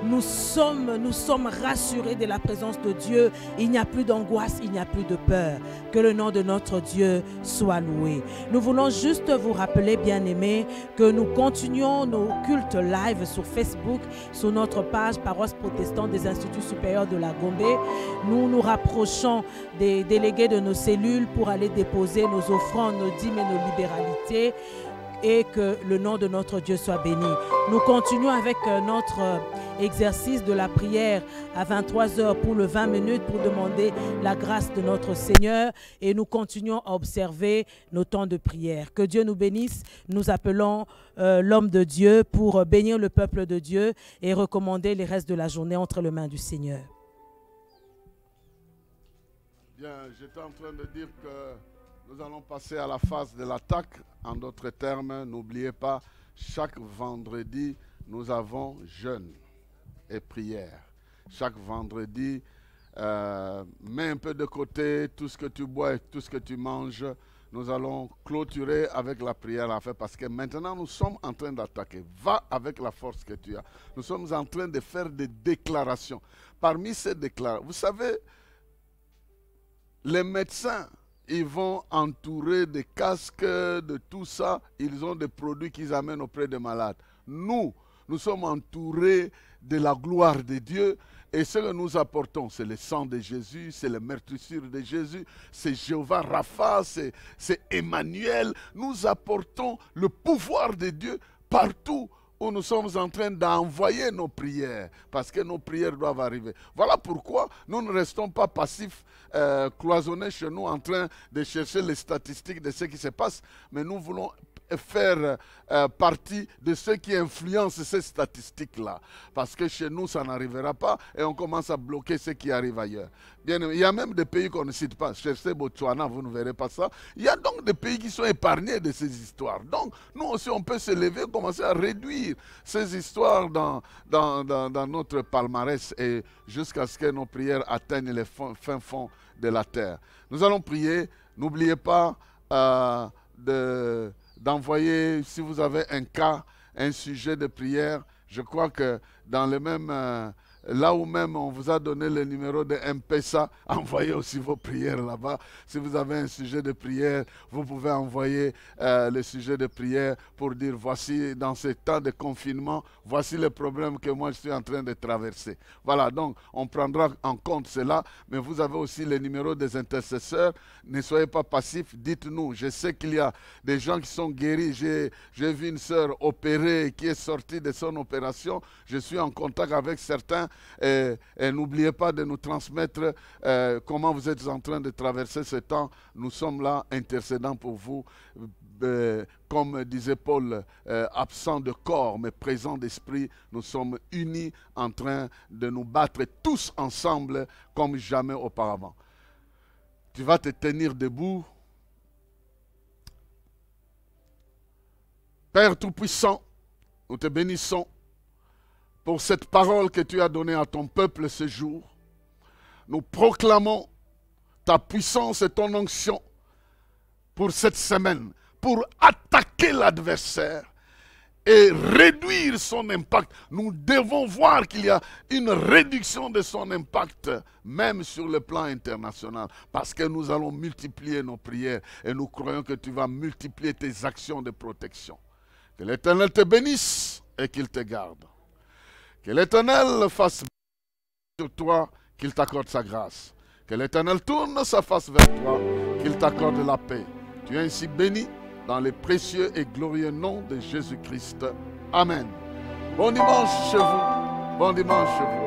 nous sommes rassurés de la présence de Dieu. Il n'y a plus d'angoisse, il n'y a plus de peur. Que le nom de notre Dieu soit loué. Nous voulons juste vous rappeler, bien-aimés, que nous continuons nos cultes live sur Facebook, sur notre page Paroisse protestante des Instituts supérieurs de la Gombe. Nous nous rapprochons des délégués de nos cellules pour aller déposer nos offrandes, nos dîmes et nos libéralités, et que le nom de notre Dieu soit béni. Nous continuons avec notre exercice de la prière à 23h pour le 20 minutes pour demander la grâce de notre Seigneur, et nous continuons à observer nos temps de prière. Que Dieu nous bénisse. Nous appelons l'homme de Dieu pour bénir le peuple de Dieu et recommander les restes de la journée entre les mains du Seigneur. Bien, j'étais en train de dire que nous allons passer à la phase de l'attaque. En d'autres termes, n'oubliez pas, chaque vendredi, nous avons jeûne et prière. Chaque vendredi, mets un peu de côté tout ce que tu bois et tout ce que tu manges. Nous allons clôturer avec la prière à faire parce que maintenant nous sommes en train d'attaquer. Va avec la force que tu as. Nous sommes en train de faire des déclarations. Parmi ces déclarations, vous savez, les médecins, ils vont entourer des casques, de tout ça. Ils ont des produits qu'ils amènent auprès des malades. Nous sommes entourés de la gloire de Dieu. Et ce que nous apportons, c'est le sang de Jésus, c'est les meurtrissures de Jésus, c'est Jéhovah Rapha, c'est Emmanuel. Nous apportons le pouvoir de Dieu partout où nous sommes en train d'envoyer nos prières, parce que nos prières doivent arriver. Voilà pourquoi nous ne restons pas passifs, cloisonnés chez nous, en train de chercher les statistiques de ce qui se passe, mais nous voulons faire partie de ceux qui influencent ces statistiques-là. Parce que chez nous, ça n'arrivera pas et on commence à bloquer ce qui arrive ailleurs. Bien, il y a même des pays qu'on ne cite pas. Cherchez Botswana, vous ne verrez pas ça. Il y a donc des pays qui sont épargnés de ces histoires. Donc, nous aussi, on peut se lever, commencer à réduire ces histoires dans notre palmarès et jusqu'à ce que nos prières atteignent les fins fonds de la terre. Nous allons prier. N'oubliez pas d'envoyer, si vous avez un cas, un sujet de prière. Je crois que dans le même, là où même on vous a donné le numéro de M-Pesa, envoyez aussi vos prières là-bas. Si vous avez un sujet de prière, vous pouvez envoyer le sujet de prière pour dire, voici dans ce temps de confinement, voici le problème que moi je suis en train de traverser. Voilà, donc on prendra en compte cela, mais vous avez aussi le numéro des intercesseurs. Ne soyez pas passifs, dites-nous. Je sais qu'il y a des gens qui sont guéris. J'ai vu une sœur opérée qui est sortie de son opération. Je suis en contact avec certains. Et n'oubliez pas de nous transmettre comment vous êtes en train de traverser ce temps. Nous sommes là intercédant pour vous. Comme disait Paul, absent de corps mais présent d'esprit, nous sommes unis en train de nous battre tous ensemble comme jamais auparavant. Tu vas te tenir debout. Père Tout-Puissant, nous te bénissons pour cette parole que tu as donnée à ton peuple ce jour. Nous proclamons ta puissance et ton onction pour cette semaine, pour attaquer l'adversaire et réduire son impact. Nous devons voir qu'il y a une réduction de son impact, même sur le plan international, parce que nous allons multiplier nos prières et nous croyons que tu vas multiplier tes actions de protection. Que l'Éternel te bénisse et qu'il te garde. Que l'Éternel fasse sur toi, qu'il t'accorde sa grâce. Que l'Éternel tourne sa face vers toi, qu'il t'accorde la paix. Tu es ainsi béni dans le précieux et glorieux nom de Jésus-Christ. Amen. Bon dimanche chez vous. Bon dimanche chez vous.